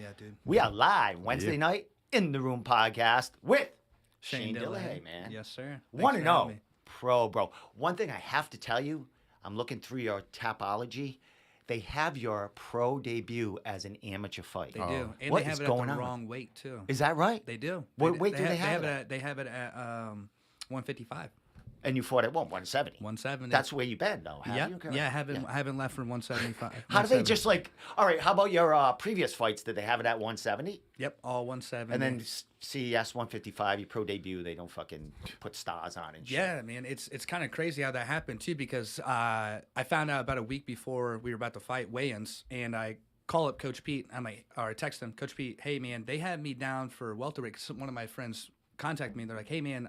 yeah, dude. We are live Wednesday night in the Room podcast with Shane Dillehay, man. Yes, sir. 1-0 pro, bro. One thing I have to tell you, I'm looking through your Tapology. They have your pro debut as an amateur fight. They do. And What they have is it going at the on? wrong weight, too. Is that right? They do. What weight do they have it it at? at? They have it at 155. And you fought at what, 170? 170. That's where you've been, though, have you? Yeah, I haven't left from 175. How do they just like, all right, how about your previous fights? Did they have it at 170? Yep, all 170. And then CES 155, your pro debut, they don't fucking put stars on and shit. Yeah, man, it's kind of crazy how that happened, too, because I found out about a week before we were about to fight weigh-ins, and I call up Coach Pete, or I text him, Coach Pete, hey, man, they had me down for welterweight. One of my friends contacted me, they're like, hey, man,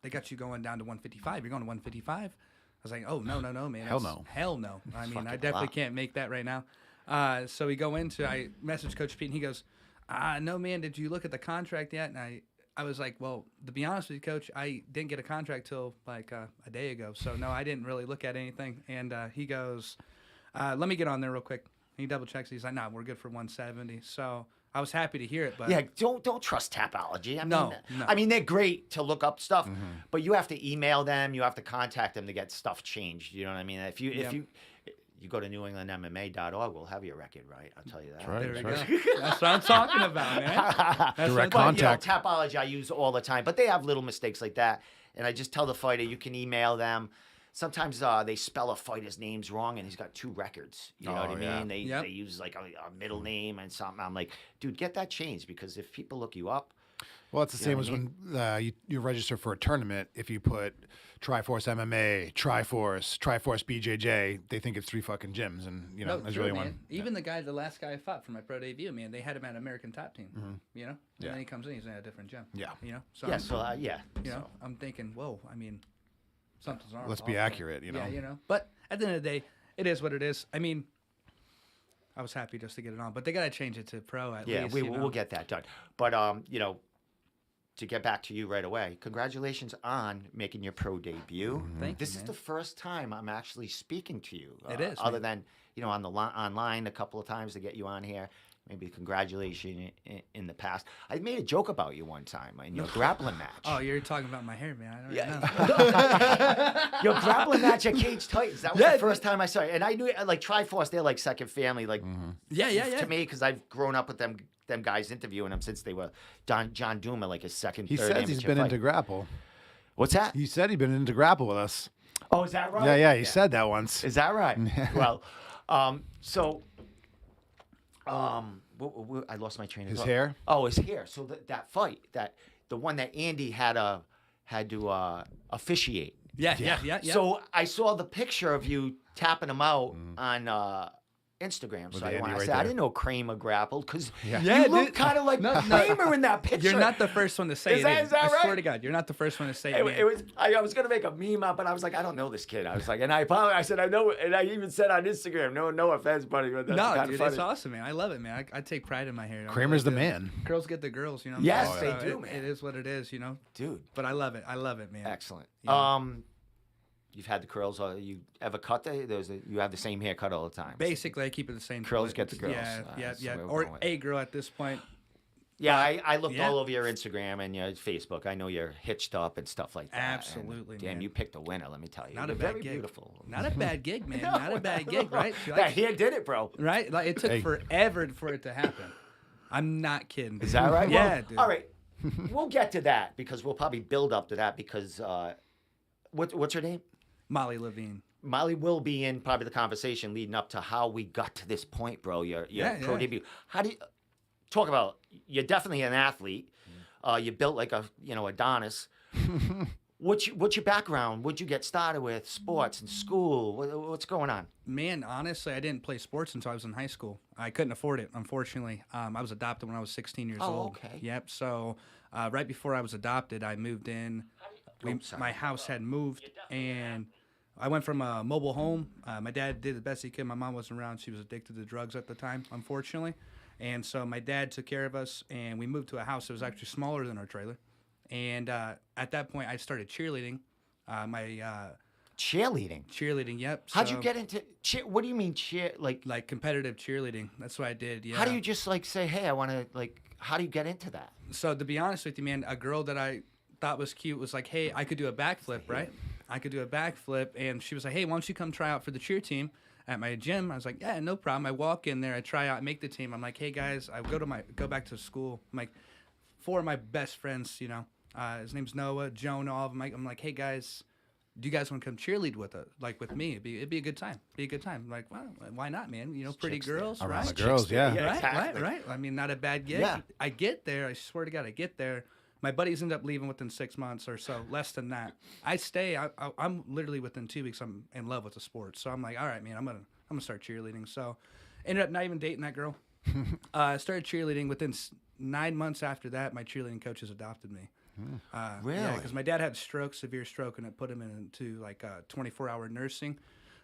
they got you going down to 155. You're going to 155? I was like, oh, no, man. Hell no. Hell no. I mean, I fucking definitely lot. can't make that right now. So we go into, I message Coach Pete, and he goes, no, man, did you look at the contract yet? And I was like, well, to be honest with you, Coach, I didn't get a contract till like a day ago. So, no, I didn't really look at anything. And he goes, let me get on there real quick. He double checks. He's like, nah, we're good for 170. So I was happy to hear it. But yeah, don't trust Tapology. No. I mean, they're great to look up stuff, but you have to email them, you have to contact them to get stuff changed. You know what I mean? If you go to NewEnglandMMA.org, we'll have your record, right? I'll tell you that. right. there we That's go. That's what I'm talking about, man. That's Direct what I'm contact. Tapology I use all the time, but they have little mistakes like that. And I just tell the fighter, you can email them. Sometimes they spell a fighter's names wrong, and he's got 2 records. You know what I yeah. mean? They use like a middle name and something. I'm like, dude, get that changed, because if people look you up, Well, it's the same as when you register for a tournament. If you put Triforce MMA, Triforce BJJ, they think it's 3 fucking gyms, and there's true, really man. one. Even the last guy I fought for my pro debut, man, they had him at American Top Team. You know, and Yeah. then he comes in, he's in a different gym. Yeah. You know, so yeah. So yeah, you know, I'm thinking, whoa, I mean, something's wrong. Let's be accurate, you know. Yeah, you know. But at the end of the day, it is what it is. I mean, I was happy just to get it on, but they got to change it to pro at least. we'll get that done. But to get back to you right away, congratulations on making your pro debut. Thank This you, is man. the first time I'm actually speaking to you. It is, other than on the online a couple of times to get you on here. Maybe congratulations in the past. I made a joke about you one time in your grappling match. Oh, you're talking about my hair, man. I don't know. Your grappling match at Cage Titans. That was the first time I saw it. And I knew, like, Triforce, they're like second family, like, Yeah. to me, because I've grown up with them guys interviewing them since they were John Duma, like his second, He third says he's amateur been fight. into grapple. What's that? He said he'd been into grapple with us. Oh, is that right? Yeah, he said that once. Is that right? Well, I lost my train of His thought. hair? Oh, his hair. So that fight, the one that Andy had to officiate. Yeah. So I saw the picture of you tapping him out on Instagram. So With I Andy want to right say I there. didn't know Kramer grappled, because Yeah, you look dude. kind of like No. Kramer in that picture. You're not the first one to say Is it. that- either. is that I swear right? to God, you're not the first one to say It it. was. I was gonna make a meme up, but I was like, I don't know this kid. I was like, and I apologize. I said I know, and I even said on Instagram, no offense, buddy, but that's No, kind dude, of funny. it's awesome, man. I love it, man. I take pride in my hair. I Kramer's really the do. man. Girls get the girls, you know. Yes, So they do, man. It is what it is, you know. Dude. But I love it. I love it, man. Excellent. Yeah. You've had the curls. You ever cut you have the same haircut all the time? Basically, I keep it the same. Curls split. get the girls. Yeah, That's yeah. where we're Or going with a girl at this point. Yeah, I looked Yeah. all over your Instagram and your Facebook. I know you're hitched up and stuff like that. and Absolutely, damn, man. you picked a winner. Let me tell you. Not You're a bad very gig. beautiful. Not a bad gig, man. No, Not a bad gig, right? She That likes- hair did it, bro. right? Like it took Hey. forever for it to happen. I'm not kidding. Is that right? Yeah, Well, dude. all right. We'll get to that, because we'll probably build up to that, because what's her name? Molly Levine. Molly will be in probably the conversation leading up to how we got to this point, bro. Your pro Yeah. debut. How do you talk about? You're definitely an athlete. You built like a Adonis. What's your background? What'd you get started with? Sports and school? What's going on? Man, honestly, I didn't play sports until I was in high school. I couldn't afford it, unfortunately. I was adopted when I was 16 years old. Okay. Yep. So right before I was adopted, I moved in. Sorry. My house had moved, and I went from a mobile home. My dad did the best he could. My mom wasn't around. She was addicted to drugs at the time, unfortunately. And so my dad took care of us, and we moved to a house that was actually smaller than our trailer. And at that point, I started cheerleading. My cheerleading. Cheerleading, yep. How'd you So, get into cheer? What do you mean cheer? like competitive cheerleading? That's what I did. Yeah. How do you just like say, hey, I want to like? How do you get into that? So to be honest with you, man, a girl that I thought was cute was like, hey, I could do a backflip, right? I could do a backflip, and she was like, hey, why don't you come try out for the cheer team at my gym? I was like, yeah, no problem. I walk in there, I try out, I make the team. I'm like, hey guys, I go back to school. I'm like, 4 of my best friends, you know, his name's Noah, Jonah, all of them. I'm like, hey guys, do you guys want to come cheerlead with me? It'd be a good time. I'm like, well, why not, man? You know, pretty girls, Around right? the girls, yeah. Yeah, Right, exactly. right. I mean, not a bad gig. Yeah. I get there. I swear to God, I get there. My buddies end up leaving within 6 months or so, less than that. I stay. I'm literally within 2 weeks. I'm in love with the sport. So I'm like, all right, man. I'm gonna start cheerleading. So ended up not even dating that girl. I started cheerleading. Within 9 months after that, my cheerleading coaches adopted me. Really? Yeah, because my dad had severe stroke, and it put him into like 24-hour nursing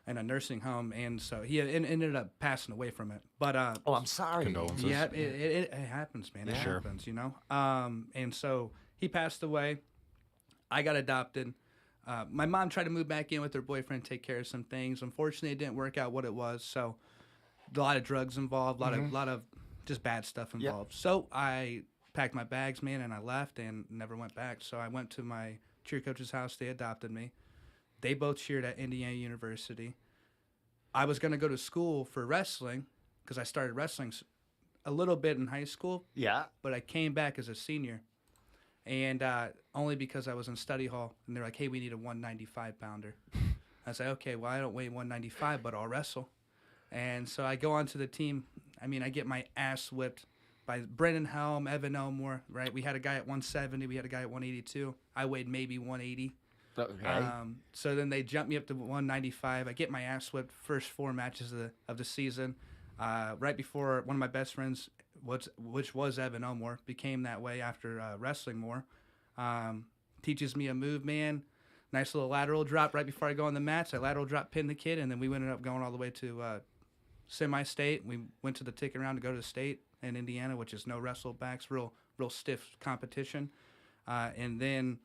in a nursing home, and so he ended up passing away from it. But Oh, I'm sorry. Condolences. yeah, it happens, man. It Sure. happens, you know. And so he passed away. I got adopted. My mom tried to move back in with her boyfriend, take care of some things. Unfortunately, it didn't work out what it was. So a lot of drugs involved, a lot of just bad stuff involved. So I packed my bags, man, and I left and never went back. So I went to my cheer coach's house. They adopted me. They both cheered at Indiana University. I was going to go to school for wrestling because I started wrestling a little bit in high school, Yeah. but I came back as a senior. And only because I was in study hall, and they're like, hey, we need a 195-pounder. I said, okay, well, I don't weigh 195, but I'll wrestle. And so I go onto the team. I mean, I get my ass whipped by Brendan Helm, Evan Elmore, right? We had a guy at 170. We had a guy at 182. I weighed maybe 180. Okay. So then they jumped me up to 195. I get my ass whipped first 4 matches of the season. Right before one of my best friends, which was Evan Elmore, became that way after wrestling more. Teaches me a move, man. Nice little lateral drop right before I go on the mats. I lateral drop, pin the kid, and then we ended up going all the way to semi-state. We went to the ticket round to go to the state in Indiana, which is no wrestlebacks, real stiff competition. And then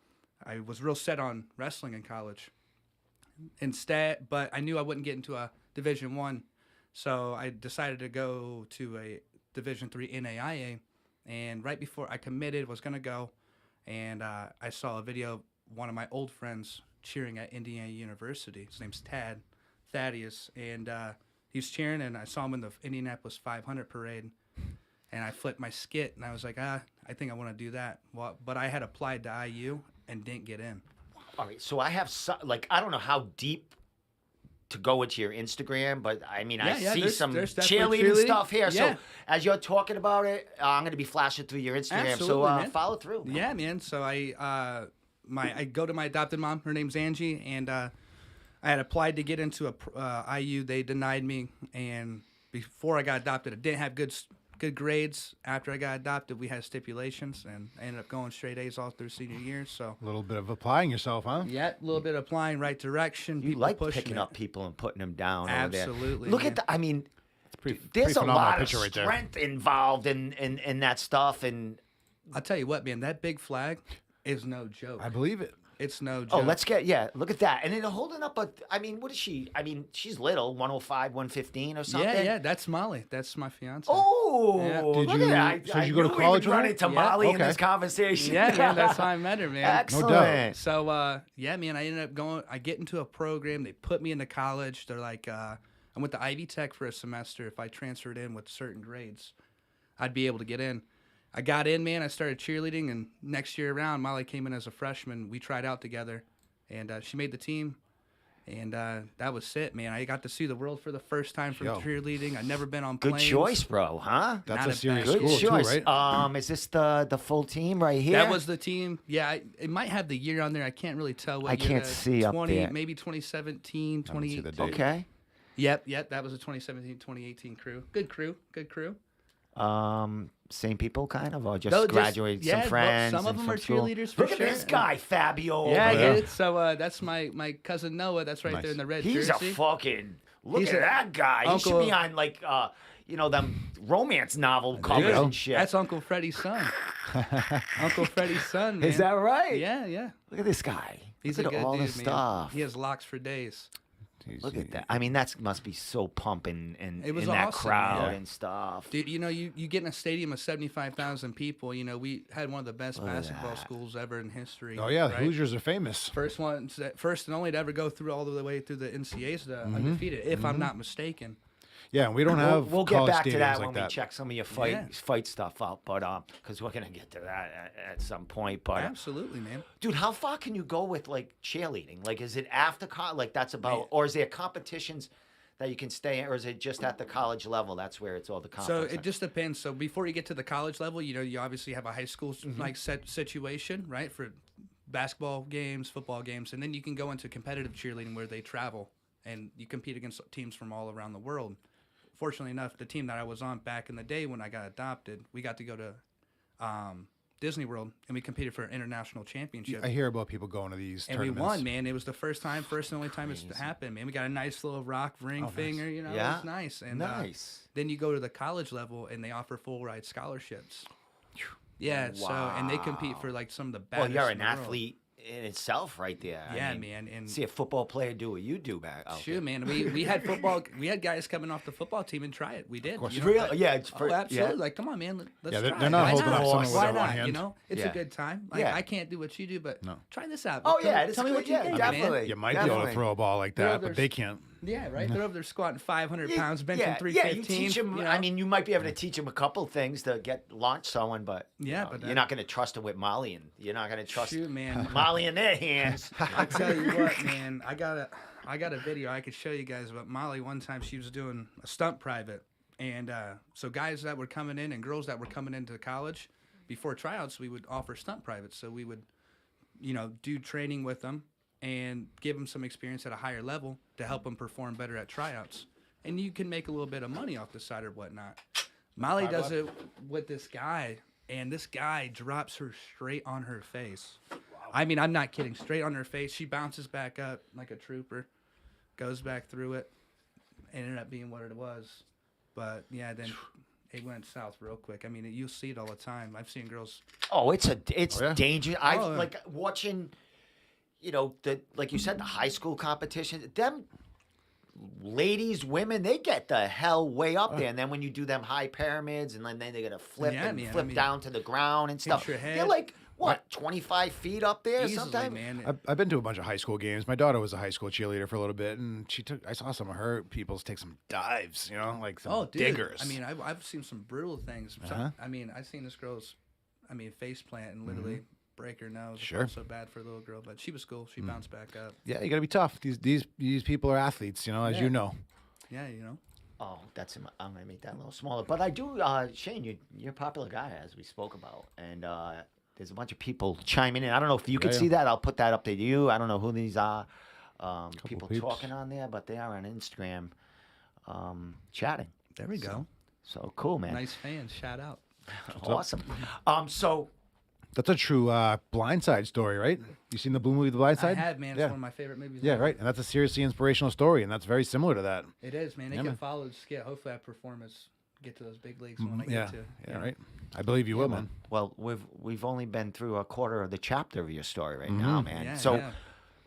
I was real set on wrestling in college. Instead, but I knew I wouldn't get into a Division I, so I decided to go to a Division III NAIA. And right before I committed, was going to go, and I saw a video of one of my old friends cheering at Indiana University. His name's Thaddeus, and he was cheering, and I saw him in the Indianapolis 500 parade. And I flipped my skit, and I was like, I think I want to do that. Well, but I had applied to IU and didn't get in. All right. So I have I don't know how deep to go into your Instagram, but I mean, I see there's some definitely cheerleading stuff here. Yeah. So as you're talking about it, I'm going to be flashing through your Instagram. Absolutely, so man. follow through. Yeah, man. So I go to my adopted mom. Her name's Angie, and I had applied to get into a IU. They denied me, and before I got adopted, I didn't have good grades. After I got adopted, we had stipulations, and I ended up going straight A's all through senior year. So A little bit of applying yourself, huh? yeah, a little bit of applying right direction. You people like pushing picking it. up people and putting them down. Absolutely, Over there. Look man. at the. I mean, Pretty, there's pretty a phenomenal lot of picture right there. strength involved in that stuff. And I'll tell you what, man, that big flag is no joke. I believe it. It's no joke. oh, look at that. And then holding up I mean, what is she? I mean, she's little, 105, 115 or something. Yeah, that's Molly. That's my fiance. Oh, Yeah. look Did at you- that. so did you I go to knew college we would with run her? into Yeah. Molly in Okay. this conversation. Yeah, man, that's how I met her, man. Excellent. doubt. So, yeah, man, I ended up going. I get into a program. They put me into college. They're like, I went to Ivy Tech for a semester. If I transferred in with certain grades, I'd be able to get in. I got in, man. I started cheerleading, and next year around, Molly came in as a freshman. We tried out together, and she made the team. And that was it, man. I got to see the world for the first time from Yo. cheerleading. I'd never been on Good planes. choice, bro, huh? That's Not a a serious bad- Good school choice. too, right? Is this the full team right here? That was the team. Yeah, it might have the year on there. I can't really tell what I year can't that is. see up 20, there. Maybe 2017, I don't see the 2018. date. Okay. Yep, that was a 2017-2018 crew. Good crew. Same people, kind of, or just No, graduated yeah, some friends. some of and them from are school? cheerleaders for Look sure. at this guy, Fabio. Yeah, over yeah. there. So that's my cousin Noah. That's right Nice. there in the red He's jersey. a fucking. Look He's at a that guy. He should Uncle- be on like them romance novel covers go. and shit. That's Uncle Freddie's son. Uncle Freddie's son. Man. Is that right? Yeah. Look at this guy. He's Look a at good all dude, this man. stuff. He has locks for days. Look at that. I mean, that must be so pumping and It was in that awesome, crowd man. and stuff. Dude, you know, you get in a stadium of 75,000 people. You know, we had one of the best Look at basketball that. schools ever in history. Oh yeah, the right? Hoosiers are famous. First and only to ever go through all the way through the NCAAs undefeated, if I'm not mistaken. Yeah, and we don't have. We'll get college back to stadiums that like when we check some of your fight stuff out, but because we're gonna get to that at some point. But Absolutely, man. dude, how far can you go with like cheerleading? Like, is it after like that's about, or is there competitions that you can stay in, or is it just at the college level? That's where it's all the So competition. it just depends. So before you get to the college level, you know, you obviously have a high school like set situation, right, for basketball games, football games, and then you can go into competitive cheerleading where they travel and you compete against teams from all around the world. Fortunately enough, the team that I was on back in the day when I got adopted, we got to go to Disney World and we competed for an international championship. I hear about people going to these And tournaments. we won, man. It was the first and only time it's happened, man. We got a nice little rock ring finger, you know. Yeah. It was nice. And Nice. then you go to the college level, and they offer full ride scholarships. Yeah. So and they compete for like some of the best. Well, you're an athlete in itself, right there. Yeah, I mean, man. And see a football player do what you do back out shoot, man. We had football. We had guys coming off the football team and try it. We did. course. You know, Really? Yeah, it's Oh, absolutely. Like, come on, man. Let's Yeah, try. they're not Why holding not? up someone with Why their one not? hand. You know, it's Yeah. a good time. Like, Yeah. I can't do what you do, but try this out. Oh Tell- yeah, tell me what you think, man. definitely. You might be able to Definitely. throw a ball like They're that, over but they can't. Yeah, right. They're over there squatting 500 Yeah, pounds, benching yeah, 315. you teach them. you know? I mean, you might be able to teach them a couple things to launch someone, but Yeah, you know, but you're not going to trust them with Molly, and you're not going to trust shoot, man. Molly in their hands. I tell you what, man, I got a video I could show you guys about Molly. One time she was doing a stunt private, and so guys that were coming in and girls that were coming into college before tryouts, we would offer stunt privates. So we would, you know, do training with them and give them some experience at a higher level to help them perform better at tryouts. And you can make a little bit of money off the side or whatnot. Molly does it with this guy, and this guy drops her straight on her face. I mean, I'm not kidding. Straight on her face. She bounces back up like a trooper, goes back through it, and ended up being what it was. But, yeah, then it went south real quick. I mean, you see it all the time. I've seen girls. Oh, it's yeah. dangerous. I Oh, yeah. like watching. You know, like you said, the high school competition. Them ladies, women, they get the hell way up there. And then when you do them high pyramids, and then they gotta flip Yeah, and man, flip I mean, down to the ground and stuff. your They're head. like what, 25 feet up there Easily, sometimes? man. I've been to a bunch of high school games. My daughter was a high school cheerleader for a little bit, and I saw some of her people take some dives, you know, like some Oh, dude. diggers. I mean, I've seen some brutal things. I mean, I've seen this girl's, face plant and literally break her nose. Sure. It felt so bad for the little girl, but she was cool. She bounced back up. yeah, you got to be tough. These people are athletes, you know, as Yeah. you know. Yeah, you know. Oh, I'm gonna make that a little smaller. But I do, Shane, you're a popular guy, as we spoke about, and there's a bunch of people chiming in. I don't know if you could yeah. see that. I'll put that up to you. I don't know who these are. People peeps. talking on there, but they are on Instagram, chatting. There we go. So cool, man. Nice fans. Shout out. Awesome. So That's a true Blindside story, right? You seen the Blue movie, The Blindside? I have, man. It's Yeah. one of my favorite movies. Yeah, ever. right. And that's a seriously inspirational story, and that's very similar to that. It is, man. They Yeah, can man. follow the skit. Hopefully, I perform get to those big leagues when I Yeah, get to. yeah, right. I believe you will, man. well, we've only been through a quarter of the chapter of your story right now, man. Yeah, So yeah.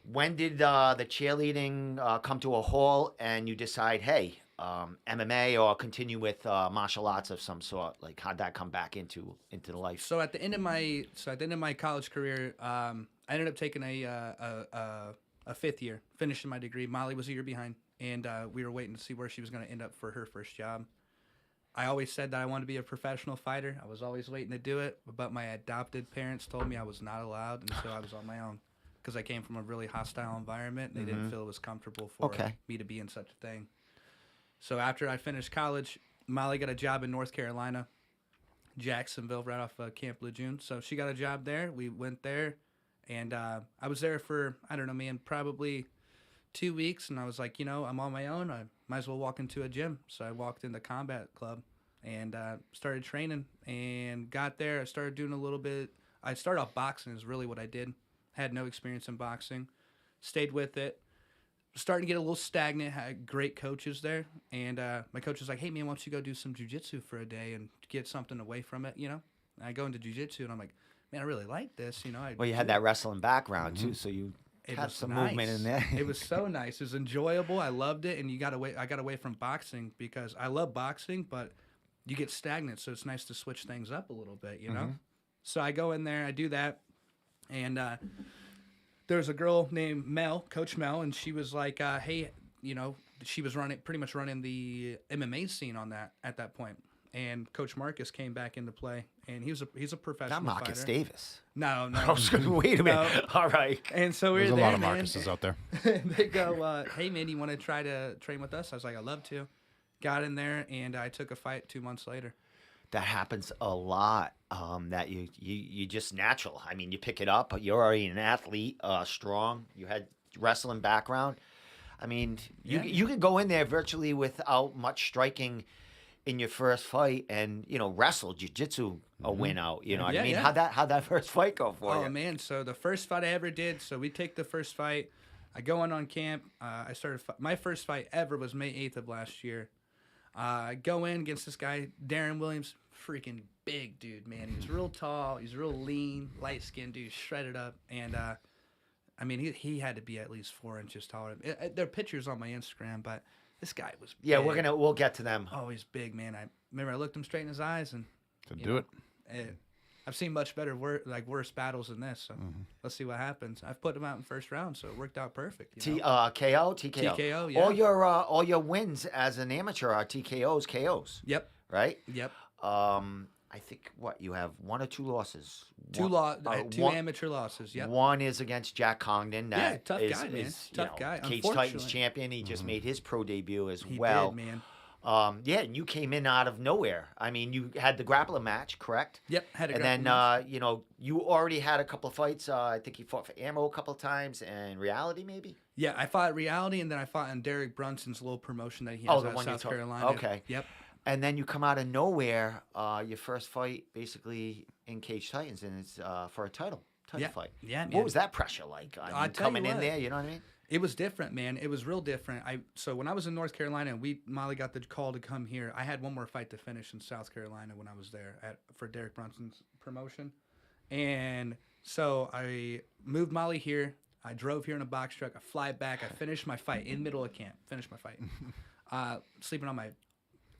when did the cheerleading come to a halt, and you decide, hey, MMA or continue with martial arts of some sort? Like, how'd that come back into the life? So at the end of my college career, I ended up taking a fifth year, finishing my degree. Molly was a year behind, and we were waiting to see where she was going to end up for her first job. I always said that I wanted to be a professional fighter. I was always waiting to do it, but my adopted parents told me I was not allowed until I was on my own, because I came from a really hostile environment. And they didn't feel it was comfortable for me to be in such a thing. So after I finished college, Molly got a job in North Carolina, Jacksonville, right off Camp Lejeune. So she got a job there. We went there, and I was there for, I don't know, man, probably 2 weeks. And I was like, I'm on my own. I might as well walk into a gym. So I walked in the combat club and started training and got there. I started doing a little bit. I started off boxing is really what I did. Had no experience in boxing. Stayed with it. Starting to get a little stagnant. Had great coaches there, and my coach was like, "Hey man, why don't you go do some jujitsu for a day and get something away from it?" And I go into jujitsu, and I'm like, "Man, I really like this." Well, you had that wrestling background too, so you It Had was some nice. movement in there. It was so nice. It was enjoyable. I loved it, and I got away from boxing because I love boxing, but you get stagnant, so it's nice to switch things up a little bit, you know. So I go in there, I do that, and there's a girl named Mel, Coach Mel, and she was like, "Hey, you know," she was pretty much running the MMA scene at that point. And Coach Marcus came back into play, and he's a professional Not Marcus fighter. Davis. No, no. I was going to wait a minute. All right. And so we're There's a there, lot of man. Marcuses out there. They go, "Hey, man, you want to try to train with us?" I was like, "I'd love to." Got in there, and I took a fight 2 months later. That happens a lot. That you just natural. I mean, you pick it up. You're already an athlete, strong. You had wrestling background. I mean, you could go in there virtually without much striking in your first fight, and wrestle jiu-jitsu a win out. You know what I mean? Yeah. How'd that first fight go for you? Oh man! So the first fight I ever did. So we take the first fight. I go on camp. I started. My first fight ever was May 8th of last year. I go in against this guy, Darren Williams, freaking big dude, man. He's real tall. He's real lean, light skinned dude, shredded up, and I mean he had to be at least 4 inches taller. There are pictures on my Instagram, but this guy was big. Yeah, we'll get to them. Oh, he's big, man. I remember I looked him straight in his eyes and Do it. I've seen much better, worse battles than this. So let's see what happens. I've put him out in first round, so it worked out perfect. KO, TKO. TKO, yeah. All your wins as an amateur are TKOs, KOs. Yep. Right. Yep. I think you have 1 or 2 losses. Two amateur losses. Yep. One is against Jack Congdon. That tough is, guy, man. is, Tough guy. Cage Unfortunately. Titans champion. He just made his pro debut as He well. did, man. And you came in out of nowhere. I mean, you had the grappler match, correct? Yep. Had a And then, grappling match. you already had a couple of fights. I think you fought for Ammo a couple of times, and Reality maybe. Yeah, I fought Reality, and then I fought in Derek Brunson's little promotion that he has the out one of you South told- Carolina. okay. Yep. And then you come out of nowhere, your first fight basically in Cage Titans, and it's for a title fight. Yeah, man. What was that pressure like? I mean, I'll tell coming you in what. there, you know what I mean? It was different, man. It was real different. So when I was in North Carolina and Molly got the call to come here, I had one more fight to finish in South Carolina when I was there for Derek Brunson's promotion. And so I moved Molly here. I drove here in a box truck. I fly back. I finished my fight in middle of camp. Finished my fight. Sleeping on my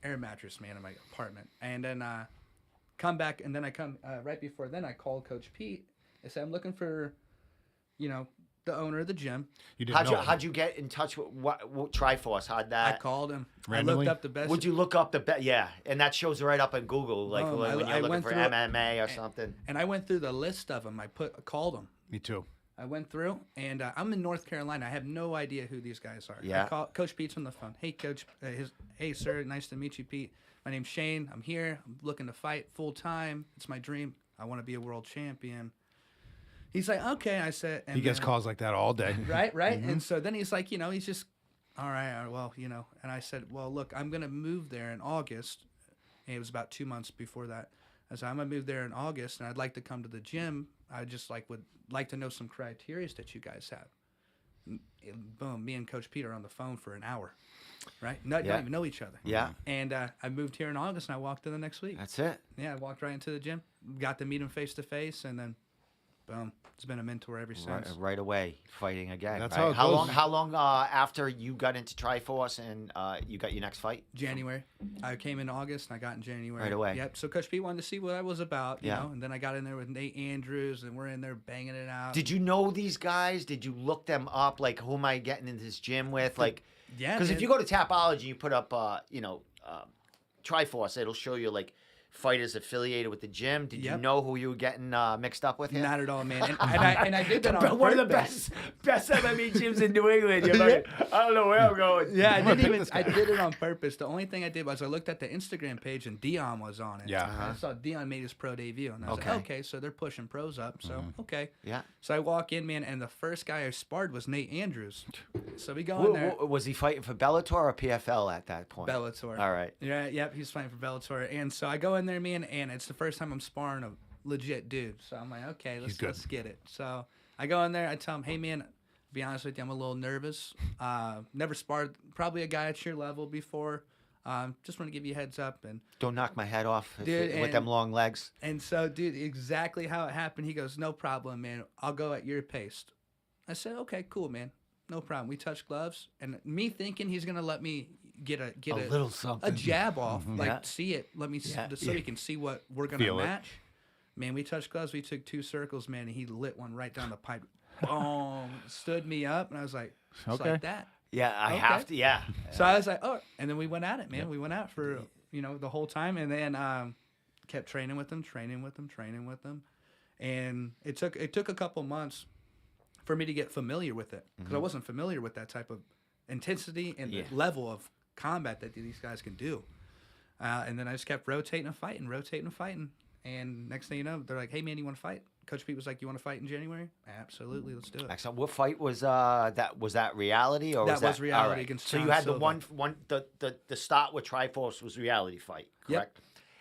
air mattress, man, in my apartment. And then come back, and then I come right before then I called Coach Pete. I said, I'm looking for, the owner of the gym. You didn't know. How'd you get in touch with Triforce? How'd that? I called him. Randomly? I looked up the best. Would you look up the best? Yeah, and that shows right up in Google, like Boom. when I you're looking went for through it. MMA or something. And I went through the list of them. I called them. Me too. I went through, and I'm in North Carolina. I have no idea who these guys are. Yeah. I call Coach Pete's on the phone. Hey, Coach. Hey, sir. Nice to meet you, Pete. My name's Shane. I'm here. I'm looking to fight full time. It's my dream. I want to be a world champion. He's like, okay. I said. And He gets calls like that all day. Right. And so then he's like, he's just, all right, well, And I said, well, look, I'm gonna move there in August. And it was about 2 months before that. I said, I'm gonna move there in August, and I'd like to come to the gym. I just would like to know some criteria that you guys have. And boom, me and Coach Pete are on the phone for an hour, right? Don't even know each other. Yeah. And I moved here in August, and I walked in the next week. That's it. Yeah, I walked right into the gym, got to meet him face to face, and then, boom, it's been a mentor ever since. Right away, fighting again. That's right? how it goes. How long after you got into Triforce and you got your next fight? January. I came in August, and I got in January. Right away. Yep. So Coach Pete wanted to see what I was about, you Yeah. know, and then I got in there with Nate Andrews, and we're in there banging it out. Did you know these guys? Did you look them up? Like, who am I getting into this gym with? Like, Yeah, because if man. you go to Tapology, you put up, Triforce, it'll show you like fighters affiliated with the gym. Did you Yep. know who you were getting mixed up with here? Not at all, man. And I did that on One of the purpose. best MMA gyms in New England. You're like, I don't know where I'm going. Yeah, I'm gonna pick this guy. I did it on purpose. The only thing I did was I looked at the Instagram page and Dion was on it. Yeah. I saw Dion made his pro debut, and I was Okay. like, okay, so they're pushing pros up. So okay. Yeah. So I walk in, man, and the first guy I sparred was Nate Andrews. So we go in there. Was he fighting for Bellator or PFL at that point? Bellator. All right. Yeah, yep, he's fighting for Bellator. And so I go in there, man, and it's the first time I'm sparring a legit dude. So I'm like, okay, good. let's get it. So I go in there, I tell him, hey, man, to be honest with you, I'm a little nervous. Never sparred probably a guy at your level before. Just want to give you a heads up. Don't knock my head off Dude, with them long legs. And so, dude, exactly how it happened. He goes, no problem, man. I'll go at your pace. I said, okay, cool, man. No problem. We touched gloves, and me thinking he's gonna let me get a little something. a jab off, like Yeah. see it. Let me Yeah. so he can see what we're gonna Feel it. match. Man, we touched gloves. We took 2 circles, man, and he lit one right down the pipe. Boom! Stood me up, and I was like, just Okay. like that. Yeah, I Okay. have to. Yeah. So I was like, oh, and then we went at it, man. We went out for the whole time, and then kept training with them, and it took a couple months for me to get familiar with it because I wasn't familiar with that type of intensity and the level of combat that these guys can do. And then I just kept rotating and fighting, and next thing you know, they're like, "Hey, man, you want to fight?" Coach Pete was like, "You want to fight in January?" Absolutely, let's do it. Excellent. What fight was that? Was that reality or That was that was reality all right. against So you John had the Silva. one the start with Triforce was reality fight, Yep. correct?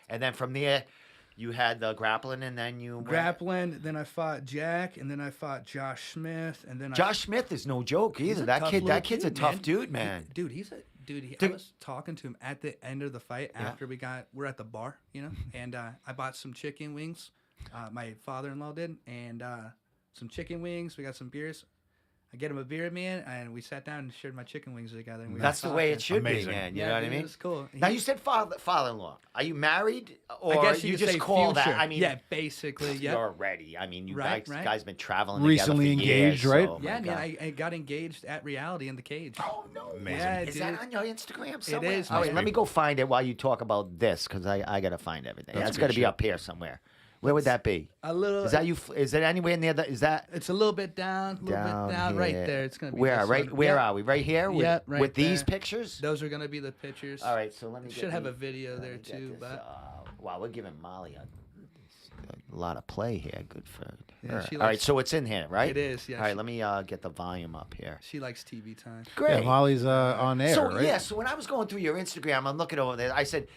And then from there, you had the grappling, and then you went- Grappling, then I fought Jack, and then I fought Josh Smith, and then Josh Smith is no joke He's either. a That tough kid, little that kid's a dude, tough man. dude, man. Dude, he's a dude. I Dude. was talking to him at the end of the fight after we're at the bar, and I bought some chicken wings. My father-in-law did, and some chicken wings. We got some beers. I get him a beer, man, and we sat down and shared my chicken wings together. And we That's were the way talking. it should Amazing. be, man. You Yeah, know what I dude, mean? It was cool. Now you said father-in-law. Are you married, or I guess you could just say call future. that? I mean, yeah, basically, yeah. you're ready. I mean, you Right, guys, right. guys been traveling Recently together for engaged, years, right? so, Yeah, my man, God. I got engaged at Reality in the Cage. Oh no! Amazing. Yeah, Is dude. that on your Instagram somewhere? is, All right, man. let me go find it while you talk about this because I got to find everything. That's good got to be shit. up here somewhere. Where would that be? A little. Is that you? Is it anywhere near the? Is that It's a little bit down, right here? there. It's gonna be Where? this Right? one. Where Yeah, are we? Right here? With, Yeah, right with these there. pictures? Those are gonna be the pictures. All right, so let me get Should have a these- video let there me get too, this, but wow, we're giving Molly a lot of play here. Good for Yeah, her. she All right, likes- so it's in here, right? It is, yeah, All right, she- let me get the volume up here. she likes TV time. Great. Yeah, Molly's on air, So right? yeah, so when I was going through your Instagram, I'm looking over there. I said,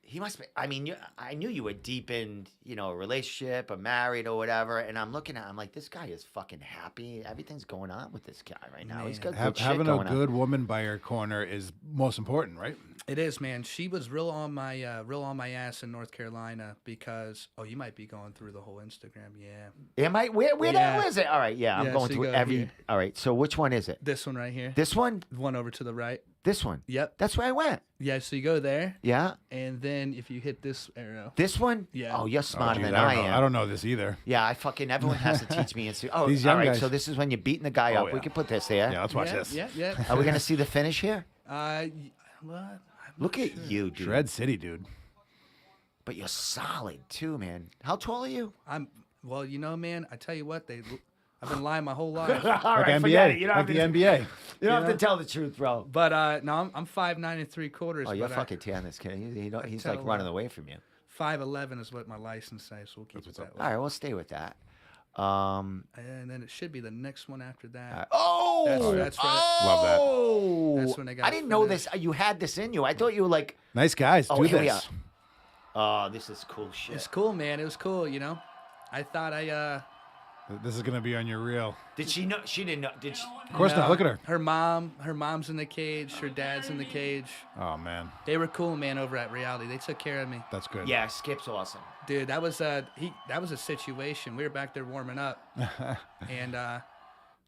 he must be. I mean, I knew you were deep in, a relationship or married or whatever. And I'm looking at, I'm like, this guy is fucking happy. Everything's going on with this guy right now. He's got good shit Having going a good woman by your corner is most important, right? It is, man. She was real on my ass in North Carolina because you might be going through the whole Instagram. Yeah, Am I? Where the Yeah. hell is it? All right, yeah, I'm Yeah, going so through go every. here. All right, so which one is it? this one right here. This one? The one over to the right. This one? Yep. That's where I went. Yeah. So you go there, Yeah. and then if you hit this arrow, This one? Yeah. Oh, you're Oh, smarter geez, than I I don't know. am. I don't know this either. Yeah, everyone has to teach me. Oh, These all young right. guys. So this is when you're beating the guy Oh, up. We yeah. can put this there. Yeah, let's watch yeah, this. Yeah. Are we gonna see the finish here? What? Look at you, dude. Shred City, dude. But you're solid too, man. How tall are you? Well, man. I tell you what, I've been lying my whole life. All Like right, NBA. forget it. You don't Like have the to, NBA. you don't have to tell the truth, bro. But no, I'm 5'9" and 3/4. Oh, you're but fucking tearing this kid. He's tell like a running lot. away from you. 5'11" is what my license says. So we'll keep it that way. All right, we'll stay with that. And then it should be the next one after that. Oh, That's right. Love that. Oh, That's when I got I didn't know finished. this. You had this in you. I thought you were like, Nice guys. oh, do here we this. are. Oh, this is cool shit. It's cool, man. It was cool. I thought This is gonna be on your reel. Did she know? She didn't know. Did she? Of course not. Look at her. Her mom's in the cage. Her dad's in the cage. Oh man, They were cool, man. Over at Reality, they took care of me, that's good. Yeah, Skip's awesome. dude. That was a situation. We were back there warming up, and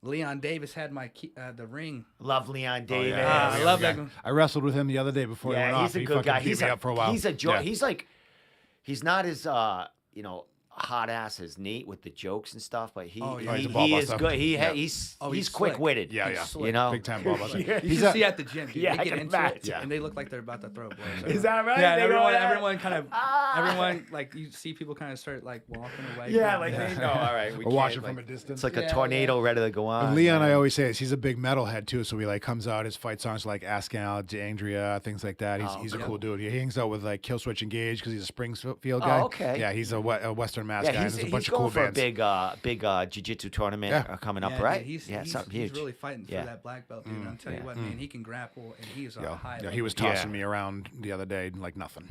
Leon Davis had the ring. Love Leon Davis. yeah. I love that guy. I wrestled with him the other day before he went Yeah, off. he's a He good fucking guy. beat He's me up for a while. He's a joy. Yeah. He's like, he's not as hot ass as Nate with the jokes and stuff, but he Oh, yeah. he, He's a ball he is buster. good. Yeah. He's he's quick witted. Yeah, He's yeah. slick. You know, Big time ball buster. You He's should a- see at the gym. Dude. Yeah, they I get can into imagine. it, Yeah. and they look like they're about to throw blows. Is that right? Yeah, They and go like that? everyone kind of, everyone like you see people kind of start like walking away. Yeah, from like it. they know. All right, we Or watch can't, it from like, a distance. It's like Yeah, a tornado ready to go on. And Leon, man. I always say, is he's a big metalhead too. So he like comes out his fight songs like Asking Alexandria, things like that. He's a okay. cool dude. He hangs out with like Killswitch Engage because he's a Springfield guy. okay. Yeah, he's a Western Mass guy. Yeah, There's a bunch he's of cool going for bands. a big jiu-jitsu tournament Yeah. coming Yeah, up, dude, right? he's something he's huge. really fighting for Yeah. that black belt, dude. I'll tell you what, man, he can grapple and he's on a high Yeah, level. he was tossing me around the other day like nothing.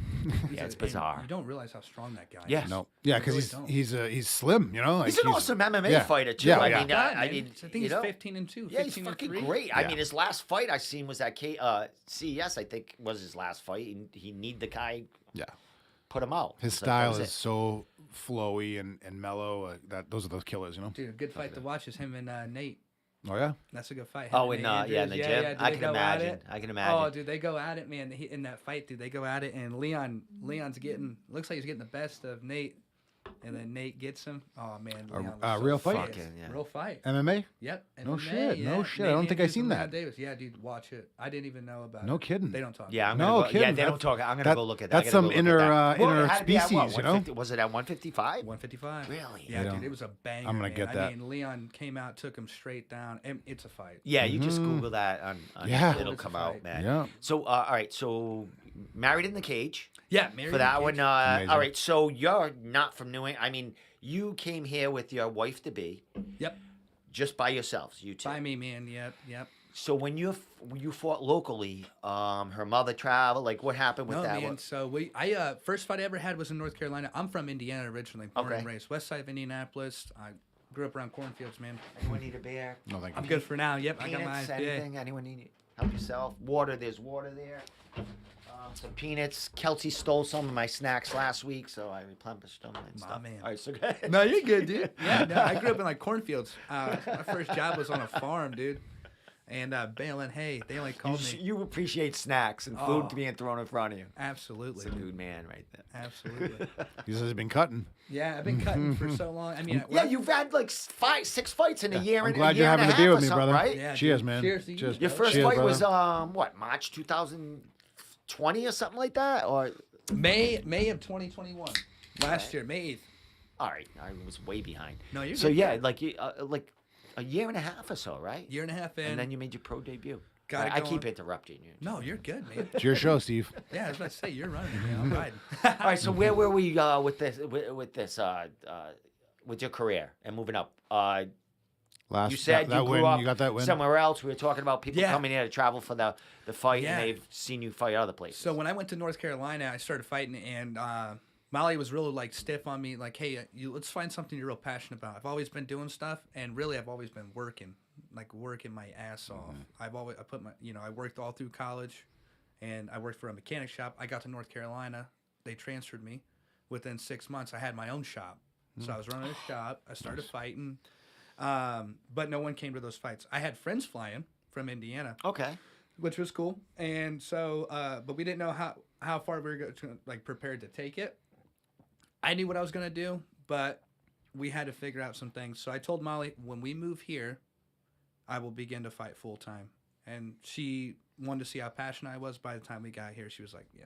Yeah, it's and bizarre. You don't realize how strong that guy Yeah. is. No, yeah, You because really don't. he's slim, you know. Like, He's an awesome MMA yeah. fighter too. Yeah, I yeah. mean, God, I man. mean, I think you he's know? 15-2. Yeah, he's 15-3. fucking great. I Yeah. mean, his last fight I seen was at CES. I think was his last fight. He need the guy Yeah. put him out. His So that style was is it. so flowy and mellow. Those are those killers, you know. Dude, a good fight to watch is him and Nate. Oh yeah. That's a good fight. Oh, Him in and Nate in the Andrews. gym. dude, I they can go at imagine. it. I can imagine. Oh, dude, they go at it, man. In that fight, dude, they go at it, and Leon's getting. Looks like he's getting the best of Nate, and then Nate gets him. Oh man, Leon was so real fight? fast. Fucking, yeah. Real fight. MMA. Yep. No MMA, shit, yeah. no shit. I Nate don't think I Andrews seen and Leon that. Davis. Yeah, dude, watch it. I didn't even know about it. No kidding. They don't talk. Yeah, I'm No gonna go, kidding. yeah, they don't That's- talk. I'm gonna go look at that. That's some inner Well, it had to be at species, what, you know. 150 Was it at 155? 155. Really? Yeah, Yeah. dude, it was a banger. I'm gonna man. get that. I mean, Leon came out, took him straight down, and it's a fight. Yeah, you just Google that on Yeah. it'll It's a come fight. out, man. Yeah. So, all right. So, Married in the Cage Yeah, Mary for that Kate. one. Amazing. All right. So you're not from New England. I mean, you came here with your wife to be, Yep. just by yourselves, you two. By me, man. Yep. So when you fought locally, her mother traveled. Like, what happened with No, that? man. So I first fight I ever had was in North Carolina. I'm from Indiana originally, born Okay. and raised, west side of Indianapolis. I grew up around cornfields, man. Anyone need a beer? No, thank I'm you. good for now. Yep, I got Peanuts? my Anything? Anyone need help yourself? Water. There's water there. Some peanuts. Kelsey stole some of my snacks last week, so I replenished them and My stuff. man. All right, so good. No, you're good, dude. Yeah, no, I grew up in like cornfields. My first job was on a farm, dude, and baling hay. They only called me. You appreciate snacks and Oh. food being thrown in front of you. Absolutely, It's a good man right there. absolutely. He says he's been cutting. Yeah, I've been cutting for so long. I mean, Yeah, you've had like 6 fights in a year. I'm and glad a year you're having and a beer half with or me, something, brother. Right? Yeah, Cheers, dude. man. Cheers to you. Cheers. Your first Cheers, fight brother. was what, March 2020 or something like that, or May of 2021. Last year, May 8th. all right, I was way behind. No, you're so good. yeah, like a year and a half or so, right? Year and a half in. And then you made your pro debut. Got it I keep going. interrupting you. No, you're good, man. It's your show, Steve. Yeah, I was about to say you're running, man. I'm riding. All right, so where were we with this with your career and moving up? Last You said that you grew win, up you got that win. somewhere else. We were talking about people Yeah. coming here to travel for the fight, Yeah. and they've seen you fight other places. So when I went to North Carolina, I started fighting, and Molly was really like stiff on me, like, "Hey, let's find something you're real passionate about." I've always been doing stuff, and really, I've always been working my ass off. I worked all through college, and I worked for a mechanic shop. I got to North Carolina, they transferred me. Within 6 months, I had my own shop, so I was running a shop. I started fighting, but no one came to those fights. I had friends flying from Indiana, okay. which was cool. And so, but we didn't know how far we were going to, like, prepared to take it. I knew what I was going to do, but we had to figure out some things. So I told Molly, when we move here, I will begin to fight full time. And she wanted to see how passionate I was. By the time we got here, she was like, "Yeah,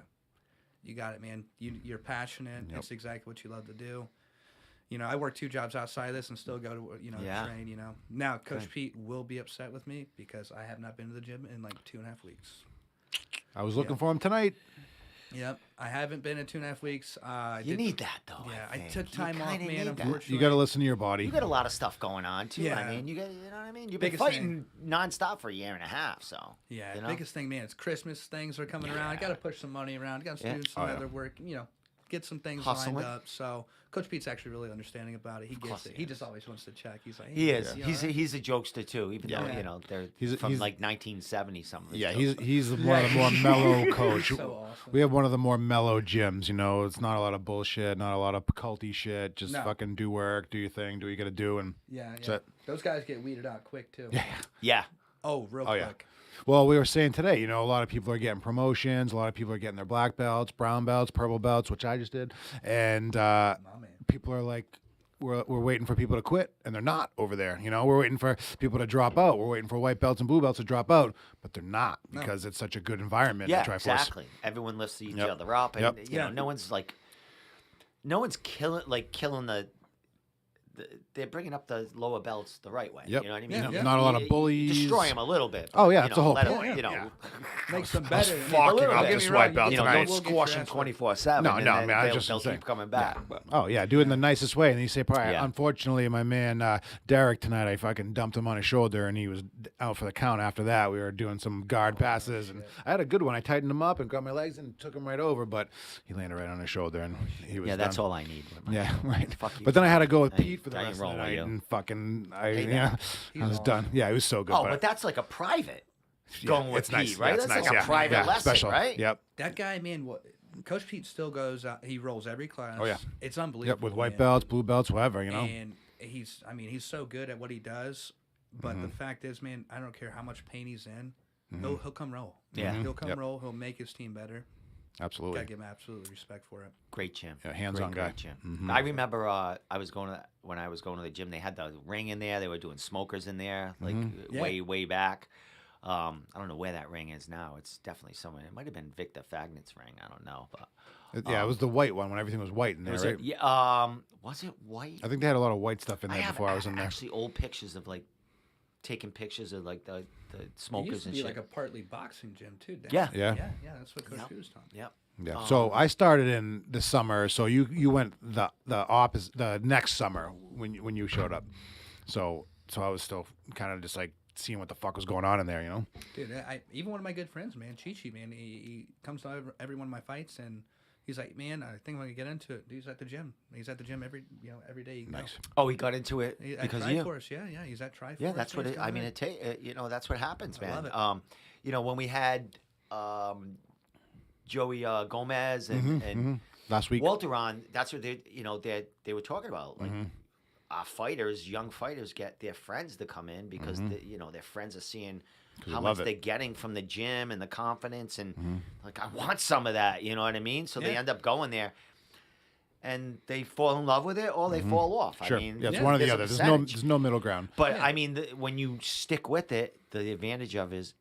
you got it, man. You're passionate. Yep. It's exactly what you love to do." I work 2 jobs outside of this and still go to, Yeah. train, Now, Coach Okay. Pete will be upset with me because I have not been to the gym in like 2.5 weeks. I was looking for him tonight. Yep. I haven't been in 2.5 weeks. You need that, though. Yeah, I think. took You time off, kinda man, need that. unfortunately. You got to listen to your body. You got a lot of stuff going on, too. Yeah. I mean, you know what I mean? You've been Biggest fighting nonstop for a year and a half, so. Yeah, you know? biggest thing, man, it's Christmas. Things are coming around. I got to push some money around. I got to Yeah. do some Oh, yeah. other work, get some things Hustling. lined up. So Coach Pete's actually really understanding about it. He gets course it. he He is. just always wants to check. He's like, He "Hey, is. you He's all right?" he's a jokester, too, even though, Yeah. they're He's- from he's- like 1970 something. Yeah, he's one of the more mellow coach. So awesome. We have one of the more mellow gyms. It's not a lot of bullshit, not a lot of culty shit. Just No. fucking do work, do your thing, do what you got to do, and Yeah, So- those guys get weeded out quick too. Yeah. Oh, real Oh, yeah. quick. Well, we were saying today, a lot of people are getting promotions. A lot of people are getting their black belts, brown belts, purple belts, which I just did. And My man. people are like, we're waiting for people to quit, and they're not over there. We're waiting for people to drop out. We're waiting for white belts and blue belts to drop out, but they're not because it's such a good environment. Yeah, at Triforce. exactly. Everyone lifts each Yep. other up, and Yep. you know, no one's killing they're bringing up the lower belts the right way. Yep. You know what I mean? Yeah, yeah. Not a lot You of bullies. destroy them a little bit. Oh, yeah, you that's know, the whole let 'em, point. you know, Yeah. Makes them I was better. fucking little up bit. this Don't get me white wrong, belt you know, tonight. don't squash them 24/7. No, and no, then man, I they'll, just they'll saying. keep coming back. Oh yeah, do it in the nicest way. And you say, probably, Yeah. unfortunately, my man Derek tonight, I fucking dumped him on his shoulder, and he was out for the count. After that, we were doing some guard passes, and I had a good one. I tightened him up and got my legs and took him right over, but he landed right on his shoulder, and he was Yeah, that's done. all I need. Yeah, right. Fuck you. But then I had to go with I ain't- Pete for the I ain't rest of the rolling with night, you. and fucking, Hey, I He's was awesome. done. Yeah, it was so good. Oh, but that's like a private yeah, going with it's nice. Pete, right? Yeah, it's That's nice. like a Yeah. private Yeah, lesson, special. right? Yep. That guy, man, Coach Pete still goes out. He rolls every class. Oh, yeah. It's unbelievable. Yep, with white man. belts, blue belts, whatever, you know. And he's so good at what he does. But the fact is, man, I don't care how much pain he's in. He'll come roll. Yeah. He'll come Yep. roll. He'll make his team better. Absolutely. Gotta give him absolute respect for it. Great gym. Yeah, hands-on guy. Great gym. I remember when I was going to the gym, they had the ring in there. They were doing smokers in there, like Yeah. way back. I don't know where that ring is now. It's definitely somewhere. It might have been Victor Fagnet's ring. I don't know, but Yeah, it was the white one when everything was white in there, was right? it? Yeah. Was it white? I think they had a lot of white stuff in I there have before I was in there. actually old pictures of like taking pictures of like the It smokers used to and be shit. like a partly boxing gym too. Dan. Yeah. Yeah. Yeah. That's what Coach Yep. Pete was talking. Yep. Yeah. So I started in the summer. So you went the opposite the next summer when you showed up. So I was still kind of just like seeing what the fuck was going on in there, you know. Dude, even one of my good friends, man, Chi-Chi, man, he comes to every one of my fights and he's like, man, I think I'm gonna get into it. He's at the gym. He's at the gym every day. He Nice. Oh, he got into it At because of you. Triforce, yeah, he's at Triforce. Yeah, that's what man. it. I mean, that's what happens, I man. love it. When we had Joey Gomez and Last week. Walter on, that's what they were talking about. Like our fighters, young fighters, get their friends to come in because their friends are seeing how much love it. they're getting from the gym and the confidence and like I want some of that. You know what I mean? So they Yeah. end up going there. And they fall in love with it, or they fall off. Sure. I mean, yeah, it's one or the there's a other. percentage. There's no middle ground. But Yeah. I mean, when you stick with it, the advantage of is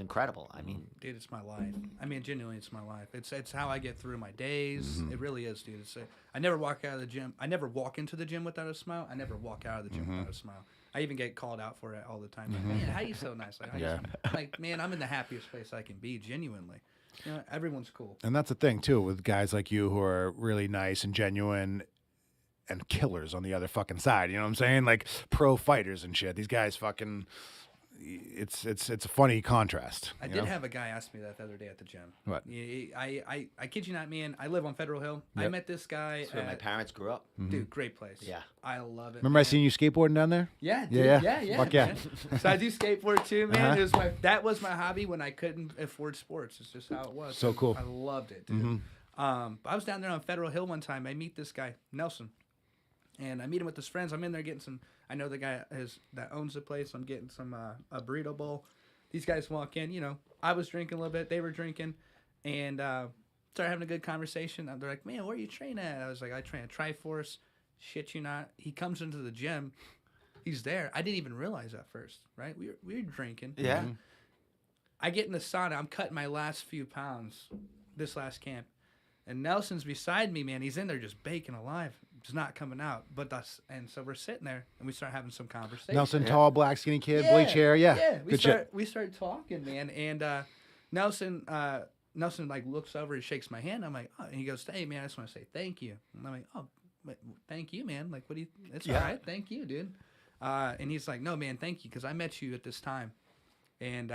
incredible. I mean, Dude, it's my life. I mean, genuinely, it's my life. It's how I get through my days. It really is, dude. I never walk out of the gym. I never walk into the gym without a smile. I never walk out of the gym without a smile. I even get called out for it all the time. Like, man, how you so nice? Like, like, man, I'm in the happiest place I can be, genuinely. You know, everyone's cool. And that's the thing too with guys like you who are really nice and genuine and killers on the other fucking side. You know what I'm saying? Like pro fighters and shit. These guys fucking it's a funny contrast. I you did know? have a guy ask me that the other day at the gym. What? I kid you not, man. I live on Federal Hill. I Yep. met this guy. that's where my parents grew up. Dude, great place. Yeah. I love it. Remember I man. seen you skateboarding down there? Yeah, dude, Yeah. yeah. Fuck yeah. man. So I do skateboard too, man. Uh-huh. That was my hobby when I couldn't afford sports. It's just how it was. So cool. I loved it, dude. I was down there on Federal Hill one time. I meet this guy, Nelson, and I meet him with his friends. I'm in there getting some. I know the guy that owns the place. I'm getting some a burrito bowl. These guys walk in. You know, I was drinking a little bit. They were drinking, and started having a good conversation. They're like, "Man, where you train at?" I was like, "I train at Triforce." Shit you not. He comes into the gym. He's there. I didn't even realize at first, right? We were drinking. Yeah. I get in the sauna. I'm cutting my last few pounds this last camp. And Nelson's beside me, man. He's in there just baking alive. Just not coming out. And so we're sitting there and we start having some conversation. Nelson, tall, black, skinny kid, bleach hair. Yeah. Good shit. We start talking, man. And Nelson like looks over and shakes my hand. I'm like, oh, and he goes, hey, man, I just want to say thank you. And I'm like, oh, thank you, man. Like, what do you? It's all right. Thank you, dude. And he's like, no, man, thank you, because I met you at this time, and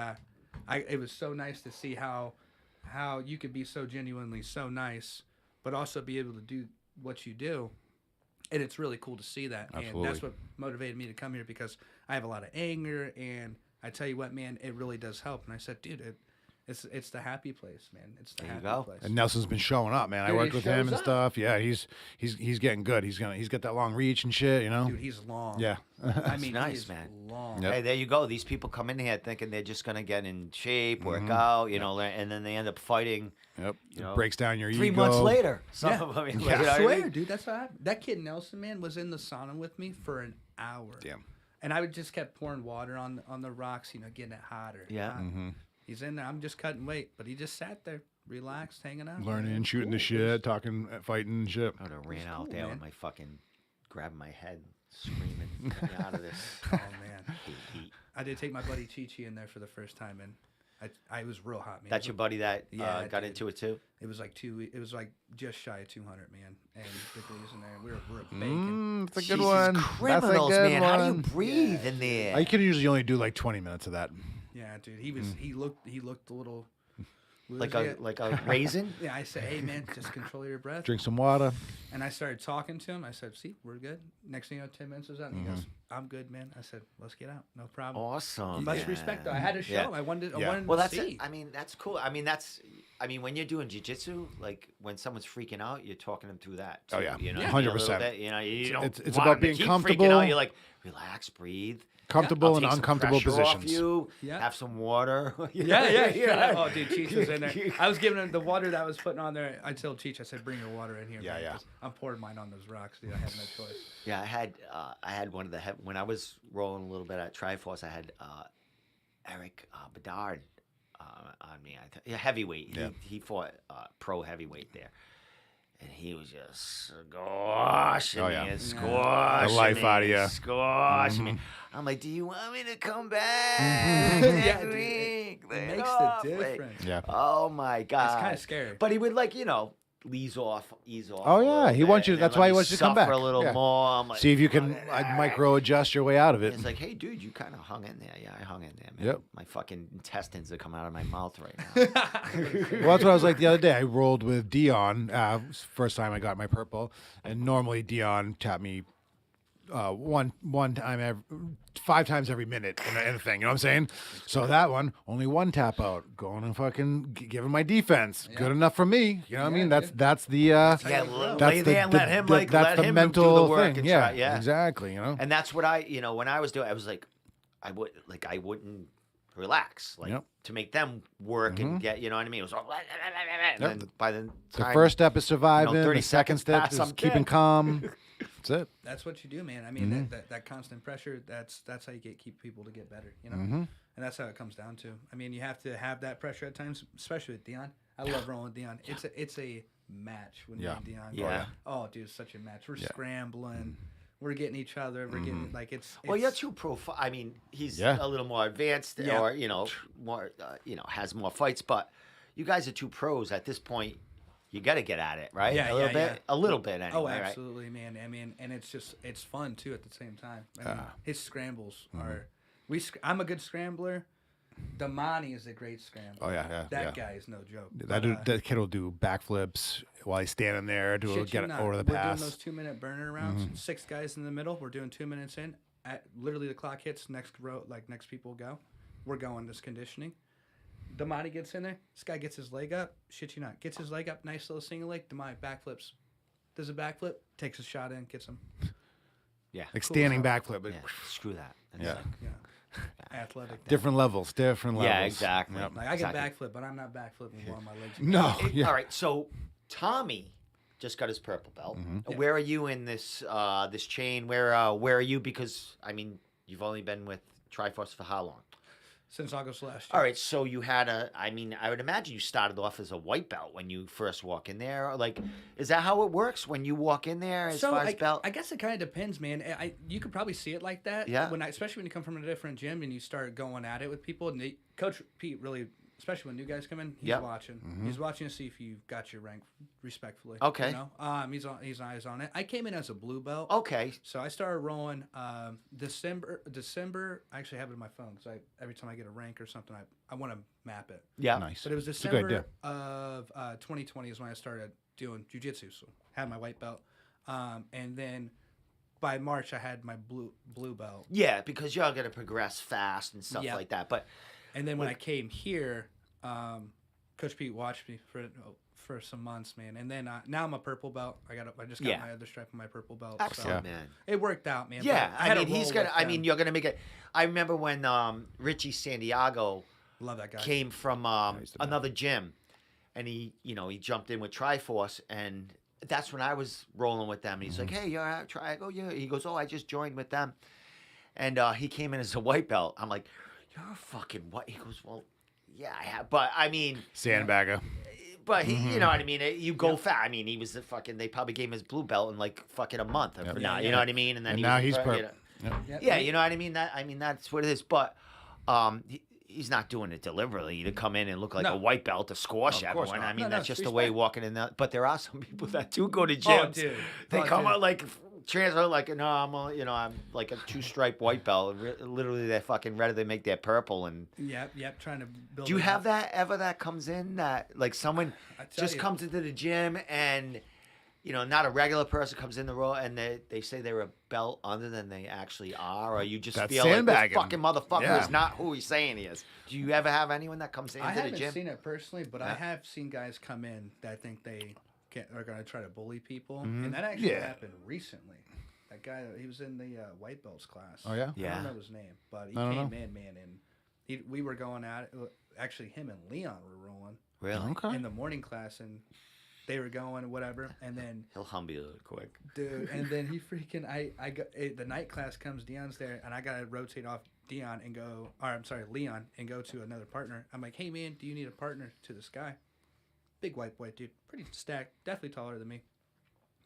it was so nice to see how you could be so genuinely so nice, but also be able to do what you do, and it's really cool to see that. Absolutely. And that's what motivated me to come here, because I have a lot of anger, and I tell you what, man, it really does help. And I said, dude, it's the happy place, man. It's the There you happy go. place. And Nelson's been showing up, man. I Dude, worked he with him shows and up. stuff. Yeah, he's getting good. He's got that long reach and shit, you know. Dude, he's long. Yeah. I mean, nice, he is man. long. Yep. Hey, there you go. These people come in here thinking they're just gonna get in shape, Mm-hmm. work out, and then they end up fighting. Yep. You know, It breaks down your 3 ego. months later. Some Yeah. of them. You know Yeah. what I I swear, mean? dude, that's what happened. That kid Nelson, man, was in the sauna with me for an hour. Damn. And I would just kept pouring water on the rocks, getting it hotter. Yeah. hot. Mm-hmm. He's in there. I'm just cutting weight, but he just sat there, relaxed, hanging out. Learning, It was shooting the cool. shit, talking, fighting and shit. I would have ran It's out cool, there man. with my fucking grabbing my head, screaming, "Get me out of this!" Oh man, Heat. I did take my buddy Chi-Chi in there for the first time, and I was real hot, man. That's your buddy that Yeah, got dude. into it too. It was like just shy of 200, man, and degrees in there. We were baking. It's a good Jesus, one. criminals, That's a good man. one. How do you breathe in there? I can usually only do like 20 minutes of that. Yeah, dude, he looked a little. like a raisin? Yeah, I said, hey man, just control your breath. Drink some water. And I started talking to him. I said, see, we're good. Next thing you know, 10 minutes was out. And he goes, I'm good, man. I said, let's get out. No problem. Awesome. Much man. respect, though. I had to show him. I wanted Well, to that's see. it. I mean, that's cool. I mean, that's I mean, when you're doing jiu-jitsu, like when someone's freaking out, you're talking them through that. Oh, too, yeah. You know, 100%. You know, you don't It's want about them to being keep comfortable. freaking out. You're like, relax, breathe. Comfortable I'll and take some uncomfortable pressure off positions. you. Yeah. Have some water. Yeah. Oh, dude, Cheech was in there. I was giving him the water that I was putting on there. I told Cheech, I said, bring your water in here. Yeah, man, yeah. 'cause I'm pouring mine on those rocks, dude. I had no choice. Yeah, I had one of the when I was rolling a little bit at Triforce, I had Eric Bedard on me. Heavyweight. Yeah. He fought pro heavyweight there. And he was just squashing Oh, yeah. me, Yeah. squashing The life me, out of ya. squashing me. I'm like, do you want me to come back Yeah, next dude, week? It Lay it makes off. the Like, difference. Yeah. oh my god, kinda scary. But he would ease off. Oh, a yeah, little he bit, wants you- and that's then why let he me wants you to come suffer back. a little Yeah. more. I'm like, See if you can okay, all right. micro adjust your way out of it. It's like, hey, dude, you kind of hung in there. Yeah, I hung in there, man. Yep. My fucking intestines are coming out of my mouth right now. Well, that's what I was like the other day. I rolled with Dion. First time I got my purple, and normally Dion tapped me one time 5 times every minute in a thing. You know what I'm saying? So that one, only one tap out, going and fucking giving my defense. Yeah. Good enough for me. You know what I mean? Yeah, That's the yeah, that's lay there and let him that's let the him mental do the work thing. and Yeah, try. Yeah, exactly. You know. And that's what when I was doing, I was like, I wouldn't relax, like Yep. to make them work and get, you know what I mean? It was all, and Yep. then by the The time, first step is surviving. 30 The second seconds step pass, is I'm keeping dead. calm. That's it. That's what you do, man. I mean, that constant pressure, that's how you keep people to get better, you know? And that's how it comes down to. I mean, you have to have that pressure at times, especially with Dion. I love rolling with Dion. It's a match when me and Dion go. Yeah. Oh, dude, it's such a match. We're scrambling. We're getting each other. We're getting, like, it's... well, you're too I mean, he's Yeah. a little more advanced, Yeah. or more, has more fights. But you guys are two pros at this point. You got to get at it, right? Yeah, a little yeah, bit, yeah. a little bit. Anyway, Oh, right? absolutely, man. I mean, and it's fun, too, at the same time. I mean, his scrambles are... I'm a good scrambler. Damani is a great scrambler. Oh, yeah. That guy is no joke. That kid will do backflips while he's standing there to Shit get you not. over the We're pass. doing those 2-minute burner rounds. 6 guys in the middle. We're doing 2 minutes in. Literally, the clock hits. Next people go. We're going this conditioning. Damani gets in there. This guy gets his leg up. Shit you not. Gets his leg up. Nice little single leg. Damani backflips. Does a backflip. Takes a shot in. Gets him. Yeah, Like standing backflip. But yeah. Screw that. It's Yeah. like, Yeah. Athletic. different levels. yeah, exactly. Yep. Like I can Exactly. backflip, but I'm not backflipping while my legs. No. Yeah. All right, so Tommy just got his purple belt. Where are you in this this chain? Where are you? Because I mean, you've only been with Triforce for how long? Since August last year. All right, so you had I would imagine you started off as a white belt when you first walk in there. Like, is that how it works when you walk in there as far as belt? I guess it kind of depends, man. You could probably see it like that. Yeah. Especially when you come from a different gym and you start going at it with people. And Coach Pete really, especially when new guys come in, he's watching. He's watching to see if you've got your rank respectfully. Okay. You know? He's eyes on it. I came in as a blue belt. Okay. So I started rolling December. I actually have it in my phone because every time I get a rank or something, I want to map it. Yeah. Nice. But it was It's a good December idea. of 2020 is when I started doing jiu-jitsu. So had my white belt. And then by March, I had my blue belt. Yeah, because you're gonna progress fast and stuff Yeah. like that. But And then when I came here, Coach Pete watched me for some months, man. And then now I'm a purple belt. I just got Yeah. my other stripe on my purple belt. excellent, So man. it worked out, man. Yeah, But had I to mean, he's roll gonna. with I them. mean, you're gonna make it. I remember when Richie Santiago Love that guy. came from he's the best. another gym, and he jumped in with Triforce, and that's when I was rolling with them. And he's like, "Hey, you're out Tri?" I go, "Yeah." He goes, "Oh, I just joined with them," and he came in as a white belt. I'm like, "You're a fucking white." He goes, "Well, yeah, I have," but I mean, Sandbagger. but he, you know what I mean. You go fast. I mean, he was the fucking. They probably gave him his blue belt in like fucking a month. Or now, you know what I mean. And then And he now was he's purple. purple. Yep. Yep. Yeah, you know what I mean. That's what it is. But he's not doing it deliberately to come in and look like No. a white belt to squash No, of course everyone. not. I mean, No, that's it's just the way respect. walking in. But there are some people that do go to Oh, gyms. dude. They Oh, come dude. out like transfer like no, I'm like a 2-stripe white belt. Literally, they're fucking ready to make their purple. And Yep. Trying to build. do you it have up. that ever that comes in that like someone I tell just you. comes into the gym and not a regular person comes in the role and they say they're a belt under than they actually are, or you just That's feel like this sandbagging. fucking motherfucker Yeah. is not who he's saying he is. Do you ever have anyone that comes into I the haven't gym? seen it personally, but I Yeah. have seen guys come in that think they are going to try to bully people, Mm-hmm. and that actually Yeah. happened recently. That guy, he was in the white belts class. Oh, yeah? I Yeah. don't know his name, but he I don't came know. in, man, and we were going at it. Actually, him and Leon were rolling Really? Okay. in the morning class, and they were going whatever, and then He'll humble you quick. dude, and then he freaking I go the night class comes, Dion's there, and I gotta rotate off Leon and go to another partner. I'm like, hey man, do you need a partner to this guy? Big white boy, dude, pretty stacked, definitely taller than me.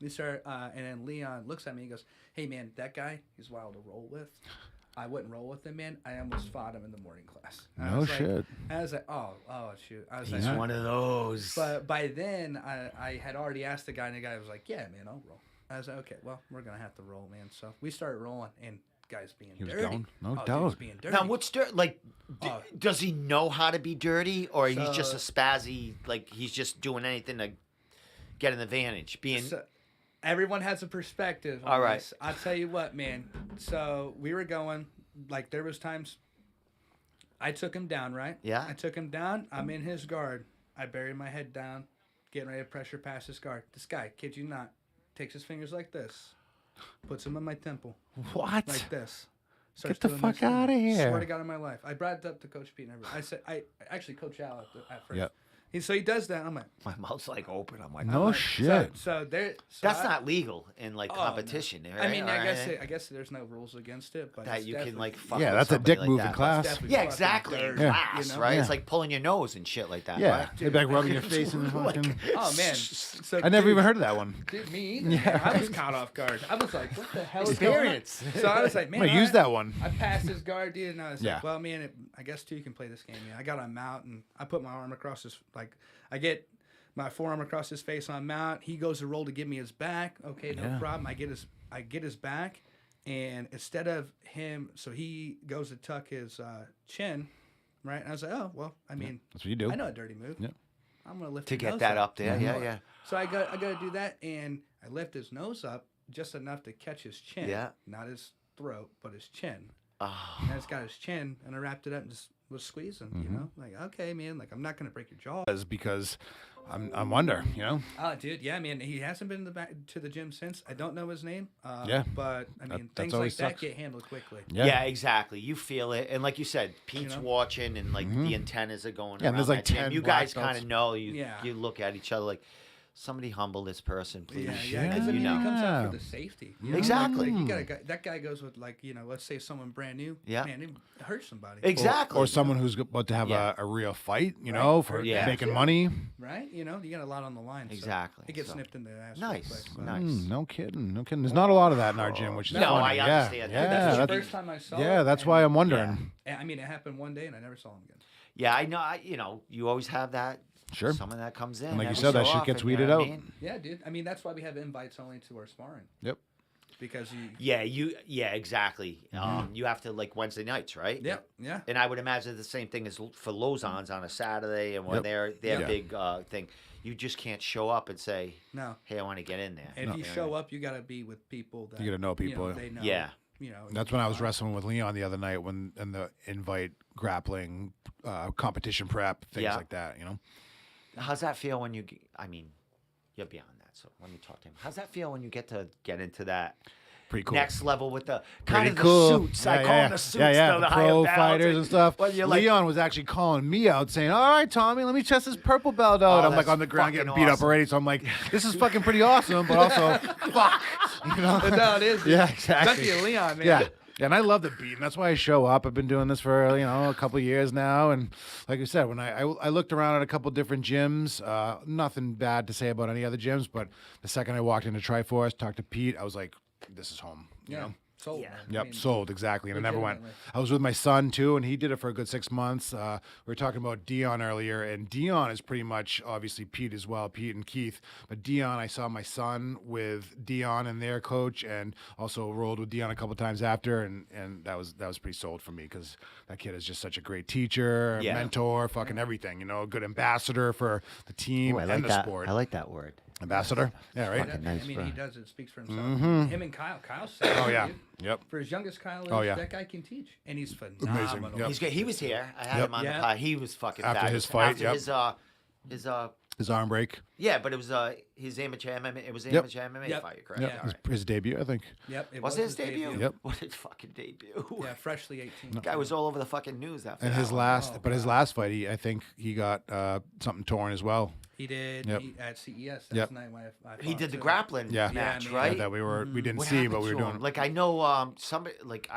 We start, and then Leon looks at me and goes, hey man, that guy, he's wild to roll with. I wouldn't roll with him, man. I almost fought him in the morning class. I No was like- shit. I was like, oh shoot. I was He's like, one of those. but by then, I had already asked the guy, and the guy was like, yeah, man, I'll roll. I was like, okay, well, we're going to have to roll, man. So we started rolling, and guy's being He was dirty. going? No Dude, he was doubt. being dirty. Now, what's like? Oh. Does he know how to be dirty, or he's just a So- spazzy? Like he's just doing anything to get an advantage? Being So, everyone has a perspective on All right. this. I'll tell you what, man. So we were going, like, there was times I took him down, right? Yeah. I took him down. I'm in his guard. I buried my head down, getting ready to pressure pass his guard. This guy, kid you not, takes his fingers like this, puts them on my temple, What? like this. Get the doing fuck this to me. outta here. Swear to God in my life. I brought it up to Coach Pete and everything. I said, I actually Coach Al at first. Yep. So he does that. I'm like, my mouth's like open. I'm like, No "Oh, shit. So there. So that's I- not legal in like Oh, no. competition. Right? I mean, Or anything I guess there's no rules against it, but that it's you can definitely- like fuck. Yeah, with that's a somebody dick like move that. in class. definitely Yeah, fucking exactly. dirty, Yeah. Class, you know? right? Yeah. It's like pulling your nose and shit like that. Yeah. right? They'd be like rubbing your face in the fucking. Oh man, so, I never dude, even heard of that one. Dude, me either. Man. I was caught off guard. I was like, what the hell is going on? Experience. So I was like, I'm man, gonna use that one. I passed his guard, dude, and I was Yeah. like, well, man, I guess too you can play this game. Man. I got on mount and I put my arm across his I get my forearm across his face on mount. He goes to roll to give me his back. Okay, no Yeah. problem. I get his back, and instead of him, so he goes to tuck his chin, right? And I was like, oh well, I mean, That's what you do. I know a dirty move. Yeah. I'm gonna lift To his get nose that up there, yeah, more. yeah. So I got to do that, and I lift his nose up just enough to catch his chin. Yeah. Not his throat, but his chin. Oh, And it's got his chin, and I wrapped it up and just was squeezing. You know, like okay, man, like I'm not gonna break your jaw. Because I wonder, you know. Oh, dude, yeah, man, he hasn't been to the gym since. I don't know his name. Yeah. But I mean, That's things like always that sucks. get handled quickly. yeah. Exactly. You feel it, and like you said, Pete's know? watching, and like the antennas are going. Yeah, and around there's like that gym. 10 You black guys kind belts. of know. You Yeah. you look at each other like, somebody humble this person, please. Yeah, because I mean, you know. it comes out for the safety. You know? Exactly. Like, you got a guy, that guy goes with like let's say someone brand new. Yeah. Man, it hurts somebody. Exactly. Or someone who's about to have Yeah. a real fight, you know, for Yeah. making money. Right? You know, you got a lot on the line. so Exactly. it gets So- snipped in the ass. Nice, real quick, but- nice. No kidding. No kidding. There's not a lot of that in our gym, which is No, funny. I Yeah. understand that. Yeah, That's the that's, first time I saw yeah, it. that's and- why I'm wondering. I mean, it happened one day, and I never saw him again. Yeah, I know. You know, you always have that. Sure. Someone that comes in. And like you every said, that so shit gets often, you weeded know what I out. mean? Yeah, dude. I mean, that's why we have invites only to our sparring. Yep. Because you. Yeah, exactly. You have to like Wednesday nights, right? Yeah, yeah. And I would imagine the same thing is for Lozons on a Saturday, and when Yep. their Yeah. big thing, you just can't show up and say, No. "Hey, I want to get in there." And if you show up, you got to be with people that. You gotta know people. they know. Yeah. You know. That's when I was wrestling with Leon the other night when in the invite grappling competition prep, things Yeah. like that, you know? How's that feel when you? I mean, you're beyond that, so let me talk to him. How's that feel when you get into that Pretty cool. next level with the Pretty kind of cool. the suits? I call them the suits. Yeah, the the pro higher fighters belts, and stuff. Well, you're like, Leon was actually calling me out, saying, "All right, Tommy, let me test this purple belt out." Oh, I'm like that's on the ground getting fucking beat up awesome. already, so I'm like, "This is fucking pretty awesome," but also, fuck, you know? That's how it is. dude. Yeah, exactly. Especially Leon, man. Yeah. And I love the beat, and that's why I show up. I've been doing this for a couple of years now, and like I said, when I looked around at a couple different gyms, nothing bad to say about any other gyms, but the second I walked into Triforce, talked to Pete, I was like, "This is home." You Yeah. know? Sold. Yeah. man. I Yep, mean, sold exactly, and I never went. legitimately. I was with my son too, and he did it for a good 6 months. We were talking about Dion earlier, and Dion is pretty much obviously Pete as well, Pete and Keith. But Dion, I saw my son with Dion and their coach, and also rolled with Dion a couple times after, and that was pretty sold for me because that kid is just such a great teacher, Yeah. mentor, fucking everything. You know, a good ambassador for the team Ooh, I and like the that. sport. I like that word. Ambassador. Yeah, right. Fucking nice, I mean, bro. he does. It speaks for himself. Him and Kyle's sick, Oh yeah. dude. Yep. For as young as Kyle is, Oh, yeah. that guy can teach, and he's phenomenal. Yep. He's good. He was here. I had Yep. him on the Yeah. pod. He was fucking After fabulous. his fight, After yep. his His arm break. yeah, but it was his amateur MMA. It was an Yep. amateur MMA Yep. fight, correct? Yep. Yeah. All right. His debut, I think. Yep. It Was it his debut? Yep. What a fucking debut. Yeah, freshly 18. The guy was all over the fucking news after And that his one. last, but his last fight, I think he got something torn as well. He did Yep. At CES. That's Yep. the night when I He fought, did the too. grappling Yeah. match, Yeah, right? That we didn't What see, happened but we to were him? doing Like I know somebody like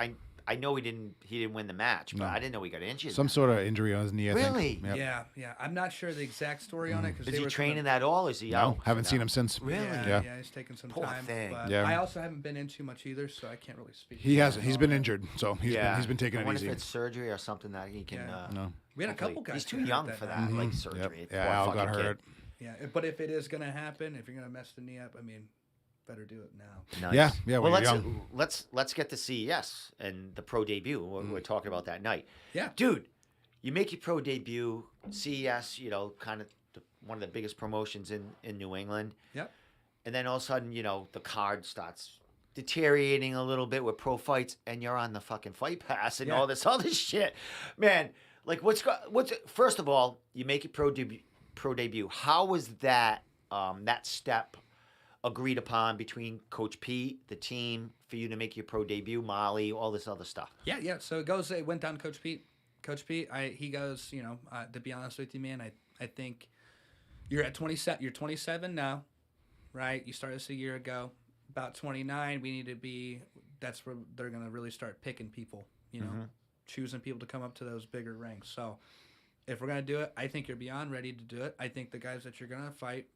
I know he didn't win the match, but No. I didn't know he got injured. some sort of injury on his knee. I Really? think. Yep. Yeah. I'm not sure the exact story on it because Is they he were training at all? Is he No, out? haven't seen him since. Really? Yeah, he's taking some Poor time. thing. But Yeah. I also haven't been in too much either, so I can't really speak. He hasn't. He's on been it. injured, so he's been taking I it wonder easy. if it's surgery or something that he can. Yeah. No. We had a couple hopefully- guys. He's too get hurt young that for night. that, like surgery. Yep. Poor Yeah, Al got fucking kid. hurt. Yeah, but if it is gonna happen, if you're gonna mess the knee up, I mean, better do it now. Nice. Yeah, Well, when you're let's get to CES and the pro debut. We're talking about that night. Yeah. Dude, you make your pro debut. CES, kind of one of the biggest promotions in New England. Yep. And then all of a sudden, the card starts deteriorating a little bit with pro fights, and you're on the fucking Fight Pass and Yeah. all this other shit, man. Like, what's first of all, you make your pro debut. How was that that step agreed upon between Coach Pete, the team, for you to make your pro debut, Molly, all this other stuff? Yeah. So it went down to Coach Pete. Coach Pete, he goes, to be honest with you, man, I think you're at 27. You're 27 now, right? You started this a year ago. About 29, we need to be. That's where they're gonna really start picking people. Choosing people to come up to those bigger ranks. So if we're gonna do it, I think you're beyond ready to do it. I think the guys that you're gonna fight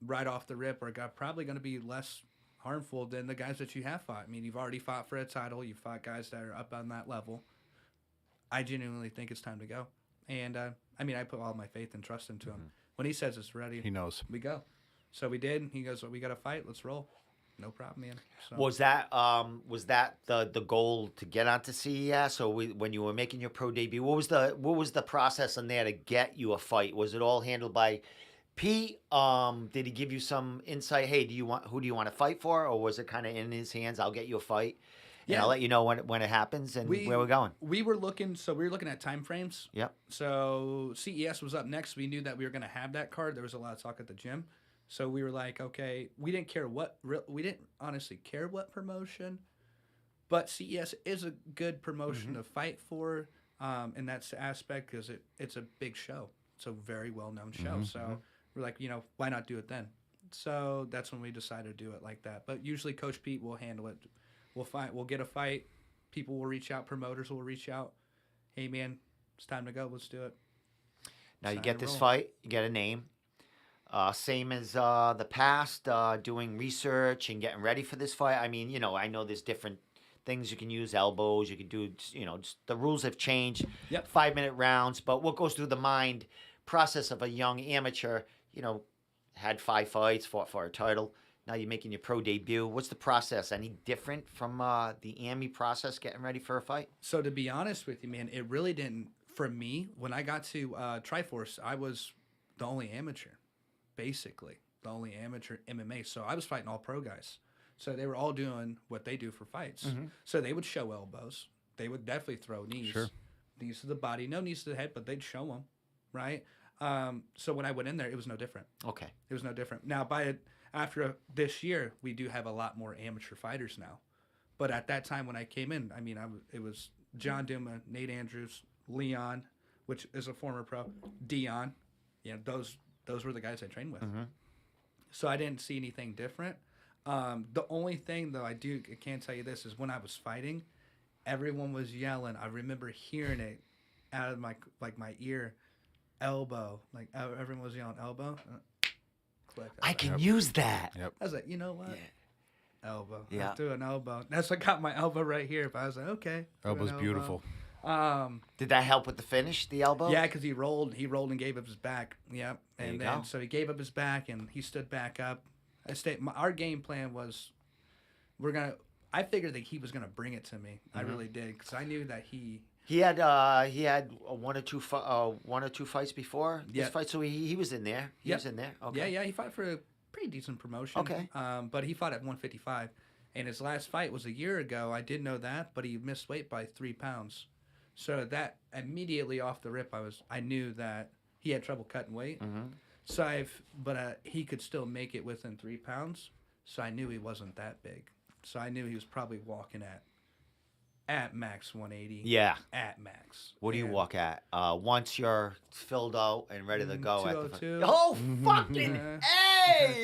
right off the rip are probably gonna be less harmful than the guys that you have fought. I mean, you've already fought for a title. You've fought guys that are up on that level. I genuinely think it's time to go. And, I put all my faith and trust into him. When he says it's ready, He knows. we go. So we did. He goes, well, we got to fight. Let's roll. No problem, man. So, Was that the goal to get onto CES, or when you were making your pro debut? What was the process in there to get you a fight? Was it all handled by Pete? Did he give you some insight? Hey, who do you want to fight for, or was it kind of in his hands? I'll get you a fight. And Yeah. I'll let you know when it happens and where we're going. We were looking at time frames. Yep. So CES was up next. We knew that we were going to have that card. There was a lot of talk at the gym. So we were like, okay, we didn't honestly care what promotion, but CES is a good promotion to fight for, in that aspect because it's a big show. It's a very well-known show. So we're like, why not do it then? So that's when we decided to do it like that. But usually Coach Pete will handle it. We'll get a fight. People will reach out. Promoters will reach out. Hey, man, it's time to go. Let's do it. Now you Time get to this roll. fight, you get a name. Same as the past, doing research and getting ready for this fight. I mean, I know there's different things you can use, elbows. You can do, just the rules have changed. Yep. 5-minute rounds. But what goes through the mind process of a young amateur? Had 5 fights, fought for a title. Now you're making your pro debut. What's the process? Any different from the AMI process getting ready for a fight? So to be honest with you, man, it really didn't. For me, when I got to Triforce, I was the only amateur, basically the only amateur MMA. So I was fighting all pro guys. So they were all doing what they do for fights. So they would show elbows. They would definitely throw knees. Sure. Knees to the body, no knees to the head, but they'd show them, right? So when I went in there, it was no different. Okay. It was no different. Now, after this year, we do have a lot more amateur fighters now. But at that time when I came in, it was John Duma, Nate Andrews, Leon, which is a former pro, Dion. Those were the guys I trained with. So I didn't see anything different. The only thing, though, I can tell you this, is when I was fighting, everyone was yelling. I remember hearing it out of my ear, elbow. Like, everyone was yelling, elbow. Click. I can use that. Yep. I was like, you know what? Yeah. Elbow. Yeah. Let's do an elbow. That's what got my elbow right here. But I was like, okay. do an Elbow's elbow. beautiful. Did that help with the finish, the elbow? Yeah, because he rolled and gave up his back. Yep. There you And then go. so he gave up his back and he stood back up. Our game plan was, I figured that he was gonna bring it to me. I really did because I knew that he. He had one or two fights before this Yep. fight, so he was in there. He Yep. was in there. Okay. Yeah. He fought for pretty decent promotion. Okay. But he fought at 155, and his last fight was a year ago. I did know that, but he missed weight by 3 pounds. So that immediately off the rip, I knew that he had trouble cutting weight. Mm-hmm. So he could still make it within 3 pounds. So I knew he wasn't that big. So I knew he was probably walking at max 180. Yeah. At max. What do you And walk at? Once you're filled out and ready to go at the 202. Oh, fucking A,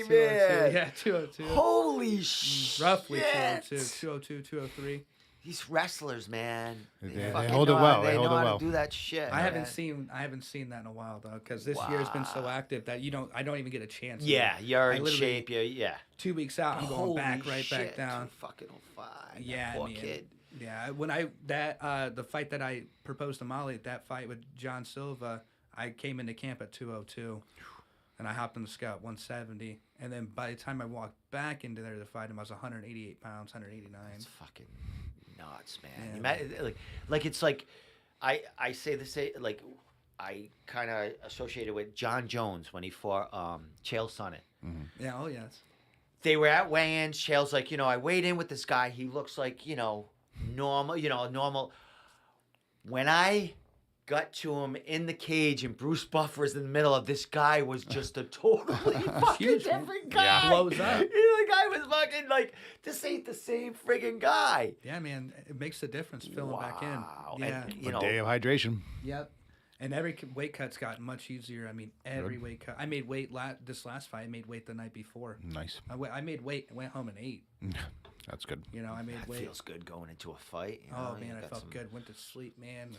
202. man. Yeah, 202. Holy shit. Roughly 202, 203. These wrestlers, man. They fucking hold it know well. how- They hold know it how well. to do that shit. I man. haven't seen that in a while though, because this year's been so active that I don't even get a chance. Yeah, you're I in literally- shape. Yeah. 2 weeks out, I'm going Holy back right shit, back down. 205. Yeah, Poor man. kid. Yeah, when the fight that I proposed to Molly, that fight with John Silva, I came into camp at 202, and I hopped in the scout 170, and then by the time I walked back into there to fight him, I was 188 pounds, 189. It's fucking nuts, man. Yeah. You like it's like I say the same. Like I kind of associated with John Jones when he fought Chael Sonnen. Yeah, oh yes. They were at weigh-ins. Chael's like, I weighed in with this guy. He looks like, normal. When I got to him in the cage and Bruce Buffer is in the middle of, this guy was just a totally fucking huge, man. different guy. Blows up. The guy was fucking like, this ain't the same friggin' guy. Yeah, man, it makes a difference filling back in. Wow. Yeah. And, A day of hydration. Yep. And every weight cut's gotten much easier. I mean, every weight cut. I made weight this last fight. I made weight the night before. Nice. I made weight and went home and ate. That's good. I made That weight. feels good going into a fight. Oh You man, I got felt some- good. Went to sleep, man.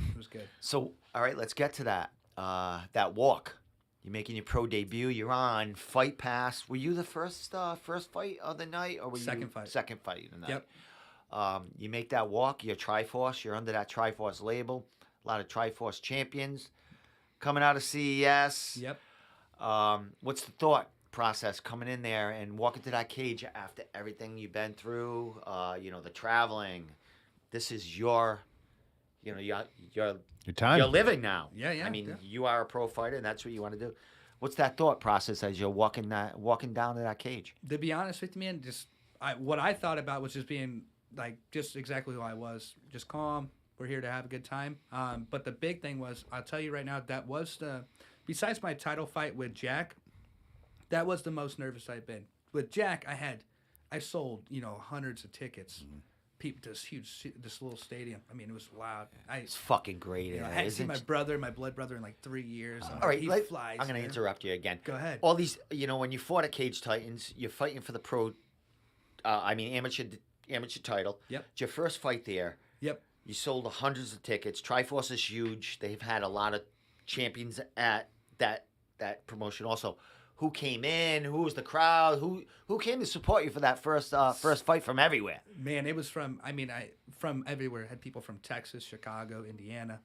It was good. So, all right, let's get to that. That walk. You're making your pro debut. You're on Fight Pass. Were you the first fight of the night, or were you Second fight. Second fight of the night. Yep. You make that walk. You're Triforce. You're under that Triforce label. A lot of Triforce champions coming out of CES. Yep. What's the thought process coming in there and walking to that cage after everything you've been through? The traveling. This is your Your time. you're living now. Yeah, yeah, I mean, yeah. you are a pro fighter, and that's what you want to do. What's that thought process as you're walking down to that cage? To be honest with you, man, what I thought about was just being like just exactly who I was, just calm. We're here to have a good time. But the big thing was, I'll tell you right now, that was besides my title fight with Jack, that was the most nervous I've been. With Jack, I sold hundreds of tickets. People, this little stadium. I mean, it was loud. It's fucking great. I hadn't seen my blood brother, in like 3 years. All right, he flies. I'm going to man. interrupt you again. Go ahead. All these, when you fought at Cage Titans, you're fighting for the pro, amateur title. Yep. It's your first fight there. Yep. You sold hundreds of tickets. Triforce is huge. They've had a lot of champions at that promotion also. Who came in? Who was the crowd? Who came to support you for that first fight from everywhere? Man, it was from from everywhere. I had people from Texas, Chicago, Indiana.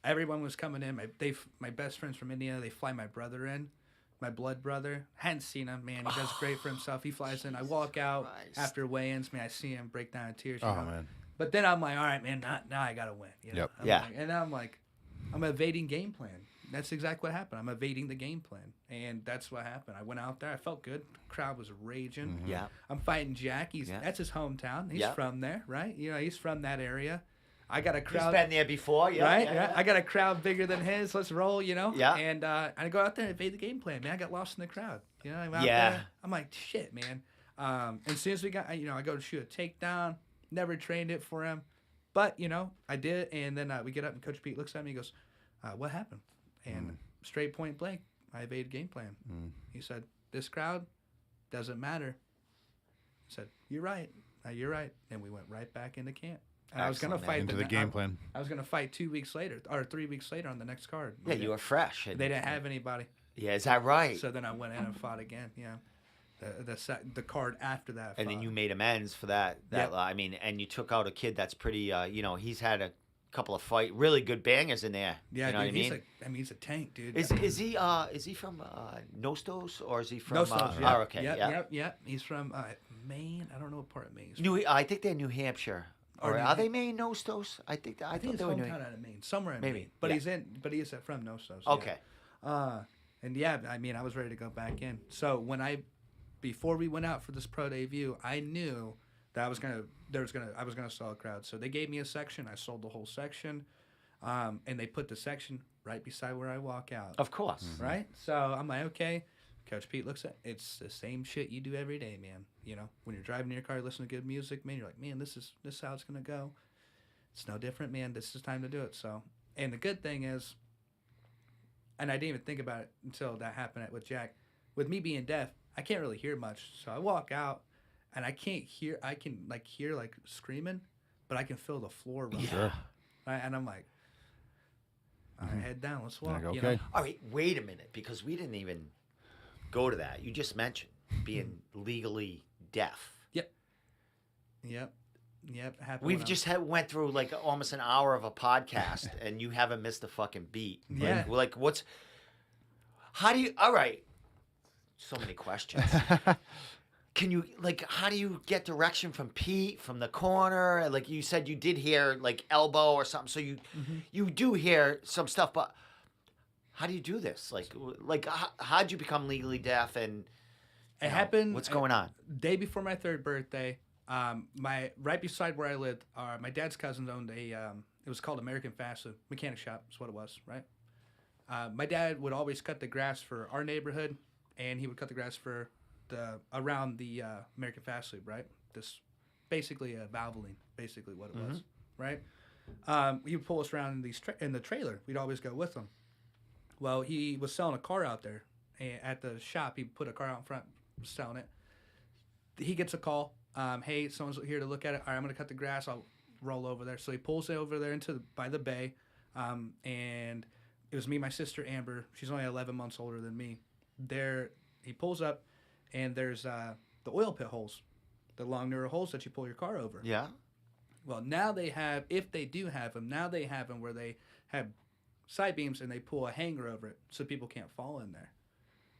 Everyone was coming in. My best friends from Indiana. They fly my brother in, my blood brother. Hadn't seen him. Man, he does great for himself. He flies in. I walk out Christ. after weigh-ins. Man, I see him break down in tears. Oh, man. But then I'm like, all right, man. Now I gotta win. Yep. Yeah. And I'm like, I'm evading game plan. That's exactly what happened. I'm evading the game plan, and that's what happened. I went out there. I felt good. Crowd was raging. Yeah. I'm fighting Jack. Yeah. That's his hometown. He's Yeah. from there, right? He's from that area. I got a He's crowd. been there before, yeah. Right? Yeah. I got a crowd bigger than his. Let's roll, Yeah. And I go out there and evade the game plan, man. I got lost in the crowd. I'm out Yeah. there. I'm like, shit, man. And as soon as we got, I go to shoot a takedown. Never trained it for him. But, I did. And then we get up and Coach Pete looks at me and goes, what happened? And straight point blank, I evaded game plan. He said, this crowd doesn't matter. I said, you're right. You're right. And we went right back into camp. And I was going to Excellent, fight Into the game plan. I was going to fight 2 weeks later or 3 weeks later on the next card. Yeah, you were fresh. They didn't have anybody. Yeah, is that right? So then I went in and fought again. Yeah. The card after that. And then fought. you made amends for that. Yep. And you took out a kid that's pretty, he's had a couple of really good bangers in there. Yeah, you know dude, what I mean? he's a tank, dude. Is he from Nostos or is he from? No Stones, yeah. okay, Yep. He's from Maine. I don't know what part of Maine. He's from. I think they're New Hampshire. Or Or New are they Maine Nostos? I thought I think it's they were New hometown out of Maine, somewhere in Maybe, Maine. But yeah. he is from Nostos. Yeah. Okay. And yeah, I mean, I was ready to go back in. So before we went out for this pro debut, I knew that I was gonna sell a crowd. So they gave me a section. I sold the whole section, and they put the section right beside where I walk out. Of course. Right. So I'm like, okay. Coach Pete looks at it's the same shit you do every day, man. You know, when you're driving in your car, you listen to good music, man. You're like, man, this is how it's gonna go. It's no different, man. This is time to do it. So, and the good thing is, and I didn't even think about it until that happened with Jack. With me being deaf, I can't really hear much. So I walk out, and I can't hear. I can hear screaming, but I can feel the floor rumbling. Sure. Right? And I'm like, all right, head down. Let's walk. Like, you okay. know? All right, wait a minute, because we didn't even go to that. You just mentioned being legally deaf. Yep. Happened We've when just went through like almost an hour of a podcast, and you haven't missed a fucking beat. Yeah. Like what's? How do you? All right. So many questions. Can you how do you get direction from Pete from the corner? Like you said, you did hear like elbow or something, so you do hear some stuff. But how do you do this? How'd you become legally deaf? And It happened. What's going on? Day before my 3rd birthday, right beside where I lived, my dad's cousin owned a. It was called American Fast Food Mechanic Shop. Is what it was, right? My dad would always cut the grass for our neighborhood, and he would cut the grass for around the American Fast Food, right? This basically a Valvoline, basically what it was, right? He would pull us around in the trailer. We'd always go with him. Well, he was selling a car out there at the shop. He put a car out in front, selling it. He gets a call. Hey, someone's here to look at it. All right, I'm going to cut the grass. I'll roll over there. So he pulls it over there by the bay. And it was me, my sister, Amber. She's only 11 months older than me. He pulls up, and there's the oil pit holes, the long narrow holes that you pull your car over. Yeah. Well, now they have, if they do have them, now they have them where they have side beams and they pull a hanger over it so people can't fall in there.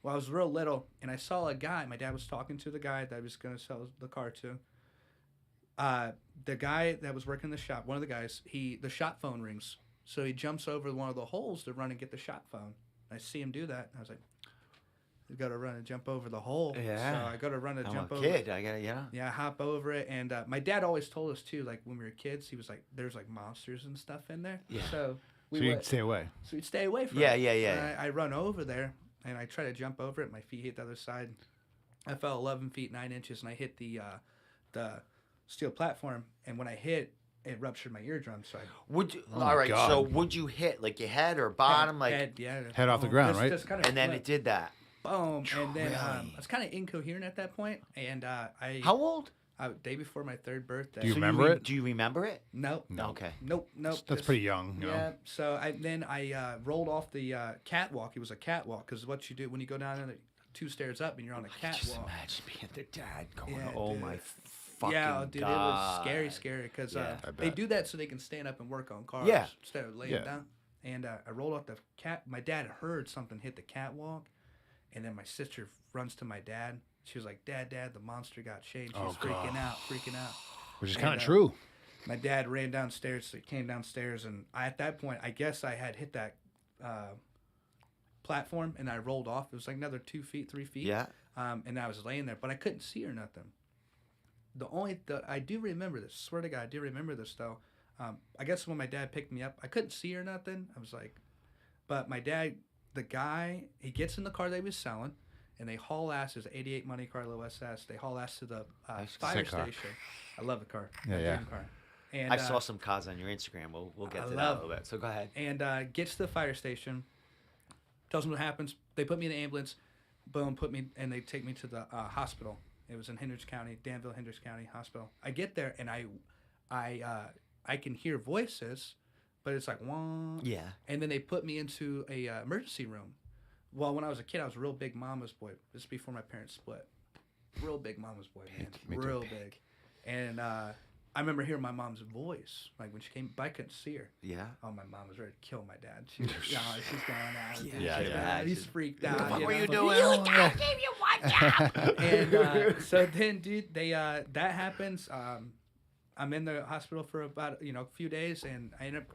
Well, I was real little, and I saw a guy. My dad was talking to the guy that I was going to sell the car to. The guy that was working the shop, one of the guys, the shop phone rings. So he jumps over one of the holes to run and get the shop phone. I see him do that. I was like, you got to run and jump over the hole. Yeah. So I got to run and jump over. I'm a kid. I got to, yeah. Yeah, hop over it. And my dad always told us, too, like when we were kids, he was like, there's like monsters and stuff in there. Yeah. So you'd stay away. So we'd stay away from Yeah, it. yeah. I run over there, and I try to jump over it. My feet hit the other side. I fell 11 feet 9 inches, and I hit the steel platform. And when I hit, it ruptured my eardrum. So all right. God. So would you hit like your head or bottom, head off the ground, right? Just kind of and then it did that. boom, and then Really? I was kind of incoherent at that point, and I How old? day before my 3rd birthday. Do you remember it? Do you remember it? Nope. Okay. Nope. That's Just- pretty young. You Yeah. know? So I rolled off the catwalk. It was a catwalk because what you do when you go down in 2 stairs up and you're on a Just catwalk. imagine being the dad going, Yeah, oh dude. my fucking Yeah, dude, God. it was scary because Yeah. I they bet. do that so they can stand up and work on cars Yeah. instead of laying Yeah. down. And I rolled off the cat. My dad heard something hit the catwalk, and then my sister runs to my dad. She was like, "Dad, the monster got shaved." She was freaking out. Which is And, kind of true. My dad ran downstairs. So he came downstairs, and at that point, I guess I had hit that platform, and I rolled off. It was like another 2 feet, 3 feet. Yeah. And I was laying there, but I couldn't see or nothing. I do remember this. Swear to God, I do remember this though. I guess when my dad picked me up, I couldn't see or nothing. I was like, but my dad, the guy, he gets in the car they was selling, and they haul ass. There's an '88 Monte Carlo SS. They haul ass to the fire Sick car. station. I love the car. Yeah, My yeah. dream car. And I saw some cars on your Instagram. We'll get I to that love a little bit. So go ahead. and gets to the fire station, tells them what happens. They put me in the ambulance, boom, and they take me to the hospital. It was in Hendricks County, Danville, Hendricks County Hospital. I get there, and I can hear voices, but it's like, wah. Yeah. And then they put me into a emergency room. Well, when I was a kid, I was a real big mama's boy. This is before my parents split. Real big mama's boy, man. Me too. Real big. And I remember hearing my mom's voice, like when she came, but I couldn't see her. Yeah. Oh, my mom was ready to kill my dad. She's going out. Yeah. He's freaked out. What were know? you doing? And so then, dude, that happens. I'm in the hospital for about a few days, and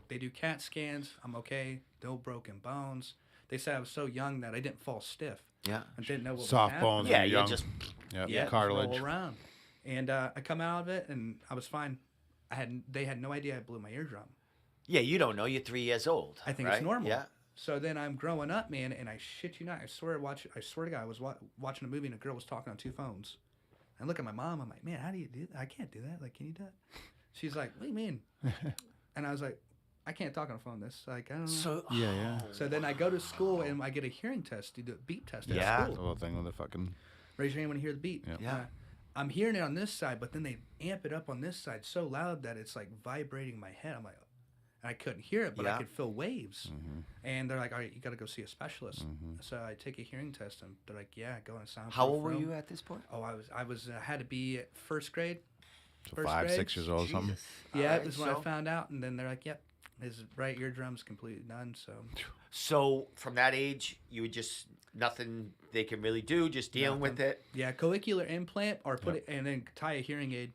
they do CAT scans. I'm okay, no broken bones. they said I was so young that I didn't fall stiff. Yeah. I didn't know what was Soft happening. bones. Yeah, when you you're young. just Yep. Yeah, Cartilage. roll around. And I come out of it, and I was fine. They had no idea I blew my eardrum. yeah, you don't know. You're 3 years old. I think right? it's normal. Yeah. So then I'm growing up, man, and I shit you not, I swear to God, I was watching a movie and a girl was talking on 2 phones. I look at my mom, I'm like, man, how do you do that? I can't do that. Like, can you do that? She's like, what do you mean? And I was like, I can't talk on a phone. This, like, I don't know. So Yeah. So then I go to school and I get a hearing test. You do a beat test at Yeah. The school. whole thing with the fucking. Raise your hand when you hear the beat. Yeah. Yeah. I'm hearing it on this side, but then they amp it up on this side so loud that it's like vibrating my head. I'm like, and I couldn't hear it, but Yeah. I could feel waves. Mm-hmm. And they're like, all right, you got to go see a specialist. So I take a hearing test, and they're like, yeah, go in a soundproof how old were room. you at this point? Oh, I was had to be at first grade. So First 5, grade? 6 years old or something. Jesus. Yeah, All it right, was when I so- found out, and then they're like, yep, his right eardrum's completely done. So So from that age, you would just nothing they can really do, just dealing with it. yeah, coicular implant or put it and then tie a hearing aid,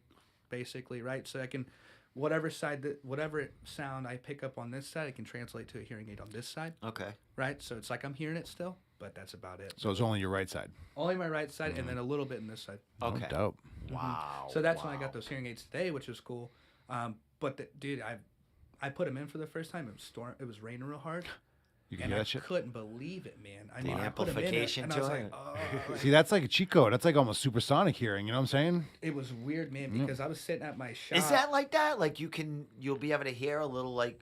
basically, right? So I can, whatever sound I pick up on this side, I can translate to a hearing aid on this side, Okay. right? So it's like I'm hearing it still, but that's about it. So it's only your right side. Only my right side, and then a little bit in this side. Okay. Oh, dope. Wow. So that's when I got those hearing aids today, which was cool. But dude, I put them in for the first time. It was raining real hard. You can And hear I that shit. couldn't believe it, man. I The mean, I put 'em in amplification and I was to like, it. oh. See, that's like a cheat code. That's like almost supersonic hearing. You know what I'm saying? It was weird, man, because I was sitting at my shop. Is that like that? Like you'll be able to hear a little like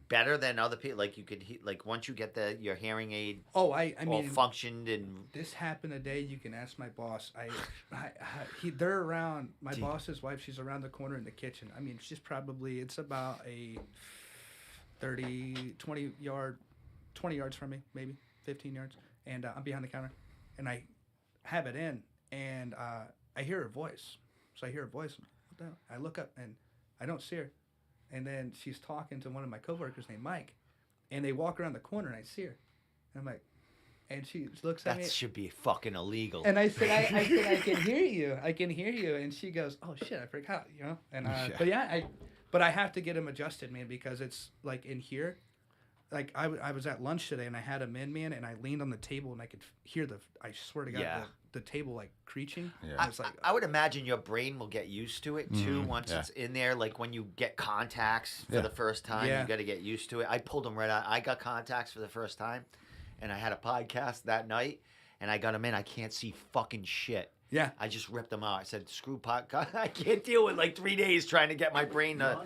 better than other people. Like you could like once you get your hearing aid Oh, I all mean, functioned and this happened today. You can ask my boss. They're around. My Dude. boss's wife. She's around the corner in the kitchen. I mean, she's probably. It's about a 20 yards from me, maybe 15 yards, and I'm behind the counter, and I have it in, and I hear her voice. So I hear her voice. What the hell? I look up and I don't see her, and then she's talking to one of my coworkers named Mike, and they walk around the corner, and I see her, and I'm like, and she looks at me. that should be fucking illegal. And I said, I can hear you. I can hear you. And she goes, oh shit, I forgot, you know. And Yeah. but I have to get him adjusted, man, because it's like in here. Like I was at lunch today and I had him in, man, and I leaned on the table and I could hear I swear to God, Yeah. the table like creaking. Yeah. And it's like, I would imagine your brain will get used to it too once yeah. it's in there. Like when you get contacts for Yeah. the first time, Yeah. you got to get used to it. I pulled them right out. I got contacts for the first time, and I had a podcast that night, and I got them in. I can't see fucking shit. yeah. I just ripped them out. I said, "Screw podcast. I can't deal with like 3 days trying to get my brain to,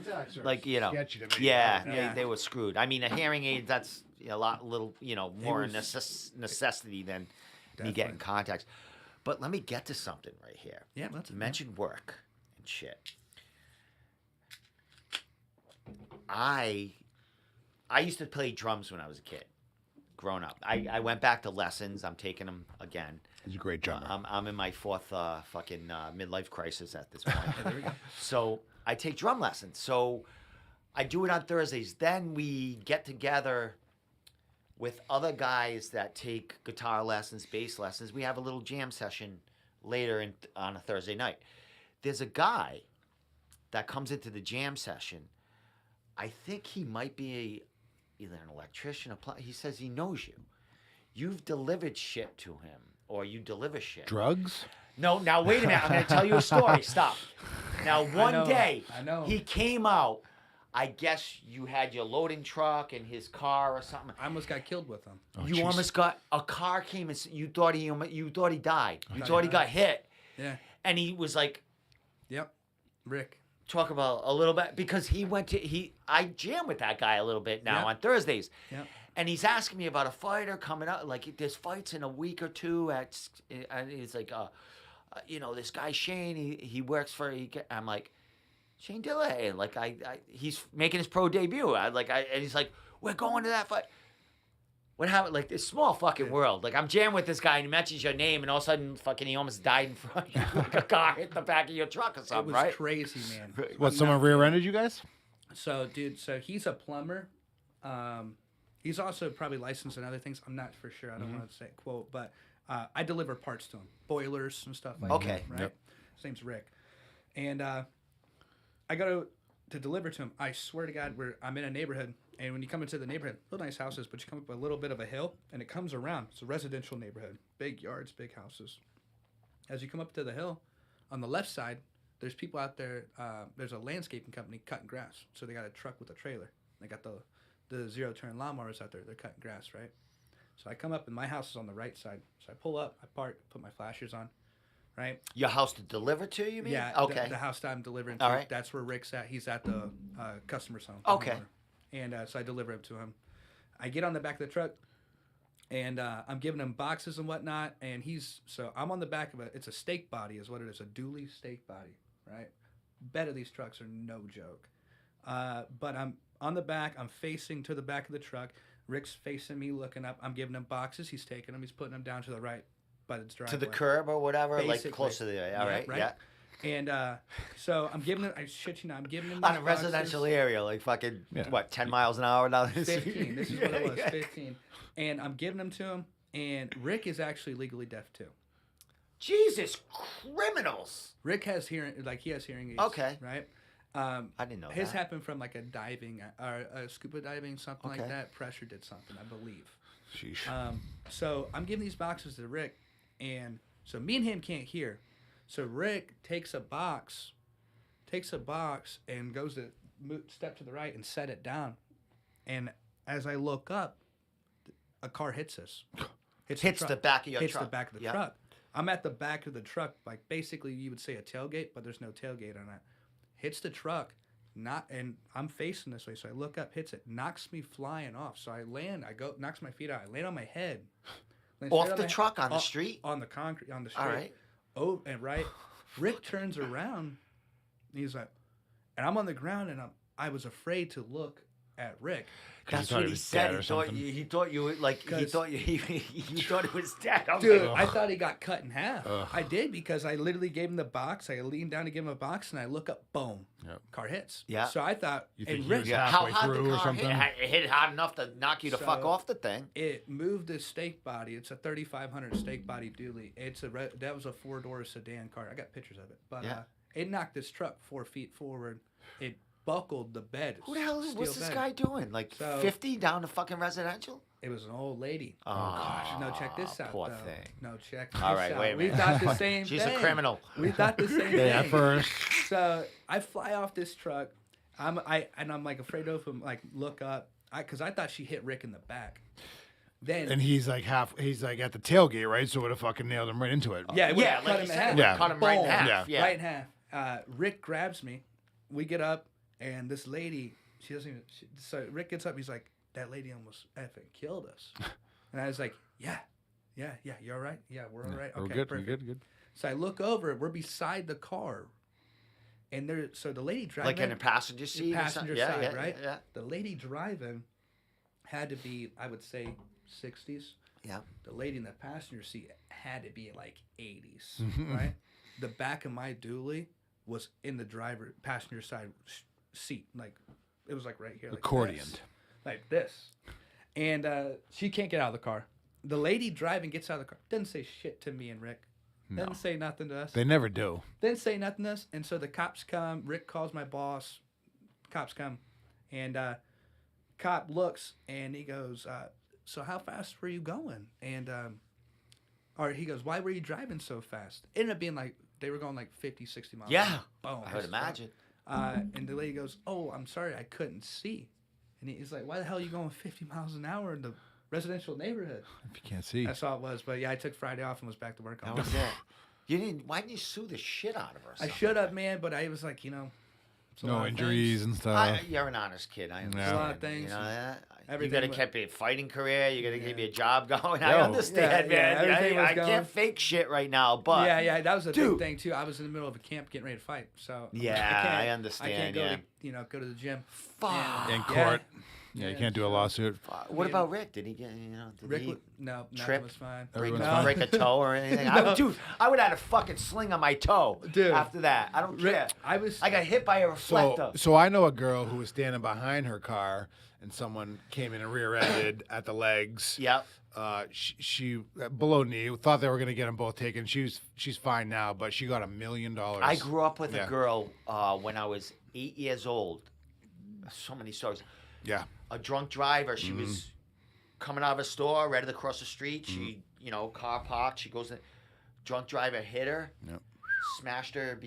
like you know, sketchy to me. yeah, Yeah. They were screwed. I mean, a hearing aid that's a little, more necessity than me getting contacts. But let me get to something right here. Yeah, let's You mentioned work and shit. I used to play drums when I was a kid, growing up. I went back to lessons. I'm taking them again. He's a great drummer. I'm in my fourth fucking midlife crisis at this point. There we go. So I take drum lessons. So I do it on Thursdays. Then we get together with other guys that take guitar lessons, bass lessons. We have a little jam session later on a Thursday night. There's a guy that comes into the jam session. I think he might be either an electrician or he says he knows you. You've delivered shit to him, or you deliver shit. Drugs? No, now wait a minute. I'm going to tell you a story. Stop. Now, one day, I know. he came out. I guess you had your loading truck and his car or something. I almost got killed with them. Oh, You jeez. almost got a car came and you thought he died. You thought he got hit, Yeah. and he was like, Yep. Rick. talk about a little bit because I jam with that guy a little bit now Yep. on Thursdays. Yep. And he's asking me about a fighter coming up. Like, there's fights in a week or two. And he's like, this guy Shane, he works for. I'm like, Shane Dillehay. And like, he's making his pro debut. And he's like, we're going to that fight. What happened? Like, this small fucking world. Like, I'm jamming with this guy, and he mentions your name, and all of a sudden, fucking, he almost died in front of you. Like a car hit the back of your truck or It something, was right? crazy, man. What, someone rear-ended you guys? So, dude, he's a plumber. He's also probably licensed in other things. I'm not for sure. I don't want to say quote, but I deliver parts to him, boilers and stuff like Okay. that. Right. Yep. His name's Rick, and I go to deliver to him. I swear to God, I'm in a neighborhood, And when you come into the neighborhood, little nice houses, but you come up a little bit of a hill, and it comes around. It's a residential neighborhood, big yards, big houses. As you come up to the hill, on the left side, there's people out there. There's a landscaping company cutting grass. So they got a truck with a trailer. They got the zero-turn lawnmowers out there. They're cutting grass, right? So I come up, and my house is on the right side. So I pull up, I park, put my flashers on, right? Your house to deliver to, you mean? Yeah. Okay. The house that I'm delivering to. All right. That's where Rick's at. He's at the customer's home. Okay. And so I deliver it to him. I get on the back of the truck, and I'm giving him boxes and whatnot. And so I'm on the back of it's a steak body is what it is, a dually steak body, right? Bet of these trucks are no joke. But I'm on the back. I'm facing to the back of the truck. Rick's facing me, looking up. I'm giving him boxes. He's taking them. He's putting them down to the right by the driveway. To the curb or whatever, Basically. like close to the. All right. Yeah. And so I'm giving him. I shit you not. I'm giving him On these a residential boxes. area, like fucking Yeah. what, 10 miles an hour down the street? 15. This is what it was. 15. And I'm giving them to him. And Rick is actually legally deaf too. Jesus, criminals! Rick has hearing, like he has hearing aids. Okay. Right. I didn't know His that. happened from like a diving or a scuba diving, something Okay. like that. Pressure did something, I believe. Sheesh. So I'm giving these boxes to Rick, and so me and him can't hear. So Rick takes a box and goes to step to the right and set it down. And as I look up, a car hits us. Hits the back of your hits truck. the back of the Yeah. truck. I'm at the back of the truck, like basically you would say a tailgate, but there's no tailgate on it. Hits the truck, and I'm facing this way, so I look up, hits it, knocks me flying off. So I land, knocks my feet out, I land on my head. Land Off straight the my truck on the off- street? On the concrete, on the street. All right. Oh, and right, Rick turns around, and he's like, and I'm on the ground, and I was afraid to look at Rick. That's thought what he he was said. dead or something. He thought you were like. He 'Cause- thought he thought it was dead. I'm Dude, like, I thought he got cut in half. Ugh. I did because I literally gave him the box. I leaned down to give him a box, and I look up, boom, Yep. car hits. Yeah. So I thought, You and think he Rick, was yeah, halfway how hard through the or car something? It hit hard enough to knock you the fuck So- off the thing. it moved the steak body. It's a 3500 steak body dually. That was a 4-door sedan car. I got pictures of it. But Yeah. it knocked this truck 4 feet forward. It buckled the bed. Who the hell steel was this bed. guy doing? Like So- 50 down to fucking residential? It was an old lady. Oh, gosh. No, check this out. Poor though. thing. No, check All this right, out. wait a We minute. thought the same She's thing. a criminal. We thought the same Yeah, thing. first. So I fly off this truck. I'm like afraid of him. Like look up, because I thought she hit Rick in the back. Then And he's like at the tailgate, right? So it would have fucking nailed him right into it. yeah, it would've Yeah, cut like him you in said, half. it would've Yeah. cut him right in Boom. half. Yeah. Right in half. Rick grabs me. We get up, and this lady, she doesn't even. So Rick gets up. He's like, "That lady almost effing killed us." And I was like, "Yeah, you're all right. Yeah, we're all right. We're Okay, good. perfect." We're good. So I look over. We're beside the car, and so the lady driving, Like in a passenger seat? or passenger something? Yeah, side, yeah, right? Yeah. The lady driving had to be, I would say, 60s. Yeah. The lady in the passenger seat had to be like 80s, Mm-hmm. right? The back of my dually was in the passenger side seat, like it was like right here, like Accordion. this. Like this. And she can't get out of the car. The lady driving gets out of the car. Doesn't say shit to me and Rick. Doesn't say nothing to us. They never do. Didn't say nothing to us. And so the cops come. Rick calls my boss. Cops come. And cop looks and he goes, so how fast were you going? And or he goes, why were you driving so fast? It ended up being like, they were going like 50, 60 miles. Yeah. an hour. Boom. I would imagine. And the lady goes, oh, I'm sorry, I couldn't see. And he's like, why the hell are you going 50 miles an hour in the residential neighborhood? If you can't see. That's all it was. But yeah, I took Friday off and was back to work on That was it. Why didn't you sue the shit out of her? or I something should have, like man, but I was like, it's a No lot of injuries things. and that? stuff. You're an honest kid. I understand. Yeah. A lot of things. You know that? You Everything got to wa- keep a fighting career. You got to keep Yeah. your job going. I Yo. understand, Yeah, man. everything was I going. can't fake shit right now, but Yeah, that was a Dude. big thing too. I was in the middle of a camp getting ready to fight, so Yeah, I understand, I can't go yeah. to go to the gym. fuck. In Yeah. court. Yeah, you can't do a lawsuit. What about Rick? Did he get? Did Rick, he no, nothing trip? was fine. Everyone's No. fine. break a toe or anything? I would have a fucking sling on my toe. Dude. After that, I don't care. Rick, I got hit by a reflector. So I know a girl who was standing behind her car and someone came in and rear-ended at the legs. Yep. She below knee, thought they were gonna get them both taken. She's fine now, but she got $1 million. I grew up with Yeah. a girl when I was 8 years old. So many stories. Yeah. a drunk driver. She was coming out of a store right across the street. She, car parked. She goes in. Drunk driver hit her. Yep. Smashed her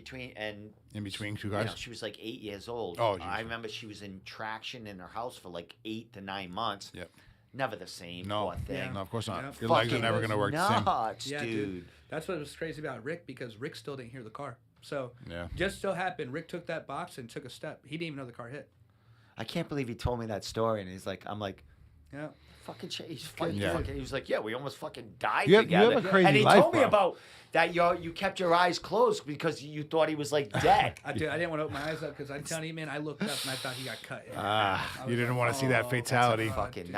In between two cars. she was like 8 years old. Oh, I geez. remember she was in traction in her house for like 8 to 9 months. Yep. Never the same. No. Poor thing. No, of course not. Yeah. Your legs are Fucking never going to work the same. nuts, Yeah, dude. That's what was crazy about Rick, because Rick still didn't hear the car. So Yeah. just so happened, Rick took that box and took a step. He didn't even know the car hit. I can't believe he told me that story, and I'm like, Yeah. fucking shit. He's fucking, Yeah. he was like, yeah, we almost fucking died You have together. a crazy and he life, told me bro. about that you kept your eyes closed because you thought he was like dead. I didn't want to open my eyes up because I'm telling you, man, I looked up and I thought he got cut. You didn't want to see that fatality. Fucking, dude.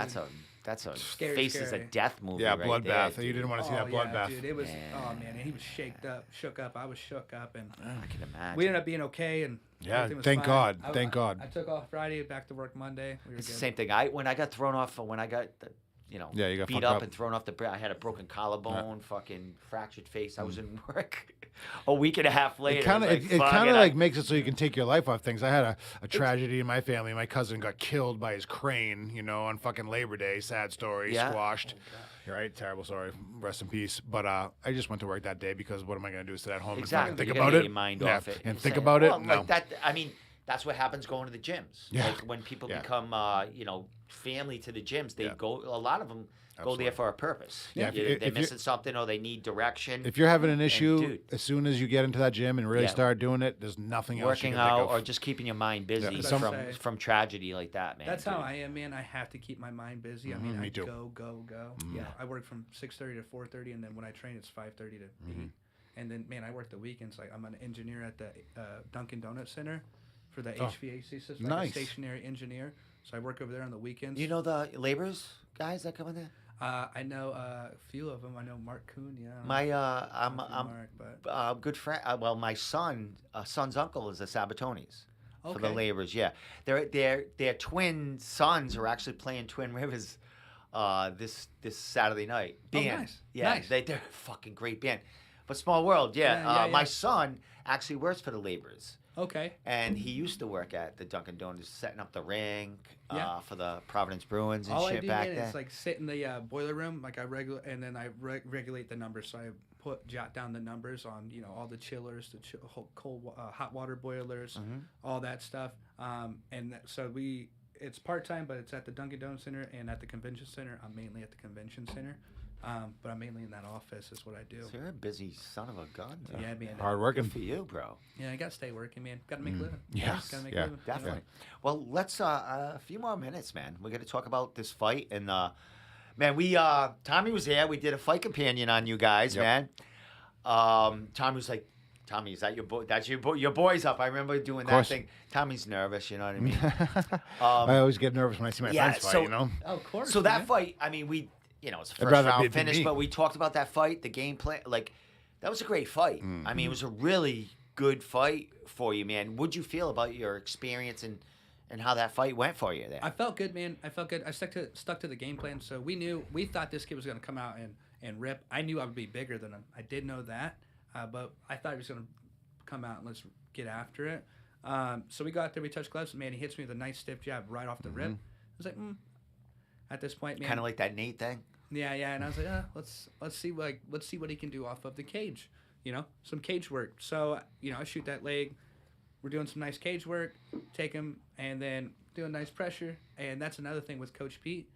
that's a Scary, faces scary. of death movie. Yeah, right bloodbath. there, You dude. didn't want to see that Yeah, bloodbath. dude, it was. Man. Oh man, and he was shook up. I was shook up, and I can imagine. we ended up being okay. And Yeah, everything was thank fine. God, I- thank I- God. I took off Friday, back to work Monday. We were It's the good. same thing. When I got thrown off, when I got, Yeah, you got beat fucked up up. and thrown off the bridge, I had a broken collarbone, fucking fractured face. I was in work a week and a half later. It kind of I was like, it fuck kind of it, like makes it so you can take your life off things. I had a tragedy in my family. My cousin got killed by his crane, on fucking Labor Day. Sad story, Yeah. squashed. You're right, terrible story. Rest in peace. But I just went to work that day because what am I going to do? Sit at home Exactly. and think You gotta about get it? your mind Yeah, off it. and You're think saying, about it? well, No. like that. I mean, that's what happens going to the gyms. Yeah. Like when people Yeah. become, family to the gyms, they Yeah. go. A lot of them go there Absolutely. for a purpose. Yeah, They're if you're- missing something or they need direction. If you're having an issue, dude. as soon as you get into that gym and really Yeah. start doing it, there's nothing else working you can think out of. or just keeping your mind busy Yeah, some- from tragedy like that, man. That's how dude. I am, man. I have to keep my mind busy. I mean, me I too. go. Yeah, I work from 6:30 to 4:30, and then when I train, it's 5:30 to 8. And then, man, I work the weekends. Like I'm an engineer at the Dunkin' Donuts Center for the HVAC system. Like Nice. a stationary engineer. So I work over there on the weekends. You know the laborers guys that come in there? I know a few of them. I know Mark Kuhn. Yeah. My I'm I'm Mark, but good friend. Well, my son's uncle is a Sabatonis for the Okay. laborers. Yeah, their twin sons are actually playing Twin Rivers this Saturday night. Oh, Band. nice. Yeah, Nice. they're a fucking great band. But small world. Yeah. Yeah, yeah, My yeah. son actually works for the laborers. okay. And he used to work at the Dunkin' Donuts, setting up the ring Yeah. for the Providence Bruins and All shit I do, back man, then. is like sit in the boiler room, like I and then I regulate the numbers. So I jot down the numbers on all the chillers, the cold hot water boilers, Mm-hmm. all that stuff. So it's part time, but it's at the Dunkin' Donuts Center and at the convention center. I'm mainly at the convention center, but I'm mainly in that office. Is what I do. So you're a busy son of a gun. Dude. Yeah, man. Hard working. Good for you, bro. Yeah, I gotta stay working, man. Gotta make a living. Yes, Gotta make yeah, a living. Definitely. Well, let's a few more minutes, man. We're gonna talk about this fight, and man, we Tommy was there. We did a fight companion on you guys, Yep. man. Tommy was like, "Tommy, is that your boy? That's your boy. Your boy's up." I remember doing that course. thing. Tommy's nervous, you know what I mean? I always get nervous when I see my yeah, friends fight, so- Oh, of course. So that man. fight, I mean, it's a I'd first rather round it be finish, me. but we talked about that fight, the game plan. Like, that was a great fight. I mean, it was a really good fight for you, man. What'd you feel about your experience and how that fight went for you there? I felt good, man. I felt good. I stuck to the game plan. So we thought this kid was going to come out and rip. I knew I would be bigger than him. I did know that, but I thought he was going to come out and let's get after it. So we got out there, we touched gloves, and man, he hits me with a nice stiff jab right off the rip. I was like, At this point, man. Kind of like that Nate thing. Yeah, and I was like, let's see what he can do off of the cage, some cage work. So I shoot that leg. We're doing some nice cage work, take him, and then doing nice pressure. And that's another thing with Coach Pete,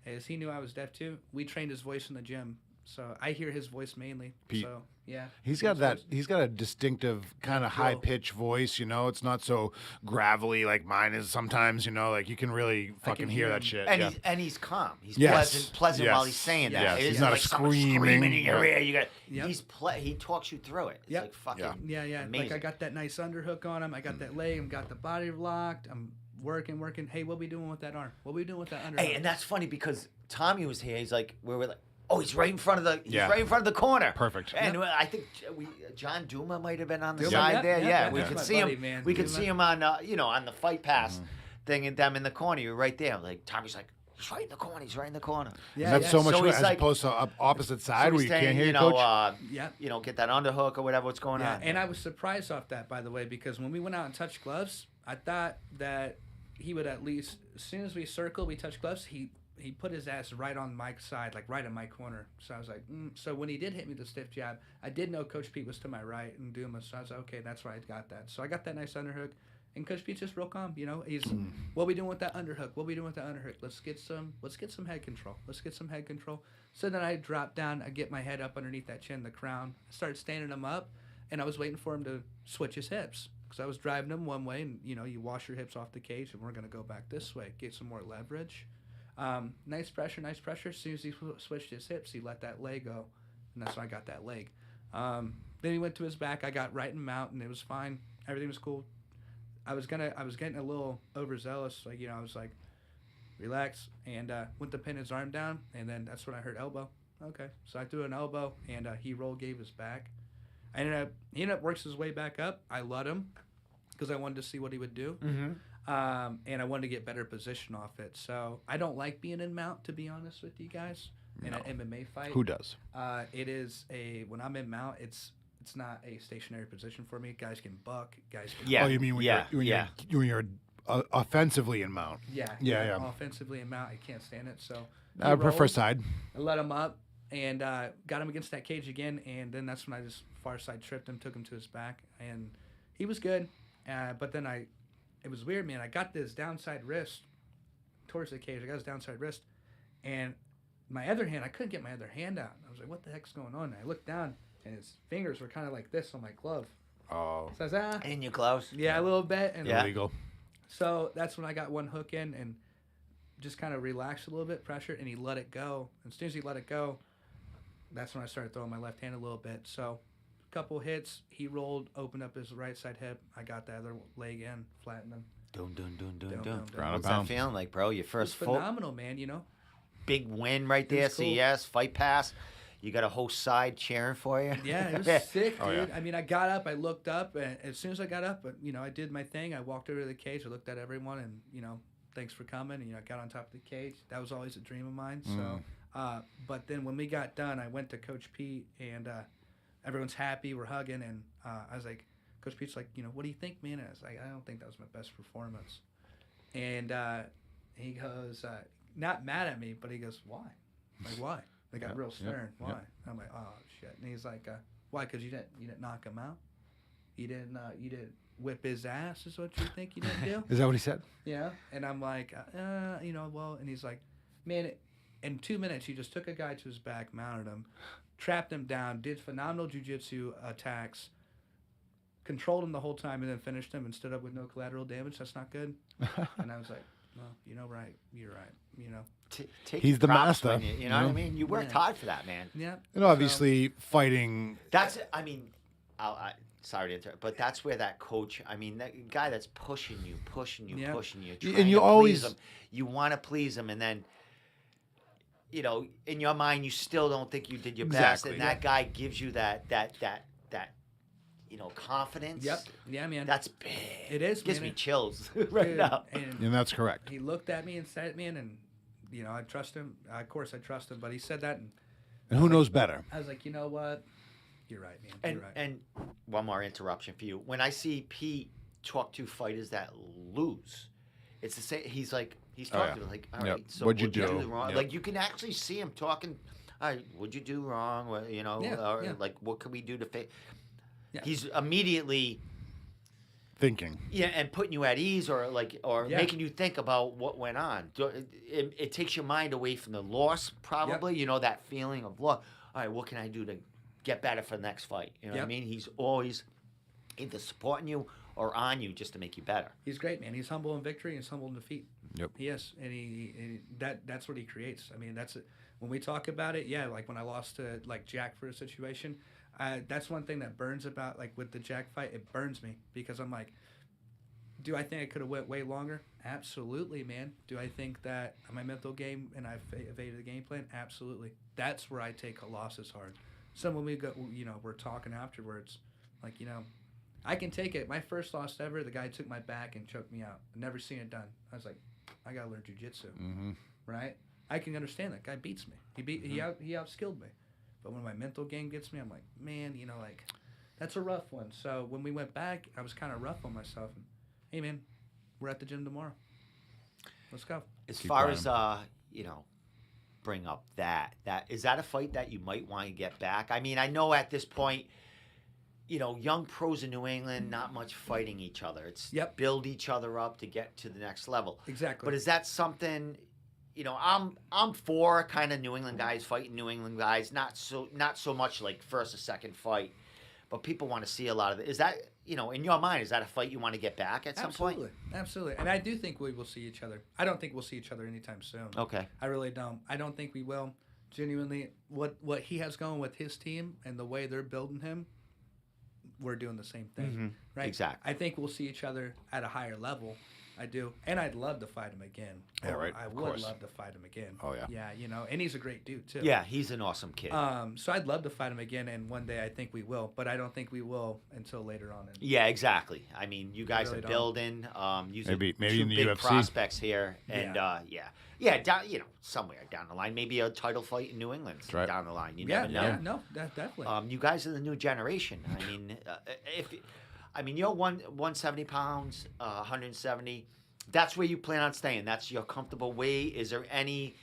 is he knew I was deaf too. We trained his voice in the gym, so I hear his voice mainly. Pete. So yeah, He's got a distinctive kind of high pitched voice, It's not so gravelly like mine is sometimes, like you can really fucking hear hear that him. shit. And yeah. he's calm. He's Yes. pleasant while Yes. he's saying Yes. that. It He's isn't not like someone screaming. in your Yeah. ear. You got. Yep. He talks you through it. It's Yep. like fucking. Yeah. Yeah. Amazing. Like I got that nice underhook on him. I got that leg. I got the body locked. I'm working. Hey, what we doing with that arm? What we doing with that underhook? Hey, and that's funny because Tommy was here. He's like, we were like, oh, he's right in front of the, Yeah. right in front of the corner. Perfect. And I think John Duma might have been on the Duma, side yeah, there. yeah, Yeah, yeah, we that's could my see buddy, him. man. We could Duma. see him on, on the Fight Pass thing, and them in the corner. You were right there. Like Tommy's like, he's right in the corner. He's right in the corner. And that's so much So more he's as like- opposed to opposite side So where he's you can't saying, hear you your know, coach. Yeah. get that underhook or whatever. What's going Yeah, on? and I was surprised off that, by the way, because when we went out and touched gloves, I thought that he would at least, as soon as we circled, we touched gloves, he put his ass right on my side, like right in my corner. So I was like, So when he did hit me with the stiff jab, I did know Coach Pete was to my right and Duma. So I was like, okay, that's where I got that. So I got that nice underhook. And Coach Pete's just real calm, you know. He's, what we doing with that underhook? What we doing with that underhook? Let's get some head control. Let's get some head control. So then I drop down, I get my head up underneath that chin, the crown, start standing him up, and I was waiting for him to switch his hips. Because I was driving him one way, and, you know, you wash your hips off the cage, and we're going to go back this way, get some more leverage. Nice pressure. As soon as he switched his hips, he let that leg go, and that's when I got that leg. Then he went to his back. I got right in mount, and it was fine. Everything was cool. I was getting a little overzealous. Like, you know, I was like, relax, and went to pin his arm down, and then that's when I heard elbow. Okay, so I threw an elbow, and he gave his back. He ended up works his way back up. I let him because I wanted to see what he would do. And I wanted to get better position off it. So I don't like being in mount, to be honest with you guys, in an MMA fight. Who does? It is when I'm in mount, it's not a stationary position for me. Guys can buck. Guys can Yeah. Oh, you mean when you're offensively in mount? Yeah. Offensively in mount, I can't stand it. So I prefer side. I let him up and got him against that cage again. And then that's when I just far side tripped him, took him to his back, and he was good. But then it was weird, man. I got this downside wrist towards the cage. I got his downside wrist, and my other hand, I couldn't get my other hand out. I was like, what the heck's going on? And I looked down, and his fingers were kind of like this on my glove. Oh. So I was In your gloves? yeah, a little bit. And Illegal. so that's when I got one hook in and just kind of relaxed a little bit, pressured, and he let it go. And as soon as he let it go, that's when I started throwing my left hand a little bit. So a couple hits, he rolled, opened up his right side hip. I got the other leg in, flattened him. Dun. Ground What's and that pound. feeling like, bro? Your It was first full phenomenal, man, you know. big win right there. was cool. CES, fight pass. You got a whole side cheering for you. Yeah, it was sick, dude. Oh, yeah. I mean, I got up, I looked up, and as soon as I got up, you know, I did my thing. I walked over to the cage, I looked at everyone, and, you know, thanks for coming. And, you know, I got on top of the cage. That was always a dream of mine. So, but then when we got done, I went to Coach Pete, and everyone's happy. We're hugging, and I was like, Coach Pete's like, you know, what do you think, man? And I was like, I don't think that was my best performance. And he goes, not mad at me, but he goes, why? I'm like, why? They got real stern. Why? Yep. I'm like, oh shit. And he's like, why? Because you didn't knock him out. You didn't whip his ass. Is what you think you didn't do? Is that what he said? Yeah. And I'm like, you know, well. And he's like, man, in 2 minutes, you just took a guy to his back, mounted him, trapped him down, did phenomenal jiu-jitsu attacks, controlled him the whole time, and then finished him and stood up with no collateral damage. That's not good. And I was like, well, you know, right. You're right. You know. He's the props master, when you know what I mean? You worked Yeah. hard for that, man. Yeah. And obviously, fighting. That's, I mean, sorry to interrupt, but that's where that coach, I mean, that guy that's pushing you, Yeah. trying And you to always- please him. You want to please him, and then, you know, in your mind, you still don't think you did your best, Exactly. and that guy gives you that, you know, confidence. Yep. Yeah, man. That's big. It is, Gives man. me chills right Dude, now. And And that's correct. he looked at me and said it, man, and, you know, I trust him. Of course, I trust him, but he said that, and And who knows better? I was like, you know what? You're right, man. And You're right. and one more interruption for you. When I see Pete talk to fighters that lose, it's the same. He's like, he's Oh, talking yeah. to them like, all Yep. right, so What'd you do do? wrong? Yep. Like you can actually see him talking. All right, what'd you do wrong? Well, you know, Yeah, or yeah. like what can we do to fix? Yeah. He's immediately Thinking. and putting you at ease or Yeah. making you think about what went on. It takes your mind away from the loss, probably. You know, that feeling of loss. All right, what can I do to get better for the next fight? You know what I Yep. mean? He's always either supporting you or on you just to make you better. He's great, man. He's humble in victory and he's humble in defeat. Yep. He is, and that's what he creates. I mean, that's it. When we talk about it, yeah, like when I lost to like Jack for a situation, that's one thing that burns about like with the Jack fight. It burns me because I'm like, do I think I could have went way longer? Absolutely, man. Do I think that my mental game and I evaded the game plan? Absolutely. That's where I take a loss as hard. So when we go, you know, we're talking afterwards, like, you know, I can take it. My first loss ever, the guy took my back and choked me out. I've never seen it done. I was like, I gotta learn jiu-jitsu, right? I can understand that guy beats me. He outskilled me. But when my mental game gets me, I'm like, man, you know, like that's a rough one. So when we went back, I was kind of rough on myself. And, hey, man, we're at the gym tomorrow. Let's go. As Keep far grinding. as bring up that is that a fight that you might want to get back? I mean, I know at this point, young pros in New England, not much fighting each other. It's Yep. build each other up to get to the next level. Exactly. But is that something? I'm for kind of New England guys fighting New England guys. Not so much like first or second fight, but people want to see a lot of it. Is that in your mind? Is that a fight you want to get back at some point? Absolutely. And I do think we will see each other. I don't think we'll see each other anytime soon. Okay. I really don't. I don't think we will. Genuinely, what he has going with his team and the way they're building him, we're doing the same thing, right? Exactly. I think we'll see each other at a higher level. I do, and I'd love to fight him again. Yeah, right. I Of would course. love to fight him again. Oh, yeah. Yeah, and he's a great dude too. Yeah, he's an awesome kid. So I'd love to fight him again, and one day I think we will, but I don't think we will until later on. Yeah, exactly. I mean, you guys really are don't. building. Maybe two in the big UFC. prospects here, and down somewhere down the line, maybe a title fight in New England right. down the line. You never know. Yeah, no, definitely. You guys are the new generation. I mean, you're 170 pounds, 170. That's where you plan on staying. That's your comfortable weight. Is there any,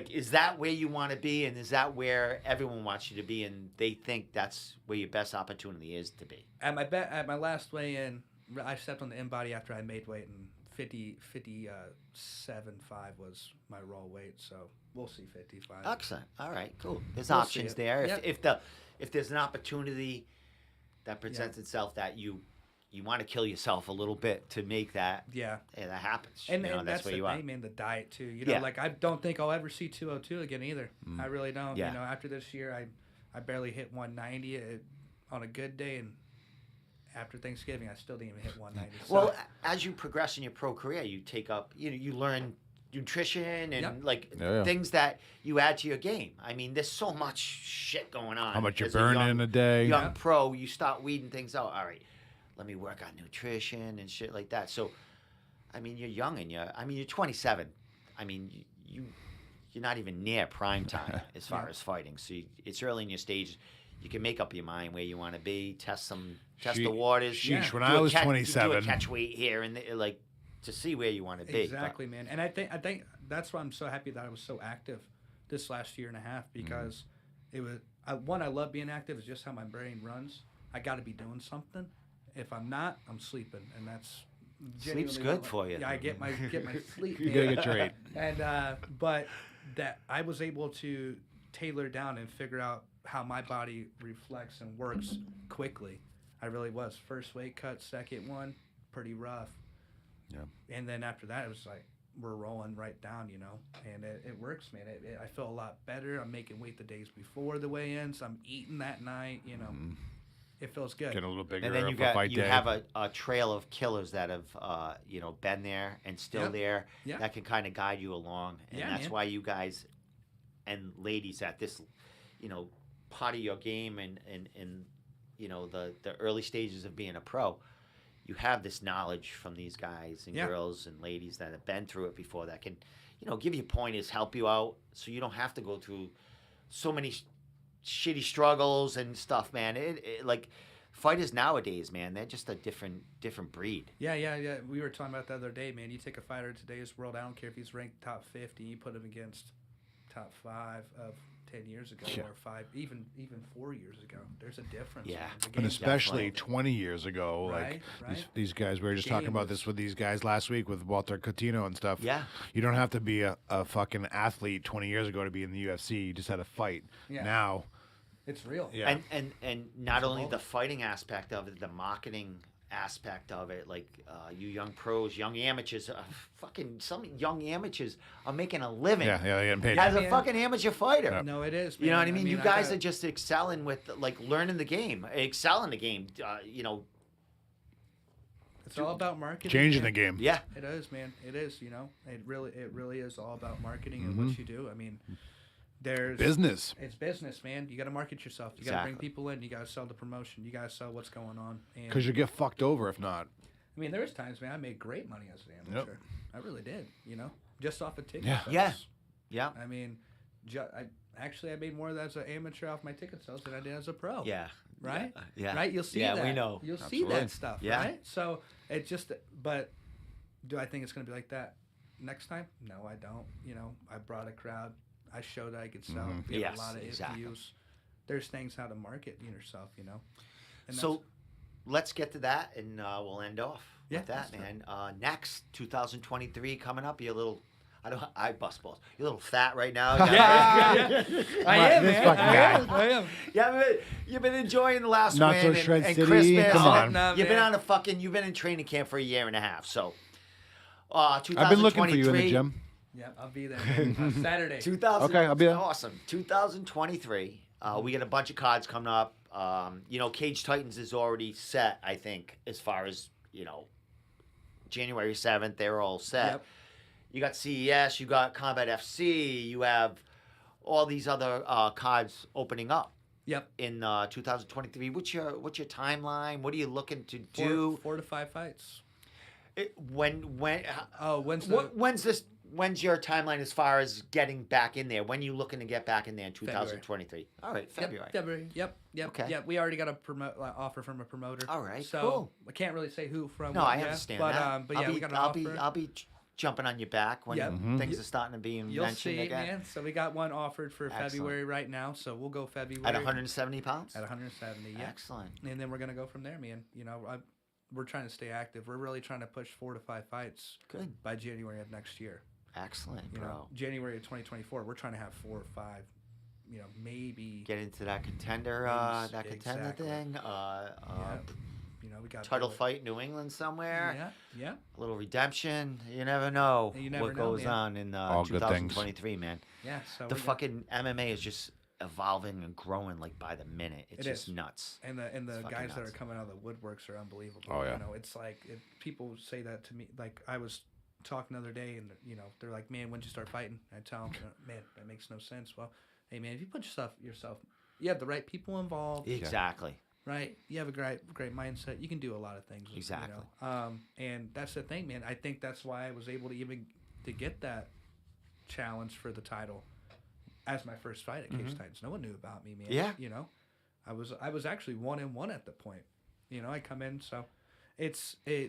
is that where you want to be, and is that where everyone wants you to be, and they think that's where your best opportunity is to be? At my last weigh-in, I stepped on the in-body after I made weight, and 57.5 was my raw weight, so we'll see 55. Excellent. All right, cool. There's We'll options see it. there. Yep. If there's an opportunity that presents itself that you want to kill yourself a little bit to make that, Yeah. that happens. And that's that's where the you are. thing, man, the diet, too. Yeah. I don't think I'll ever see 202 again either. I really don't. Yeah. After this year, I barely hit 190 on a good day, and after Thanksgiving, I still didn't even hit 190. So, Well, as you progress in your pro career, you take up, you learn nutrition and Yep. things that you add to your game. I mean, there's so much shit going on. How much you're as a burning young- in a day. Young Yeah. pro, you start weeding things out. All right, let me work on nutrition and shit like that. So, I mean, you're young and you're 27. I mean, you're not even near prime time as far as fighting. So it's early in your stage. You can make up your mind where you want to be, test the waters. Sheesh, when Do I a was do a 27. catch weight here and to see where you want to be. Exactly, man. And I think that's why I'm so happy that I was so active this last year and a half, because it was I love being active. It's just how my brain runs. I got to be doing something. If I'm not, I'm sleeping, and that's Sleep's genuinely good what- for you. Yeah, I get my sleep. You man. gotta get your 8. And but that I was able to tailor down and figure out how my body reflects and works quickly. I really was. First weight cut, second one, pretty rough. Yeah. And then after that, it was like we're rolling right down, and it works, man. I feel a lot better. I'm making weight the days before the weigh-ins. I'm eating that night, It feels good. Getting a little bigger And then for fight day. have a trail of killers that have been there and still Yep. there Yeah. that can kind of guide you along, and Yeah, that's man. why you guys and ladies at this part of your game and the early stages of being a pro, you have this knowledge from these guys and Yeah. girls and ladies that have been through it before that can give you pointers, help you out, so you don't have to go through so many shitty struggles and stuff, man. Fighters nowadays, man, they're just a different breed. Yeah. We were talking about the other day, man. You take a fighter in today's world, I don't care if he's ranked top 50, you put him against top 5 of 10 years ago Yeah. or 5, even 4 years ago. There's a difference. Yeah. man. The And game's especially Definitely. 20 years ago, Right, these right. these guys, we were just talking Game about was- this with these guys last week with Walter Coutinho and stuff. Yeah. You don't have to be a fucking athlete 20 years ago to be in the UFC. You just had to fight. Yeah. Now, It's real. yeah. And not only evolving. the fighting aspect of it, the marketing aspect of it, you young pros, young amateurs, some young amateurs are making a living yeah, they're getting paid. as a man. fucking amateur fighter. Yeah. No, it is. You know man. what I mean? You guys got- are just excelling with learning the game, excelling the game. It's all about marketing. Changing the man. game. Yeah. It is, man. It is. It really is all about marketing Mm-hmm. and what you do. I mean, there's Business. It's business, man. You got to market yourself. You got to bring Exactly. people in. You got to sell the promotion. You got to sell what's going on. And Because you get fucked over if not. I mean, there was times, man. I made great money as an amateur. I really did. Just off of ticket Yeah. sales. Yeah. Yeah. I mean, I made more as an amateur off my ticket sales than I did as a pro. Yeah. Right? Yeah. Right? You'll see Yeah, that. we know. You'll see Absolutely. that stuff, Yeah. right? So it just, but do I think it's going to be like that? next time? No, I don't. You know, I brought a crowd. I showed I could sell. Mhm. We have Yes, a lot of exactly. views. There's things how to market yourself, you know. And So let's get to that, and we'll end off Yeah, with that, let's do it. man. Next, 2023 coming up. You're a little, I bust balls. You're a little fat right now. yeah. I am, This man. fucking I am. Yeah, you've been enjoying the last Not win so and, Shred and City, Christmas. come on. No, You've been man. you've been in training camp for a year and a half. So, 2023. I've been looking for you in the gym. Yeah, I'll be there on Saturday. 2000, Okay, I'll be there. Awesome. 2023. We got a bunch of cards coming up. Cage Titans is already set, I think, as far as, January 7th. They're all set. Yep. You got CES, you got Combat FC, you have all these other cards opening up Yep. in 2023. What's your timeline? What are you looking to do? 4 to 5 fights. When's your timeline as far as getting back in there? When you looking to get back in there in 2023? All right, February. Yep, February. Yep. Okay. Yep. We already got a offer from a promoter. All right, So cool. I can't really say who from. No, what I yet, understand but, that. But yeah, we got an offer. I'll be jumping on your back when Yep. things are starting to be You'll mentioned see, again. man. So we got one offered for Excellent. February right now. So we'll go February At 170 pounds? At 170. Yeah. Excellent. And then we're gonna go from there, man. We're trying to stay active. We're really trying to push 4 to 5 fights Good. by January of next year. Excellent, You bro. know, January of 2024. We're trying to have 4 or 5. Maybe. Get into that contender, Exactly. thing. Yeah. We got Title Billy. fight, New England somewhere. Yeah. Yeah. A little redemption. You never know You never what know, goes man. on in All good things. 2023, man. Yeah. So The we got- fucking MMA is just evolving and growing like by the minute. It's It just is. nuts. And the fucking guys that nuts. are coming out of the woodworks are unbelievable. Oh, yeah. It's like people say that to me. Like I was talking the other day, and they're like, "Man, when'd you start fighting?" I tell them, "Man, that makes no sense." Well, hey, man, if you put yourself, you have the right people involved, Exactly. right? You have a great mindset. You can do a lot of things. Exactly. And that's the thing, man. I think that's why I was able to even to get that challenge for the title as my first fight at Cage Titans. No one knew about me, man. Yeah. I was actually 1-1 at the point. I come in, so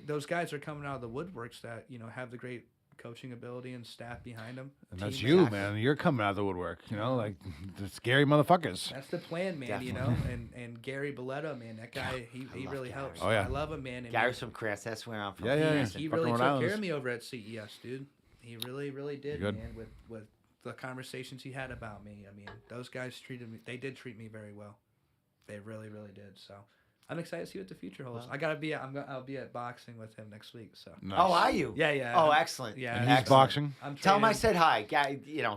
those guys are coming out of the woodworks that have the great coaching ability and staff behind them. And that's Team you, effort. man. You're coming out of the woodwork. Like the scary motherfuckers. That's the plan, man. Definitely. And Gary Belletta, man, that guy, he love really Gary. helps. Oh, yeah. I love him, man. And Gary's from Chris. That's where I'm from. Yeah, yeah, yeah. he Fucking really Rhode took care Island's- of me over at CES, dude. He really did, Good. man. With the conversations he had about me, I mean, those guys they did treat me very well. They really did. So I'm excited to see what the future holds. I'll be at boxing with him next week. So Nice. Oh, are you? yeah. Oh, excellent. Yeah. And he's Excellent. boxing. I'm Tell him I training- said hi.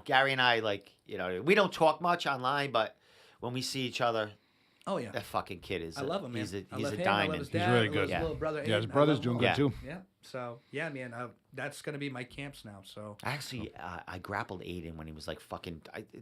Gary and I, we don't talk much online, but when we see each other, Oh yeah. that fucking kid is. I love him, man. He's I a love him. I love diamond. his He's dad. really I love good. his Yeah. little brother. Yeah, his Aiden. I brother's love doing him. good Yeah. too. Yeah. So yeah, man, that's gonna be my camps now. So Actually, I grappled Aiden when he was like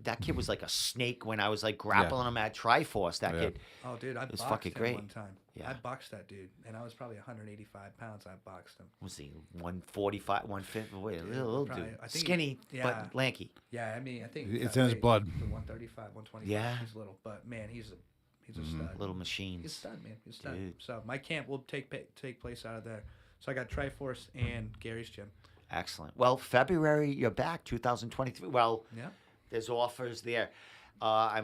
that kid was like a snake when I was like grappling him at Triforce. That Yeah. kid. oh dude, I was boxed fucking him great. one time. Yeah. I boxed that dude, and I was probably 185 pounds. I boxed him. Was he 145, 150? Wait, a little probably. dude. I think Skinny, yeah. but lanky. Yeah, I mean, I think It's that in his weight, blood. The 135, 125. Yeah. He's little, but man, he's a stud. Little He's a machines. stud, man. He's a stud. Dude. So my camp will take place out of there. So I got Triforce and Gary's gym. Excellent. Well, February, you're back, 2023. Well, Yeah. there's offers there. I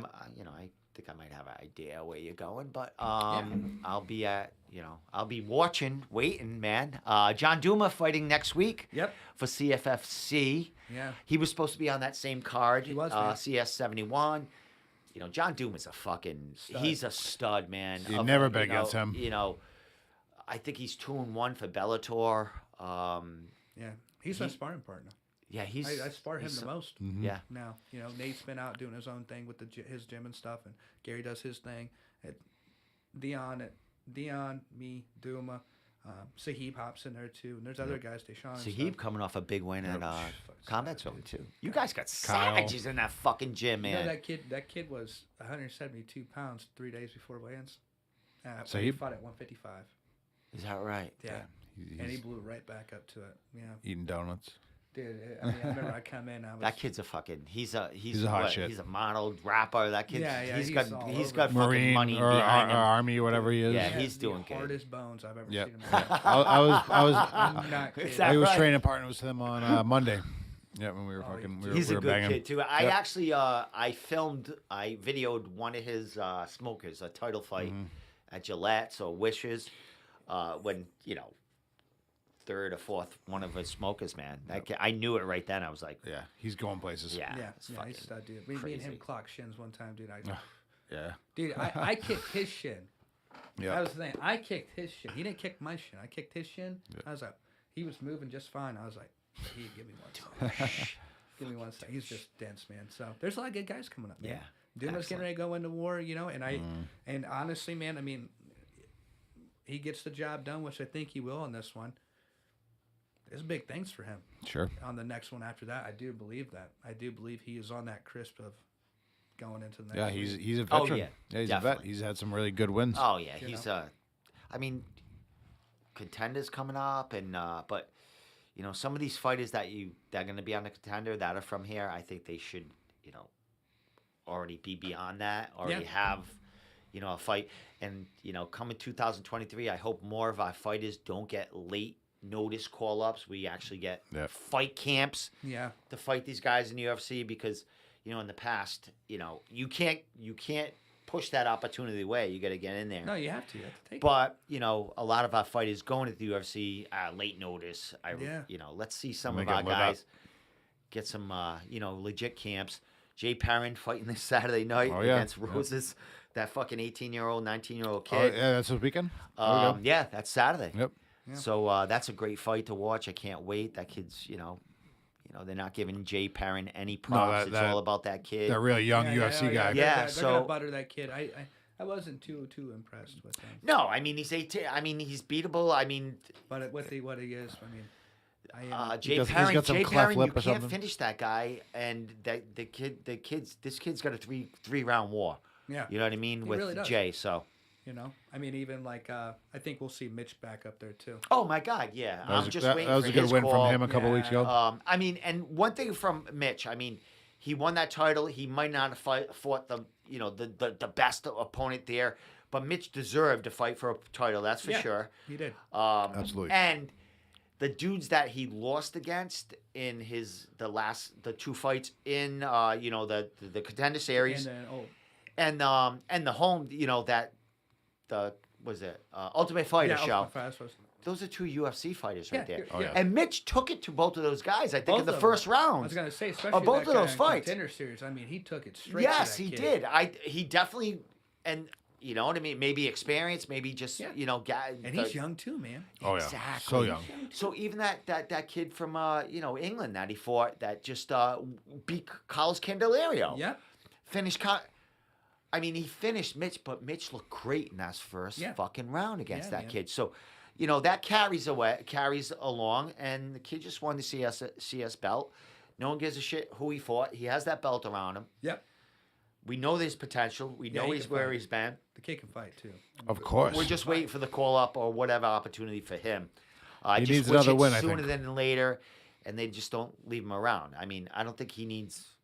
think I might have an idea where you're going, but I'll be watching, waiting, man. John Duma fighting next week Yep. for CFFC. Yeah. He was supposed to be on that same card. He was, man. CS 71. John Duma's Stud. he's a stud, man. You'd never bet against him. I think he's 2-1 for Bellator. Yeah. He's my sparring partner. Yeah, I spar him he's the most. Yeah. Now, Nate's been out doing his own thing with his gym and stuff, and Gary does his thing. Dion, me, Duma, Sahib hops in there too, and there's other guys, Deshaun. and Sahib stuff. coming off a big win at fucking Combat Zone savage, too. You guys got Kyle. savages in that fucking gym, You know man. that kid was 172 pounds 3 days before weigh-ins. When he Sahib? fought at 155. Is that right? Yeah. He's And he blew right back up to it. Yeah. eating donuts. Dude, I mean, I remember I come in. That kid's a fucking. He's a hot what? shit. He's a model rapper. That kid's. Yeah, he's he's got. all He's over got it. fucking Marine money or behind him. Army, whatever he is. Yeah, He he's has doing the good. hardest bones I've ever Yep. seen in my life. I was I'm not kidding. Is that I was right? training partners with him on Monday. Yeah, when we were fucking, we He's were a good banging. kid too. I Yep. actually, I videoed one of his smokers, a title fight at Gillette's or Wishes, when third or fourth one of his smokers, man. I knew it right then. I was like, Yeah, he's going places. yeah, Yeah, it's yeah, fucking he's that dude. Me and him crazy. clocked shins one time, dude. Yeah. Dude, I kicked his shin. Yeah. That was the thing. I kicked his shin. He didn't kick my shin. I kicked his shin. I was like, he was moving just fine. I was like, hey, give me one second. Give me one second. He's just dense, man. So there's a lot of good guys coming up, man. Yeah, Duna's getting excellent. ready to go into war, and honestly, man, I mean, he gets the job done, which I think he will on this one. There's big things for him. Sure. On the next one after that, I do believe that. I do believe he is on that crisp of going into the next. Yeah, league. he's a Oh, veteran. yeah, He's a vet. definitely. He's had some really good wins. Oh yeah, You he's know? I mean, contenders coming up, and but some of these fighters that are going to be on the contender that are from here, I think they should already be beyond that, already have a fight, and coming 2023, I hope more of our fighters don't get late notice call ups. We actually get fight camps Yeah. to fight these guys in the UFC because in the past you can't push that opportunity away. You got to get in there. No, you have to. You have to take it. But a lot of our fighters going to the UFC late notice. Yeah. Let's see some Make of our it lit up. guys get some legit camps. Jay Perrin fighting this Saturday night Oh, yeah. against Roses, that fucking 18-year-old, 19-year-old Oh, kid. yeah, that's this weekend. There we go. Yeah, that's Saturday. Yep. Yeah. So that's a great fight to watch. I can't wait. That kid's they're not giving Jay Perrin any props. It's all about that kid. That really young UFC guy. Yeah, They're so- gonna butter that kid. I wasn't too impressed with him. No, I mean he's 18. I mean he's beatable. I mean But what he is, I mean, Jay He's Perrin, got some Jay cleft Perrin, lip you or can't something. finish that guy, and this kid's got a three round war. yeah, You know what I mean He with really does. Jay. So, I mean, even like I think we'll see Mitch back up there too. oh my God, yeah, That was, I'm just that, waiting that was for a good his win call. from him a couple Yeah. weeks ago. I mean, and one thing from Mitch, I mean, he won that title. He might not have fought the best opponent there, but Mitch deserved to fight for a title. That's for Yeah. sure. He did. Absolutely. And the dudes that he lost against in the two fights in the contender series And then and the home Ultimate Fighter show. Ultimate Fighter was- Those are two UFC fighters right there. Oh, yeah. And Mitch took it to both of those guys, I think, Both in the of first them. I round. was gonna say, especially both that of guy those in fights. Contender Series. I mean, he took it straight. Yes, to that he kid. did. He definitely, and you know what I mean? Maybe experience, maybe just, Yeah. And And he's young too, man. Oh, yeah. Exactly. So young. So even that kid from England that he fought that just beat Carlos Candelario. Yeah. Finished. I mean, he finished Mitch, but Mitch looked great in that first Yeah. fucking round against Yeah, that man. kid. So, that carries along, and the kid just won the CS belt. No one gives a shit who he fought. He has that belt around him. Yep. We know there's potential. We know he he's can where fight. he's been. The kid can fight too. Of course. We're just waiting for the call up or whatever opportunity for him. He Just needs wish another it win, I sooner think. than later, and they just don't leave him around. I mean, I don't think he needs.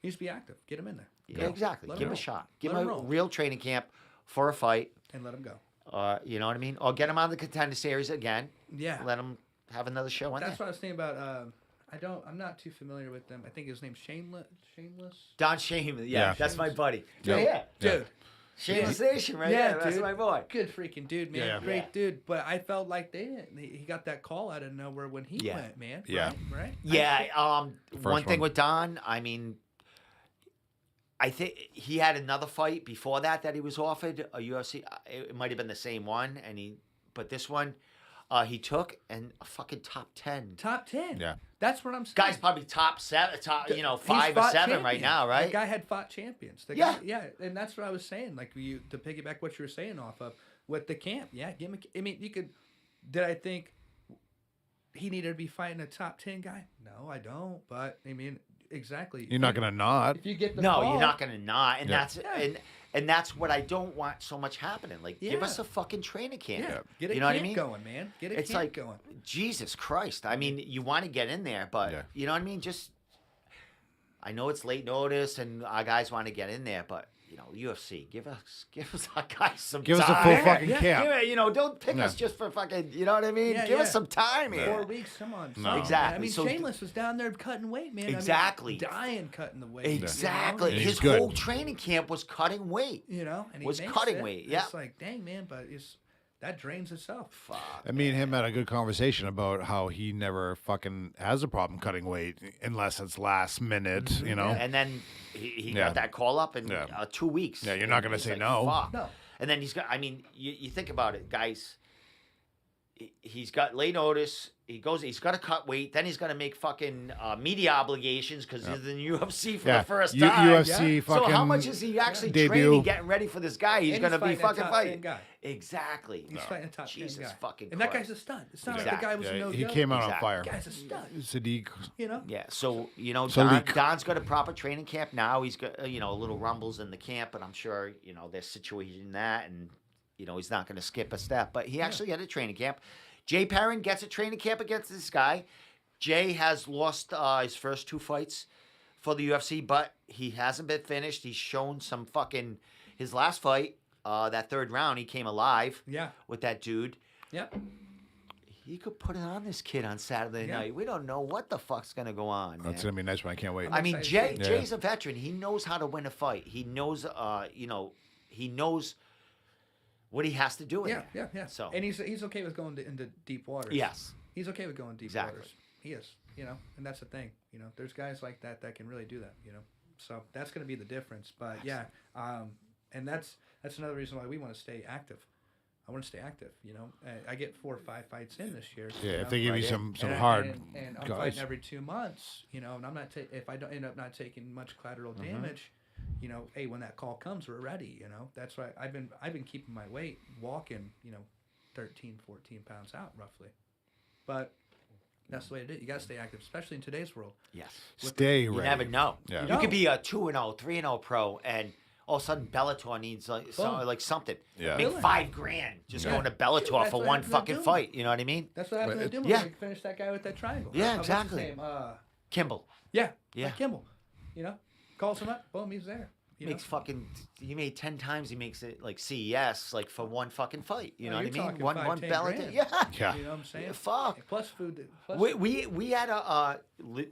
He needs to be active. Get him in there. Yeah, exactly. Let Give him him a roll. shot. Give Let him him a roll. real training camp for a fight. And let him go. You know what I mean? Or get him on the contender series again. Yeah. Let him have another show on That's there. what I was thinking about. I'm not too familiar with them. I think his name's Shameless. Don Shane. Yeah, Yeah. that's my buddy. Yeah. Yeah. Dude. Shameless Nation, right? Yeah, Yeah, that's dude. my boy. Good freaking dude, man. Yeah. Great Yeah. dude. But I felt like they didn't. He got that call out of nowhere when he Yeah. went, man. Yeah. Right? Yeah. first One thing one. with Don, I mean, I think he had another fight before that he was offered a UFC. It might have been the same one, but this one, he took and a fucking top 10. Top 10. Yeah. That's what I'm saying. Guy's probably top 7, He's 5 or fought 7 right champions. now, right? The guy had fought champions. The Yeah. Guy, yeah. And that's what I was saying. Like, to piggyback what you were saying off of with the camp. Yeah. I mean, you could. Did I think he needed to be fighting a top 10 guy? No, I don't. But, I mean, exactly. You're not going to not. If you get the No, call, you're not gonna not, and Yeah. that's And that's what I don't want so much happening. Like, give Yeah. us a fucking training camp. Yeah, get a you know what I camp mean? going, man. Get a It's camp like, going. Jesus Christ. I mean, you want to get in there, but Yeah. you know what I mean? Just, I know it's late notice and our guys want to get in there, but you know, UFC, give us our guys some Give us time. a full fucking Yeah. camp. Give it, you know, don't pick Yeah. us just for fucking, you know what I mean? Yeah, Give us yeah. some time here. 4 weeks, come on. No. son. Exactly. I mean, So Shameless was down there cutting weight, man. Exactly. I mean, dying cutting the weight. Exactly. And he's His good. whole training camp was cutting weight. You know, and he Was makes cutting it. weight, yeah. It's like, dang, man, but that drains itself. Fuck. And me and him had a good conversation about how he never fucking has a problem cutting weight unless it's last minute, you know? And then he Yeah. got that call up in Yeah. 2 weeks. Yeah, you're not gonna It's say like, no. Fuck. No. And then he's got, I mean, you think about it, guys. He's got late notice. He's got to cut weight. Then he's got to make fucking media obligations because he's in UFC for the first time. UFC Yeah. fucking So how much is he actually debut. training, getting ready for this guy? He's And going to be fighting a fucking top fighting. 10 guy. Exactly. He's fighting a top 10 Jesus guy. fucking And that Christ. guy's a stunt. It's not Exactly. like the guy was a no He joke. came out on Exactly. fire. The guy's a stunt. Sadiq. You know? Yeah, so you know, Sadiq. Don's got a proper training camp now. He's got you know a little rumbles in the camp, but I'm sure you know they're situating that, and you know he's not going to skip a step. But he actually had a training camp. Jay Perrin gets a training camp against this guy. Jay has lost his first 2 fights for the UFC, but he hasn't been finished. He's shown some fucking his last fight, that 3rd round, he came alive. Yeah. With that dude. Yep. He could put it on this kid on Saturday Yeah. night. We don't know what the fuck's gonna go on. That's man. gonna be a nice one. I can't wait. I mean, excited to see. Jay's a veteran. He knows how to win a fight. He knows, you know, he knows what he has to do in Yeah, there. yeah. So, And he's okay with going into deep waters. yes. He's okay with going deep Exactly. waters. He is, you know, and that's the thing. You know, there's guys like that can really do that, you know. So that's going to be the difference. But yeah, and that's another reason why we want to stay active. I want to stay active, you know. I get 4 or 5 fights in this year. Yeah, you if know? they give you Right some And hard and I'm guys. fighting every 2 months, you know, and I'm not if I don't end up not taking much collateral damage, you know, hey, when that call comes, we're ready, you know. That's why I've been keeping my weight, walking, you know, 13, 14 pounds out roughly. But that's the way it is. You got to stay active, especially in today's world. Yes. Stay You ready. never know. Yeah. You No. could be a 2-0, 3-0 pro, and all of a sudden Bellator needs like, Boom. like something. Yeah. Make Billing. $5,000 just Yeah. going to Bellator That's for what one happened to fucking Doom. fight. You know what I mean? That's what happened to Dillon. Yeah. We finished that guy with that triangle. Yeah, What's his exactly. name? Kimball Yeah. Yeah. Like Kimball. You know, calls him up, boom, he's there. You makes know? fucking. He made 10 times. He makes it like CES, like for one fucking fight. You Oh, know what I you're mean? talking One 5, 10 Bellator. grand. Yeah. Yeah. You know what I'm saying? Yeah, fuck. Plus food. Plus We had a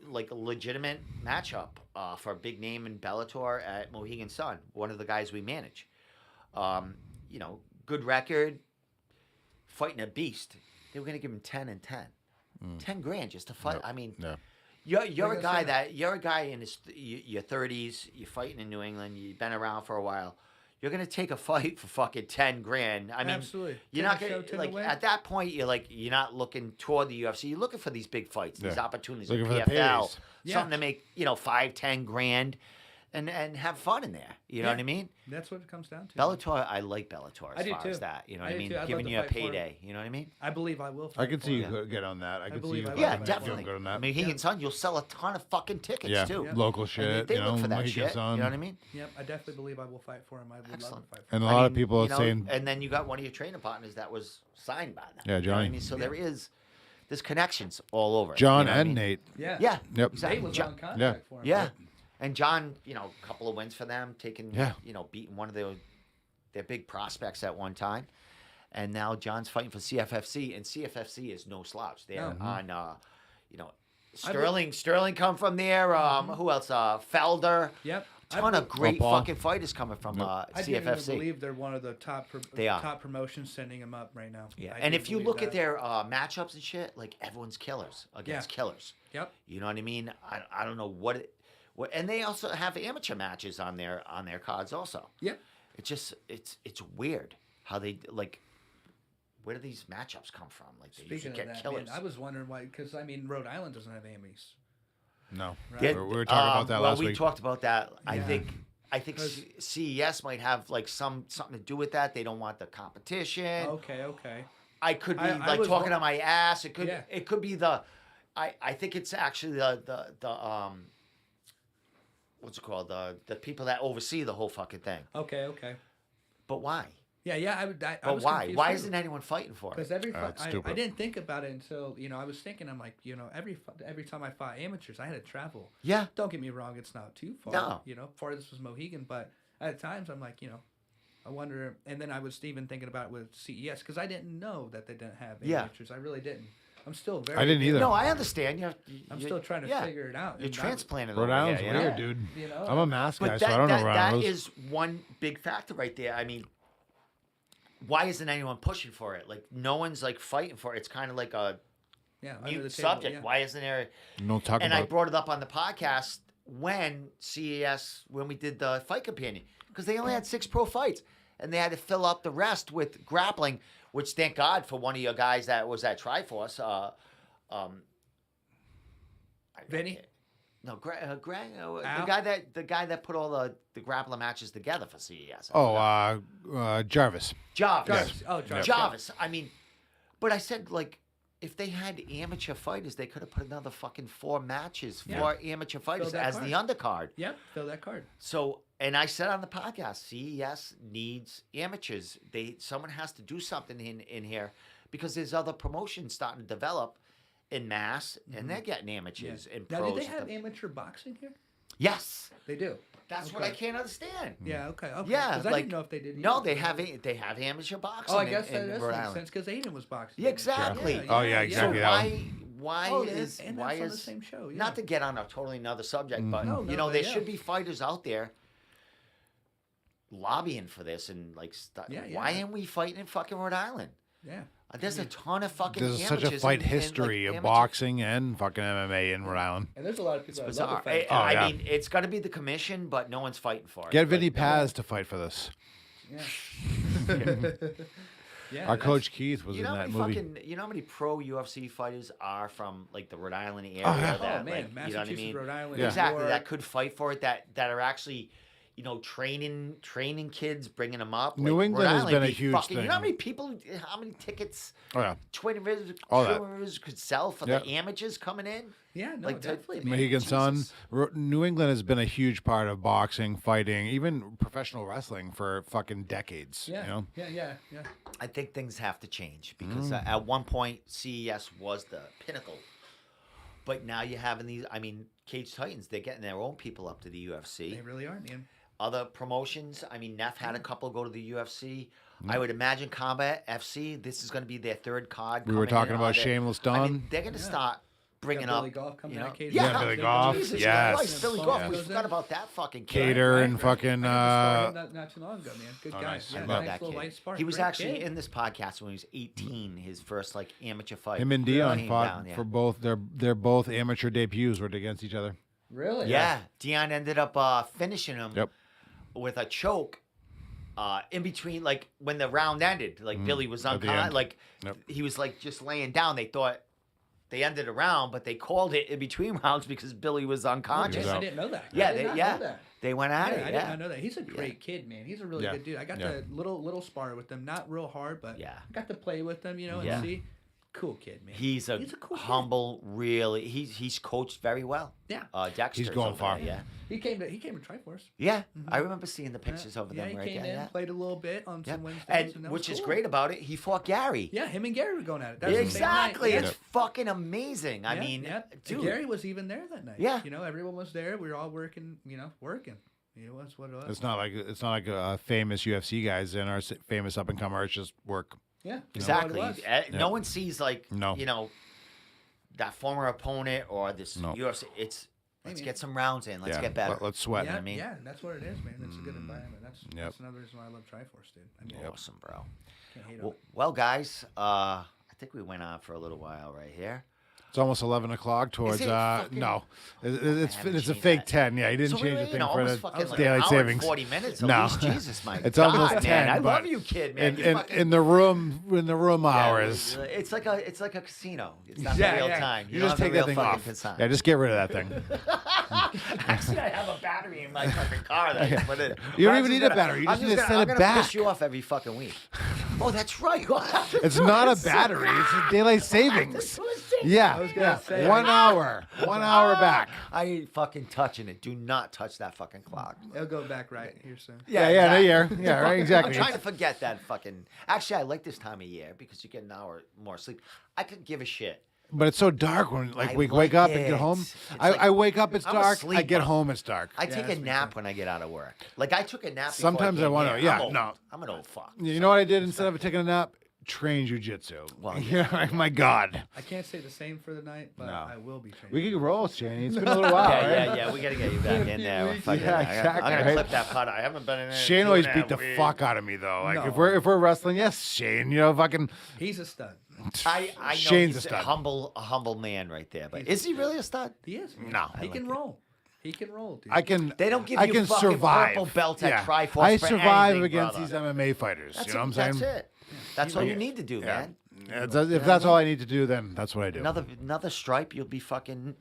like a legitimate matchup for a big name in Bellator at Mohegan Sun. One of the guys we manage, you know, good record, fighting a beast. They were gonna give him 10 and 10, $10,000 just to fight. Yep. I mean, Yeah. you're Like a I guy said. you're a guy in your 30s. You're fighting in New England. You've been around for a while. You're gonna take a fight for fucking $10,000. I mean, Absolutely. you're 10 not to show, gonna 10 to like win. at that point. You're not looking toward the UFC. You're looking for these big fights, these Yeah. opportunities, Looking like for the PFL, pays. Yeah. something to make 5, $10,000, and have fun in there. You know what I mean? That's what it comes down to. Bellator, I like Bellator as I do far as too. that. You know I what I do mean? too. I'd love Giving to you a fight for it. payday. You know what I mean? I believe I will. I fight could for see it. you get on that. I could see believe you. I will Yeah, fight for it. definitely. Good on that. Mohegan Sun, you'll sell a ton of fucking tickets Yeah. too. Yeah. Local And shit. they you know, look for that Mohegan shit. Sun. You know what I mean? Yep, I definitely believe I will fight for him. I would Excellent. love to fight for And him. a lot I of mean, people are you know, saying, and then you got one of your training partners that was signed by them. Yeah, You know what I Johnny. mean, so there's connections all over. John you know what I and mean? Nate. Yeah. Yeah. Yep. Exactly. Nate was John- on contract yeah. for him. Yeah. And John, a couple of wins for them, taking, Yeah. beating one of their big prospects at one time. And now John's fighting for CFFC, and CFFC is no slouch. They're No. on, Sterling come from there. Who else? Felder. Yep. Ton of great Paul. fucking fighters coming from I didn't even CFFC. believe they're one of the top They are. top promotions sending them up right now. Yeah, I and do if you believe look at that. their matchups and shit, like everyone's killers against Yeah. killers. Yep. You know what I mean? I don't know what, and they also have amateur matches on their cards also. Yep. It's just it's weird how they like. Where do these matchups come from? Like they Speaking usually of get that, killers. man, I was wondering why, because Rhode Island doesn't have Amis. No. Right. Yeah, We were talking about that well, last we week. talked about that. I Yeah. think 'Cause- CES might have like something to do with that. They don't want the competition. Okay. I could be I like was talking wa- on my ass. It could Yeah. it could be the I think it's actually the what's it called? The people that oversee the whole fucking thing. Okay. But why? Yeah. I But was why? confused Why too. isn't anyone fighting for Because it? it's I stupid. didn't think about it until I was thinking. I'm like, every time I fought amateurs, I had to travel. Yeah. Don't get me wrong, it's not too far. No. Farthest was Mohegan, but at times I'm like, I wonder. And then I was even thinking about it with CES because I didn't know that they didn't have Yeah. amateurs. I really didn't. I'm still very. I didn't either. No, I understand. I'm still trying to figure it out. You're And transplanted Rhode over Island's here, weird, Yeah. dude. that- I'm a math guy, But so I don't know Rhode that Island. is one big factor right there. I mean, why isn't anyone pushing for it? Like, no one's like fighting for it. It's kind of like a Yeah, under mute the table, subject. yeah. Why isn't there? No talk And about I it. brought it up on the podcast when we did the fight companion, because they only had 6 pro fights and they had to fill up the rest with grappling, which thank God for one of your guys that was at Triforce. Vinny? No, the guy that put all the grappling matches together for CES. Jarvis. Jarvis. Oh, Jarvis. Jarvis. I mean, but I said, like, if they had amateur fighters, they could have put another fucking 4 matches for amateur fighters that as the card. undercard. Yep, fill that card. So, and I said on the podcast, CES needs amateurs. Someone has to do something in here because there's other promotions starting to develop in mass, and they're getting amateurs and Now, pros. do they and have stuff. amateur boxing here? Yes, They do. that's what I can't understand. Yeah. Okay. Yeah, 'Cause I like didn't know if they did. no, either. they have amateur boxing. Oh, I guess in that does Rhode make Island. sense because Aiden was boxing. Yeah, exactly. Oh, yeah, exactly. So that why Oh, is and why that's on the is same show, yeah. not to get on a totally another subject, but No, you know but there yeah. should be fighters out there lobbying for this and like Yeah, yeah. why ain't we fighting in fucking Rhode Island? Yeah. There's a ton of fucking There's such a amateurs fight and, history like, of amateur- boxing and fucking MMA in Rhode Island. And there's a lot of people that love Bizarre. the fight. Oh, yeah. I mean, it's got to be the commission, but no one's fighting for it. Get Vinny Like, Paz to fight for this. Yeah. Yeah. Our that's- coach Keith was You in know how that many movie. you know how many pro UFC fighters are from like the Rhode Island area? yeah. That, Oh man, like, you know what I Massachusetts, mean? Rhode Island, Yeah. Exactly. New That York. could fight for it. That are actually, training kids, bringing them up. New Like, England Rhode has Island been a be huge fucking, You know how thing. many people, how many tickets Oh yeah, Twin Rivers, All that. Twin Rivers could sell for Yeah. the amateurs coming in? Yeah, no, Like, definitely. man. Mohegan Sun. Jesus. New England has been a huge part of boxing, fighting, even professional wrestling for fucking decades. Yeah, You know? yeah. I think things have to change because at one point CES was the pinnacle, but now you're having these. I mean, Cage Titans, they're getting their own people up to the UFC. They really are, man. Other promotions, I mean, Neff had a couple go to the UFC. I would imagine Combat FC. This is going to be their 3rd card. We were coming talking in. about They- Shameless I mean, Dawn. they're going to Yeah. start bringing Got up. Billy Goff coming you know, out, Cage yeah, Yeah, Billy Goff, Jesus yes. Christ, Billy Yeah. Goff. We Goes forgot in. about that fucking kid. Cater and fucking. I started not too long ago, man. Good Oh, guy. nice. Yeah, I I love love nice that little kid. light spark. He was Great actually kid. in this podcast when he was 18. His first like amateur fight. Him and Dion Came fought down, yeah. for both. They're both amateur debuts were against each other. Really? Yeah, Dion ended up finishing him Yep. with a choke. In between, like when the round ended, like Billy was at the unconscious, end. like Yep. he was like just laying down. They thought they ended a round, but they called it in between rounds because Billy was unconscious. He was I out. didn't know that. Yeah, I did not know that. they went at Yeah, it. I did Yeah, not know that. He's a great kid, man. He's a really Yeah. good dude. I got Yeah. the little spar with him, not real hard, but Yeah. I got to play with him, and Yeah. see. Cool kid, man. he's a cool kid. humble, really. He's coached very well. Yeah. Dexter's He's going over far. there, Yeah, He came to Triforce. yeah. I remember seeing the pictures over Yeah, them he right came there. in, Yeah. played a little bit on Yeah. some Wednesdays, And that was which is cool. great about it, he fought Gary. Yeah, him and Gary were going at it. That Yeah, was the same night. exactly. Yeah. It's fucking amazing. I Yeah, mean, yeah. dude. Gary was even there that night. Yeah. Everyone was there. We were all working. Working. It was what it was. It's not like famous UFC guys and our famous up and comer. It's just work. Yeah, Exactly. That's what it was. No one sees like No. that former opponent or this No. UFC. It's let's man. get some rounds in. Let's Yeah, get better. Let's sweat. know what I mean? Yeah, that's what it is, man. It's a good environment. That's Yep. another reason why I love Triforce, dude. I mean, Awesome, bro. can't hate on it. Well, guys, I think we went on for a little while right here. It's almost 11 o'clock. Towards it fucking- no, it's haven't it's a changed fake that. 10. Yeah, he didn't So change we the thing for almost the fucking like daylight an hour savings. and 40 minutes. At No. least, Jesus, my It's God, almost man. 10, I but love you, kid, man. You fucking- in the room hours. Yeah, it's like a casino. It's not Yeah, real yeah. time. You don't just have take the that real thing fucking off. casino. Yeah, just get rid of that thing. Actually, I have a battery in my fucking car that I can put in. You don't I'm even just need a gonna- battery. You I'm just need to gonna- set I'm it gonna back. piss you off every fucking week. Oh, that's right. It's not a battery. It's a daylight savings. What I'm saying. Yeah, was gonna say, 1 hour. 1 hour back. I ain't fucking touching it. Do not touch that fucking clock. It'll go back right here soon. Yeah, exactly. yeah, right, exactly. I'm trying to forget that fucking. Actually, I like this time of year because you get an hour more sleep. I could give a shit. But it's so dark when I we like wake up and it. get home. It's I like- wake up, it's I'm a dark. I sleeper. get home, it's dark. I take a that's me nap too. when I get out of work. Like I took a nap. Sometimes I want wanna- to. yeah, no. I'm an old fuck. You know what I did instead of taking a nap? Train jujitsu. Well, Yeah, my God. I can't say the same for the night, but No. I will be training. We could roll, Shane. It's been a little while, right? Yeah. We gotta get you back in there. weeks. Fucking- Yeah, I'm exactly, gonna right? clip that putter. I haven't been in there. Shane in always 2.5 beat the weeks. fuck out of me though. Like No. if we're wrestling, yes, Shane. You know, fucking He's a stud. I know Shane's he's a stud. a humble man right there. But is he really a stud? He is. No. He I can like roll. He can roll, dude. I can. They don't give I you can fucking survive. purple belts at Yeah. Triforce I for survive anything, against brother. these MMA fighters. You know what I'm saying? That's it. That's all you need to do, Yeah. man. Yeah, if that's all I need to do, then that's what I do. Another stripe, you'll be fucking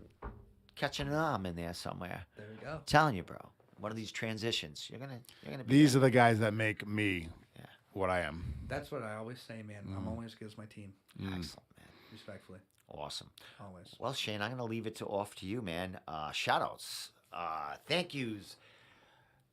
catching an arm in there somewhere. There we go. Telling you, bro. One of these transitions, you're gonna be. These are the guys that make me Yeah. what I am. That's what I always say, man. I'm always good as my team. Excellent, man. Respectfully. Awesome. Always. Well, Shane, I'm gonna leave it off to you, man. Shout outs, thank yous.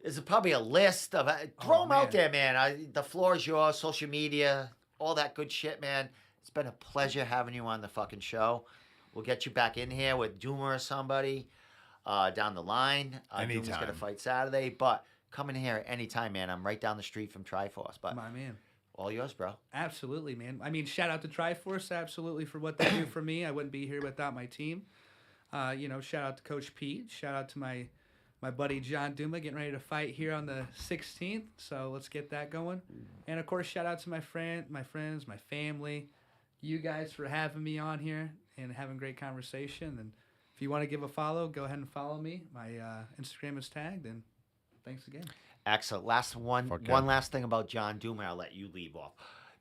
There's probably a list of throw them out man. there, man. The floor is yours. Social media, all that good shit, man. It's been a pleasure having you on the fucking show. We'll get you back in here with Doomer or somebody down the line. Doomer's gonna Anytime. fight Saturday, but come in here anytime, man. I'm right down the street from Triforce, but My man. all yours, bro. Absolutely, man. I mean, shout out to Triforce, absolutely, for what they do for me. I wouldn't be here without my team. Shout out to Coach Pete. Shout out to my buddy John Duma getting ready to fight here on the 16th. So let's get that going. And of course, shout out to my friends, my family, you guys for having me on here and having great conversation. And if you want to give a follow, go ahead and follow me. My Instagram is tagged. And thanks again. Excellent. Last one. Fuck yeah. One last thing about John Doomer. I'll let you leave off.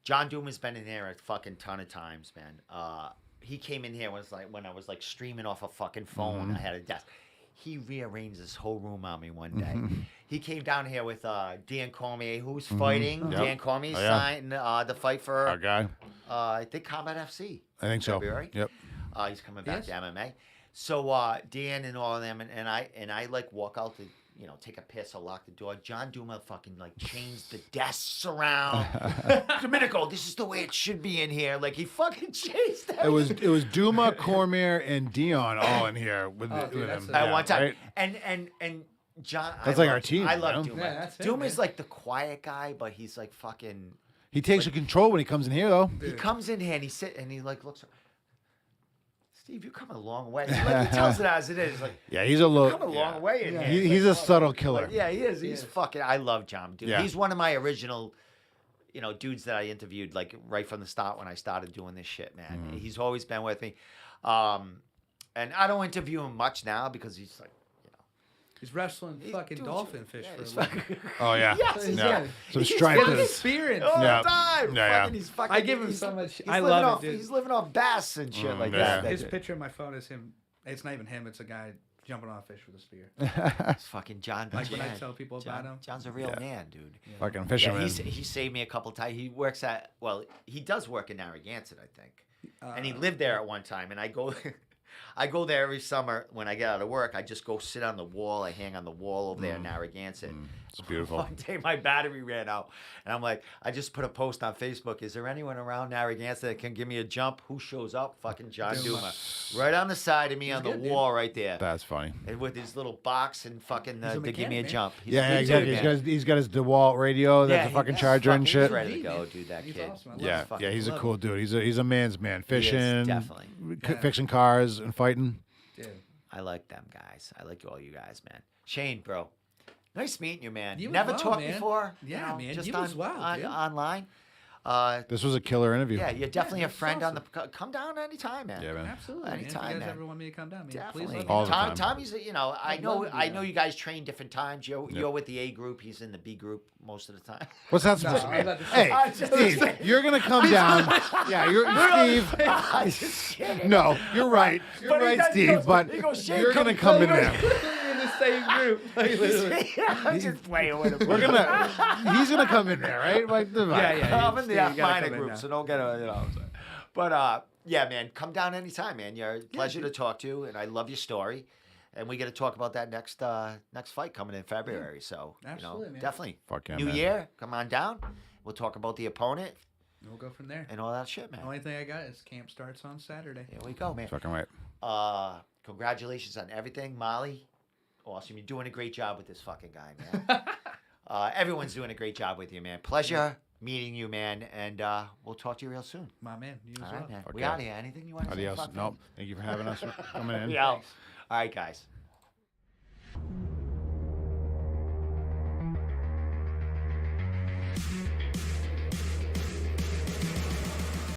John Doomer's been in here a fucking ton of times, man. He came in here when I was like streaming off a fucking phone. I had a desk. He rearranged this whole room on me one day. He came down here with Dan Cormier, who's fighting. Yep. Dan Cormier Oh, yeah. signed the fight for Our guy. I think Combat FC. I think so. February. Yep. He's coming back Yes. to MMA. So Dan and all of them and I like walk out to take a piss or lock the door. John Duma fucking like changed the desks around. Domenico, this is the way it should be in here. Like he fucking changed that. It was Duma, Cormier, and Dion all in here with, Oh, dude, with that's him. a- At Yeah, one time. right? And John. That's I like love- our team, I you love know? Duma. Yeah, that's it, Duma's man. like the quiet guy, but he's like fucking. He takes control when he comes in here, though. He comes in here and he like looks. Steve, you're coming a long way. Like, he tells it as it is. Like, Yeah, he's a you're little. coming a yeah. long way in Yeah. here. He's Like, a subtle killer. Like, yeah, he is. He's Yes. fucking. I love John, dude. Yeah. He's one of my original, dudes that I interviewed like right from the start when I started doing this shit, man. Mm-hmm. He's always been with me, and I don't interview him much now because he's like, He's wrestling fucking dude, dolphin fish yeah, for a he's living. fucking- Oh yeah. Yes, he's yeah. got- Some he's stripes. fucking Experience. all Yeah. the time. Yeah, Fucking, he's fucking, I give him he's- so much- he's I living love it, off, dude. He's living off bass and shit like yeah. that. His picture in my phone is him. It's not even him. It's a guy jumping on a fish with a spear. It's fucking John. Like when I Jan. tell people about him. John's a real man, dude. Fucking Yeah, fisherman. he saved me a couple times. He works at he does work in Narragansett, I think, and he lived there at one time. And I go, I go there every summer when I get out of work. I just go sit on the wall. I hang on the wall over there in Narragansett. It's beautiful. One day my battery ran out, and I'm like, I just put a post on Facebook. Is there anyone around Narragansett that can give me a jump? Who shows up? Fucking John Duma, right on the side of me on the good, dude. wall right there, That's funny. and with his little box and fucking He's a to give me a mechanic, man. jump. He's Yeah, a exactly. dude, man. He's got his DeWalt radio. That's a fucking charger and shit. He's ready to He's go, a G, dude. That He's kid. awesome. I love Yeah, him. fucking yeah, he's a love cool dude. He's a man's man. Fishing, definitely. Yeah. fixing cars and fighting. Dude. I like them guys. I like all you guys, man. Shane, bro. Nice meeting you, man. You as Never well, talked man. before. Yeah, man. Just You on, as well, dude. online. This was a killer interview. Yeah, you're definitely a that's friend on the. awesome. Come down anytime, man. Yeah, man. Absolutely. Anytime, man. If you guys man. ever want me to come down, man, Definitely. please let me All know. the time. Tommy's, I I'd know, love to do I know that. you guys train different times. You're with the A group. He's in the B group most of the time. What's that No, supposed to I'm mean? about to Hey, I'm just Steve, saying. you're gonna come down. Yeah, you're Steve. I'm just kidding. No, you're right. You're But he right, does- he Steve. goes- But he goes, "Shane, you're come- gonna come in come- there. We're in the same group. Like, literally. I'm just playing with him. We're gonna. He's gonna come in there, right? Like, Yeah, yeah. I'm in Steve, the you gotta minor come in group, now. so don't get a. But yeah, man, come down anytime, man. You're a pleasure to talk to, and I love your story. And we got to talk about that next fight coming in February. So Absolutely, man. definitely. Fuck yeah, New man. year, come on down. We'll talk about the opponent We'll go from there. and all that shit, man. The only thing I got is camp starts on Saturday. Here we go, man. Fucking right. Congratulations on everything, Molly. Awesome. You're doing a great job with this fucking guy, man. Everyone's doing a great job with you, man. Pleasure meeting you, man. And we'll talk to you real soon. My man, you as All well. right, man. Fuck We yeah. out here. Anything you want to say? Adios. Fuck Nope. Thank you for having us. Coming in. Yeah. All right, guys.